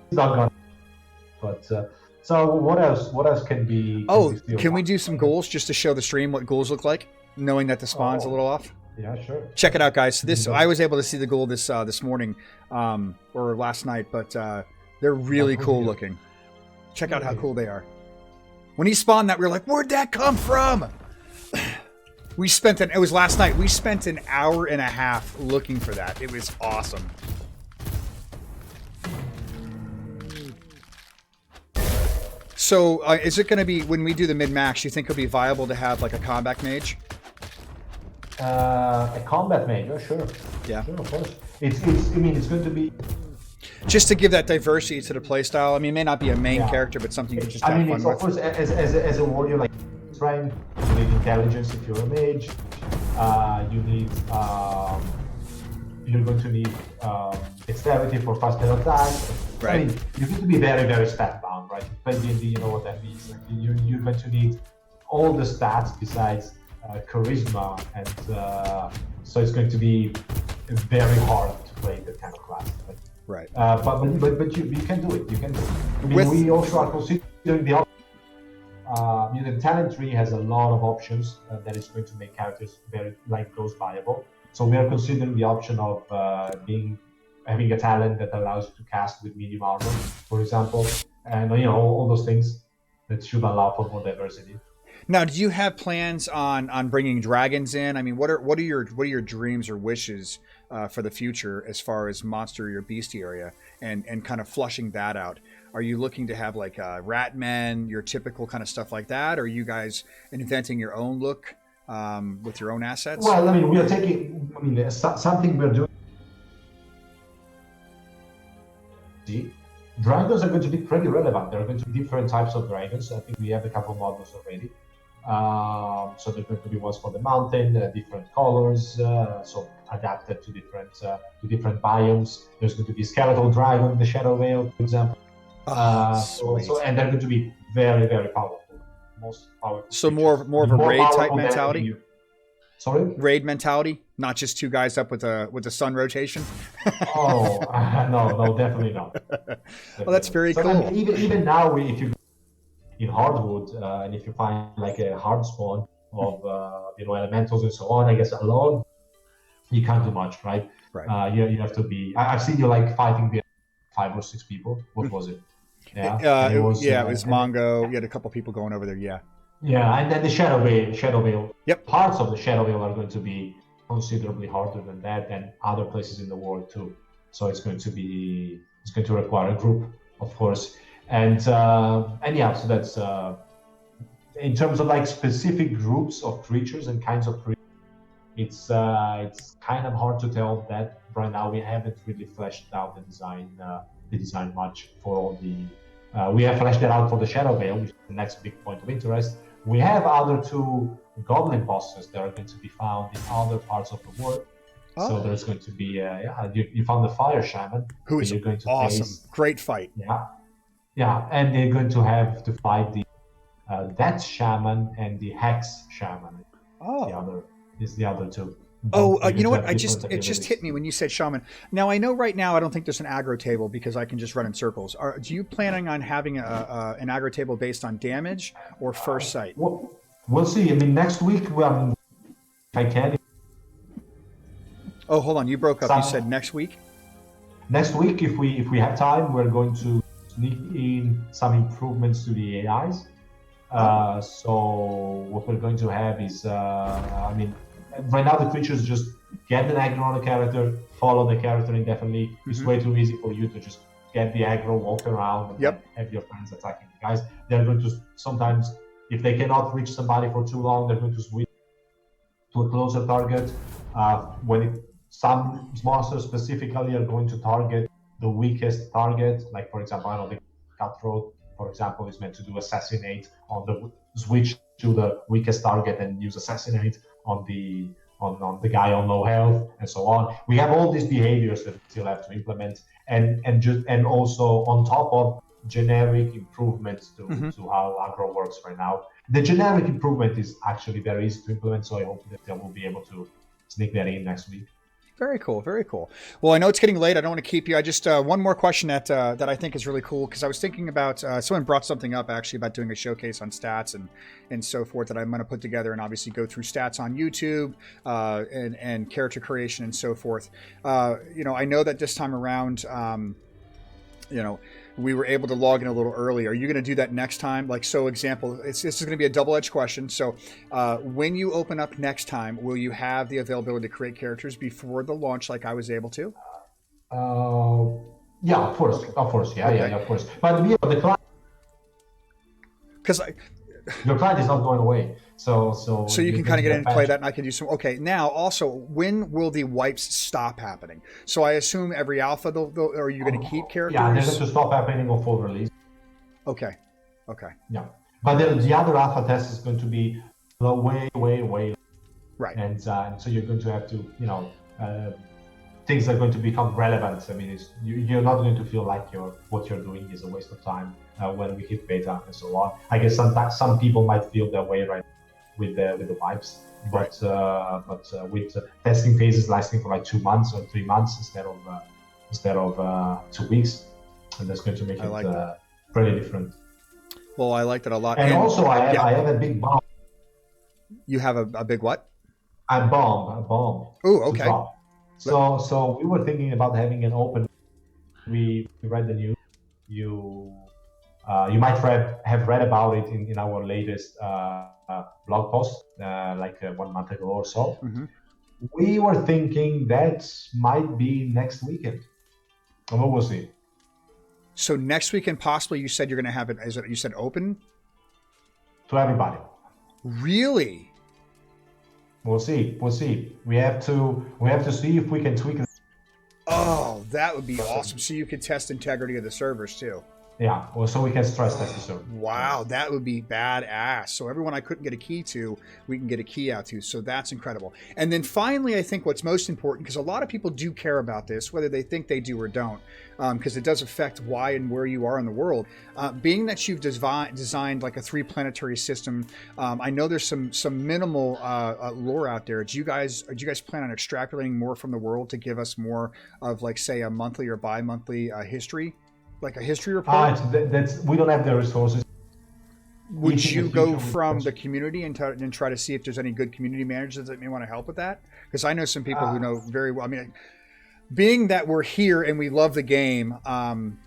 it's not gone. But so what else? What else can be?
Can we do some goals just to show the stream what goals look like, knowing that the spawn's a little off?
Yeah, sure.
Check it out, guys. So I was able to see the ghoul this morning or last night, but they're really cool looking. Check out how cool they are. When he spawned that, we were like, where'd that come from? It was last night. We spent an hour and a half looking for that. It was awesome. So is it going to be, when we do the mid-max, you think it'll be viable to have like a combat mage?
A combat mage, sure.
Yeah.
Sure, of course. It's going to be...
Just to give that diversity to the playstyle. I mean, it may not be a main character, but something you can just have fun with.
Of course, as a warrior, like strength, you need intelligence if you're a mage. You need... you're going to need dexterity for faster attacks.
Right.
I mean, you need to be very, very stat bound, right? But you know what that means. Like, you're going to need all the stats besides charisma, and so it's going to be very hard to play that kind of class.
Right.
But you can do it. You can do it. I mean, we also are considering the option. The talent tree has a lot of options that is going to make characters very those viable. So we are considering the option of having a talent that allows you to cast with medium armor, for example, and all those things that should allow for more diversity.
Now, do you have plans on bringing dragons in? I mean, what are your dreams or wishes for the future as far as monster or bestiaria and kind of flushing that out? Are you looking to have like rat men, your typical kind of stuff like that? Or are you guys inventing your own look with your own assets?
Well, I mean, we are taking. I mean, something we're doing. See, dragons are going to be pretty relevant. There are going to be different types of dragons. I think we have a couple models already. So there's going to be ones for the mountain, different colors, so adapted to different biomes. There's going to be skeletal dragon in the Shadow Veil, for example. And they're going to be very, very powerful. most powerful.
So
creatures.
more of a raid type
powerful than
mentality.
you- Sorry.
Raid mentality, not just two guys up with a sun rotation.
Oh no, definitely not.
Well, that's very
So,
cool.
I mean, even now, if you go in hardwood and if you find like a hard spawn of elementals and so on, I guess alone you can't do much, right?
Right.
You have to be. I've seen you like fighting the 5 or 6 people. What was it? Yeah, and
It was
and-
Mongo. You had a couple people going over there. Yeah.
Yeah, and then the Shadow Veil.
Yep.
Parts of the Shadow Veil are going to be considerably harder than that, and other places in the world too. So it's going to require a group, of course, and yeah. So that's in terms of like specific groups of creatures and kinds of creatures. It's kind of hard to tell that right now. We haven't really fleshed out the design much for all the. We have fleshed it out for the Shadow Veil, which is the next big point of interest. We have other 2 goblin bosses that are going to be found in other parts of the world.
Oh.
So there's going to be you found the Fire Shaman,
Who is
you're going to
awesome.
face,
Great fight.
yeah, and they're going to have to fight the Death Shaman and the Hex Shaman.
Oh.
The other 2.
Oh, you know what?
Have
It
different
just hit me when you said shaman. Now I know right now I don't think there's an aggro table because I can just run in circles. Do you planning on having an aggro table based on damage or first sight?
We'll see. I mean, next week, if I can.
Oh, hold on. You broke up. You said next week?
Next week, if we have time, we're going to sneak in some improvements to the AIs. So what we're going to have is, right now the creatures just get an aggro on a character, follow the character indefinitely. It's way too easy for you to just get the aggro, walk around, and then have your friends attacking the guys. They're going to sometimes, if they cannot reach somebody for too long, they're going to switch to a closer target. Some monsters specifically are going to target the weakest target, like for example, I know the Cutthroat, for example, is meant to do Assassinate on the switch to the weakest target and use Assassinate on the guy on low health and so on. We have all these behaviors that we still have to implement, and also on top of generic improvements to how aggro works right now. The generic improvement is actually very easy to implement, so I hope that they will be able to sneak that in next week.
Very cool, very cool. Well, I know it's getting late. I don't want to keep you. I just one more question that I think is really cool because I was thinking about someone brought something up actually about doing a showcase on stats and so forth that I'm going to put together and obviously go through stats on YouTube and character creation and so forth. I know that this time around, we were able to log in a little early. Are you going to do that next time? Like, so example, this is going to be a double-edged question. So when you open up next time, will you have the availability to create characters before the launch like I was able to?
Yeah, of course. Of course. Yeah, okay. Yeah, of course. But the client...
Because
your client is not going away. So
you can kind of get in and play that, and I can do some. Okay, now also, when will the wipes stop happening? So I assume every alpha, are you going to keep characters?
Yeah, they're going to stop happening on full release.
Okay.
Yeah, but the other alpha test is going to be way
right,
and so you're going to have to, things are going to become relevant. I mean, you're not going to feel like what you're doing is a waste of time when we hit beta and so on. I guess some people might feel that way right with the wipes, but with testing phases lasting for like 2 months or 3 months instead of 2 weeks, and that's going to make it pretty different.
Well, I like that a lot.
And also, I have a big bomb.
You have a big what?
A bomb.
Oh, okay.
So we were thinking about having an open. We read the news. You might have read about it in our latest blog post, like 1 month ago or so. Mm-hmm. We were thinking that might be next weekend. But we'll see.
So next weekend, possibly, you said you're going to have it. You said open
to everybody.
Really?
We'll see. We have to see if we can tweak it.
Oh, that would be awesome. So you could test integrity of the servers too.
Yeah, well, so we can stress test the server.
Wow, that would be badass. So everyone I couldn't get a key to, we can get a key out to. So that's incredible. And then finally, I think what's most important, because a lot of people do care about this, whether they think they do or don't, because it does affect why and where you are in the world. Being that you've designed like a 3 planetary system, I know there's some minimal lore out there. Do you guys plan on extrapolating more from the world to give us more of, like, say, a monthly or bi-monthly history? Like a history report?
We don't have the resources.
Would you go from the community and try to see if there's any good community managers that may want to help with that? Because I know some people who know very well. I mean, being that we're here and we love the game,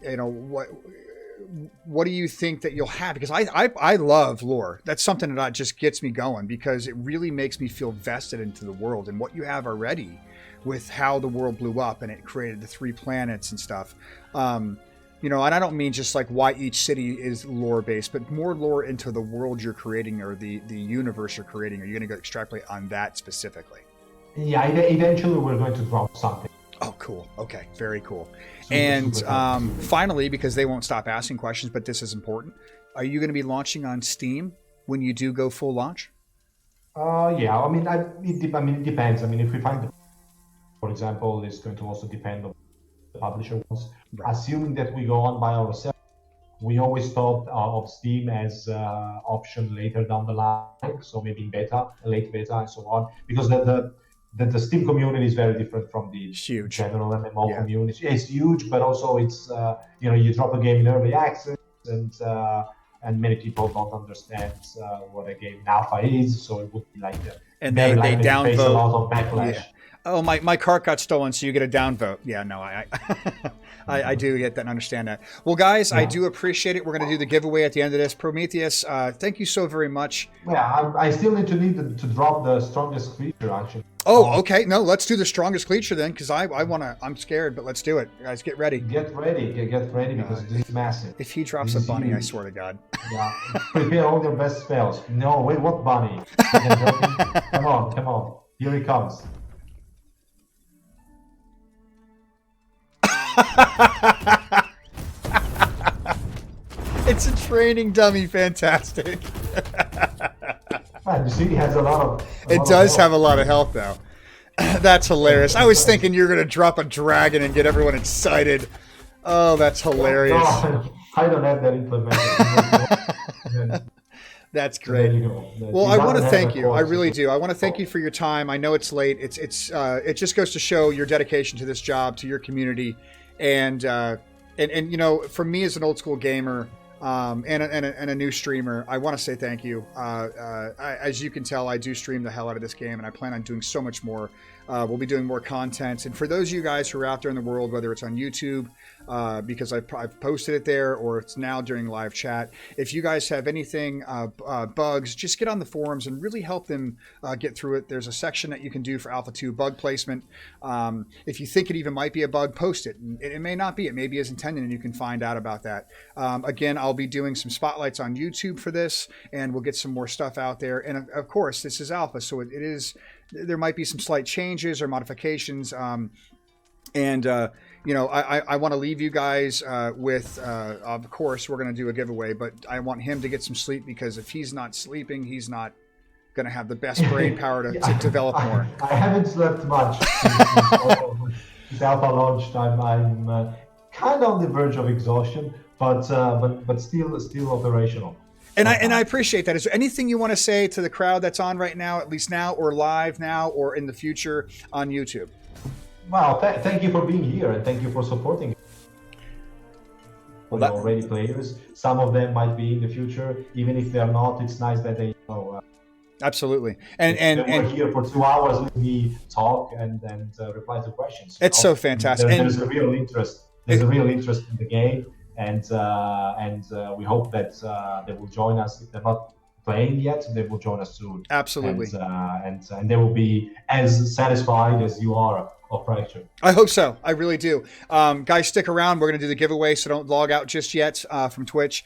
you know, what do you think that you'll have? Because I love lore. That's something that just gets me going, because it really makes me feel vested into the world and what you have already with how the world blew up and it created the 3 planets and stuff. You know, and I don't mean just like why each city is lore based, but more lore into the world you're creating or the universe you're creating. Are you going to go extrapolate on that specifically?
Yeah, eventually we're going to drop something.
Oh, cool. Okay, very cool.
Super
Finally, because they won't stop asking questions, but this is important, are you going to be launching on Steam when you do go full launch?
Yeah, I mean, it depends. I mean, if we find, for example, it's going to also depend on the publisher wants. Right. Assuming that we go on by ourselves, we always thought of Steam as option later down the line, so maybe in beta, late beta, and so on, because the Steam community is very different from the general MMO community. It's huge, but also it's you know, you drop a game in early access, and many people don't understand what a game in alpha is, so it would be like
and they downvote
a lot of backlash.
Yeah. Oh, my cart got stolen, so you get a downvote. Yeah, no, I do get that and understand that. Well, guys, I do appreciate it. We're going to do the giveaway at the end of this. Prometheus, thank you so very much.
Yeah, I still need to drop the strongest creature, actually.
Oh, okay. No, let's do the strongest creature then, because I'm scared, but let's do it. Guys, get ready.
Get ready, because this is massive.
If he drops a bunny, I swear to God.
Yeah, prepare all your best spells. No, wait, what bunny? Come on. Here he comes.
It's a training dummy. Fantastic.
You see, he has a lot of.
It does have a lot of health, though. That's hilarious. I was thinking you were going to drop a dragon and get everyone excited. Oh, that's hilarious.
No, I don't have that implemented.
That's great. Well, I want to thank you. I really do. I want to thank you for your time. I know it's late. It just goes to show your dedication to this job, to your community, and you know, for me as an old school gamer and a new streamer, I want to say thank you. As you can tell, I do stream the hell out of this game, and I plan on doing so much more. We'll be doing more content, and for those of you guys who are out there in the world, whether it's on YouTube, because I've posted it there, or it's now during live chat. If you guys have anything, bugs, just get on the forums and really help them get through it. There's a section that you can do for Alpha 2 bug placement. If you think it even might be a bug, post it. It may not be. It may be as intended, and you can find out about that. Again, I'll be doing some spotlights on YouTube for this, and we'll get some more stuff out there. And of course, this is Alpha, so it is. There might be some slight changes or modifications. You know, I want to leave you guys with, of course, we're going to do a giveaway, but I want him to get some sleep, because if he's not sleeping, he's not going to have the best brain power to develop more.
I haven't slept much since Alpha launched. I'm kind of on the verge of exhaustion, but still operational.
And I appreciate that. Is there anything you want to say to the crowd that's on right now, at least now, or live now, or in the future on YouTube?
Well, thank you for being here, and thank you for supporting. Well, already players. Some of them might be in the future, even if they're not. It's nice that they know.
Absolutely, and
we're here for 2 hours. Let me talk and reply to questions.
It's so fantastic.
There's a real interest. There's a real interest in the game, and we hope that they will join us. If they're not playing yet, they will join us soon.
Absolutely,
and they will be as satisfied as you are of Fractured.
I hope so. I really do. Guys, stick around. We're going to do the giveaway, so don't log out just yet from Twitch.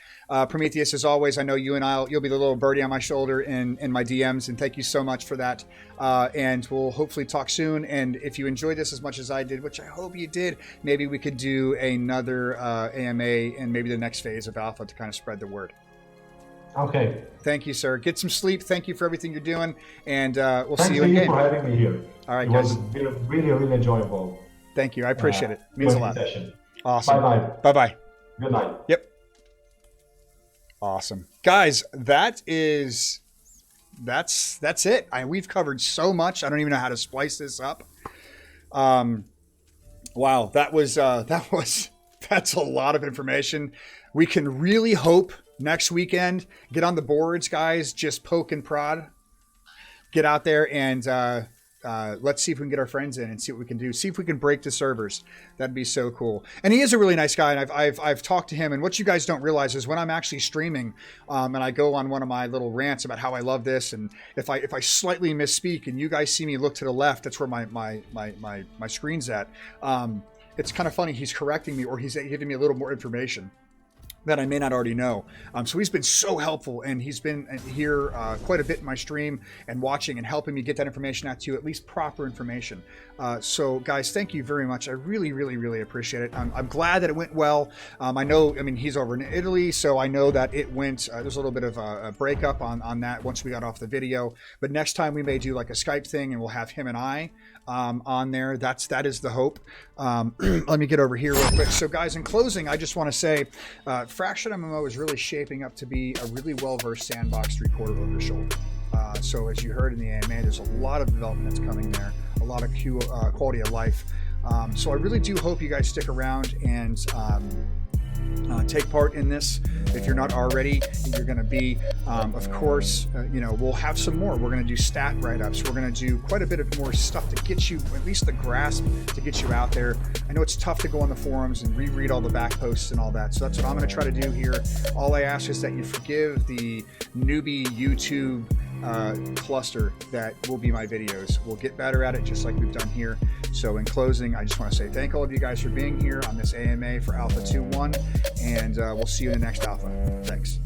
Prometheus, as always, I know you and you'll be the little birdie on my shoulder in my DMs, and thank you so much for that. And we'll hopefully talk soon. And if you enjoyed this as much as I did, which I hope you did, maybe we could do another AMA and maybe the next phase of Alpha to kind of spread the word.
Okay.
Thank you, sir. Get some sleep. Thank you for everything you're doing, and we'll
Thanks
see you again.
for having me here.
All right,
it
guys.
was really, really enjoyable.
Thank you. I appreciate it. Means a lot.
Session.
Awesome.
Bye-bye.
Bye-bye.
Good night.
Yep. Awesome. Guys, that's it. We've covered so much. I don't even know how to splice this up. Wow, that's a lot of information. We can really hope next weekend, get on the boards, guys, just poke and prod. Get out there and let's see if we can get our friends in and see what we can do. See if we can break the servers. That'd be so cool. And he is a really nice guy, and I've talked to him. And what you guys don't realize is when I'm actually streaming, and I go on one of my little rants about how I love this, and if I slightly misspeak, and you guys see me look to the left, that's where my screen's at. It's kind of funny. He's correcting me, or he's giving me a little more information that I may not already know. So he's been so helpful, and he's been here quite a bit in my stream and watching and helping me get that information out to you, at least proper information. So guys, thank you very much. I really, really, really appreciate it. I'm glad that it went well. I mean, he's over in Italy, so I know that it went, there's a little bit of a breakup on that once we got off the video, but next time we may do like a Skype thing, and we'll have him and I on there. That is the hope. Let me get over here real quick. So guys, in closing, I just want to say Fractured MMO is really shaping up to be a really well-versed sandbox 3/4 over the shoulder. So as you heard in the AMA, there's a lot of development that's coming there, a lot of quality of life. So I really do hope you guys stick around and take part in this. If you're not already, you're going to be, of course, we'll have some more. We're going to do stat write-ups. We're going to do quite a bit of more stuff to get you, at least the grasp, to get you out there. I know it's tough to go on the forums and reread all the back posts and all that. So that's what I'm going to try to do here. All I ask is that you forgive the newbie YouTube cluster that will be my videos. We'll get better at it, just like we've done here. So in closing, I just want to say thank all of you guys for being here on this AMA for Alpha 2.1, and we'll see you in the next Alpha. Thanks.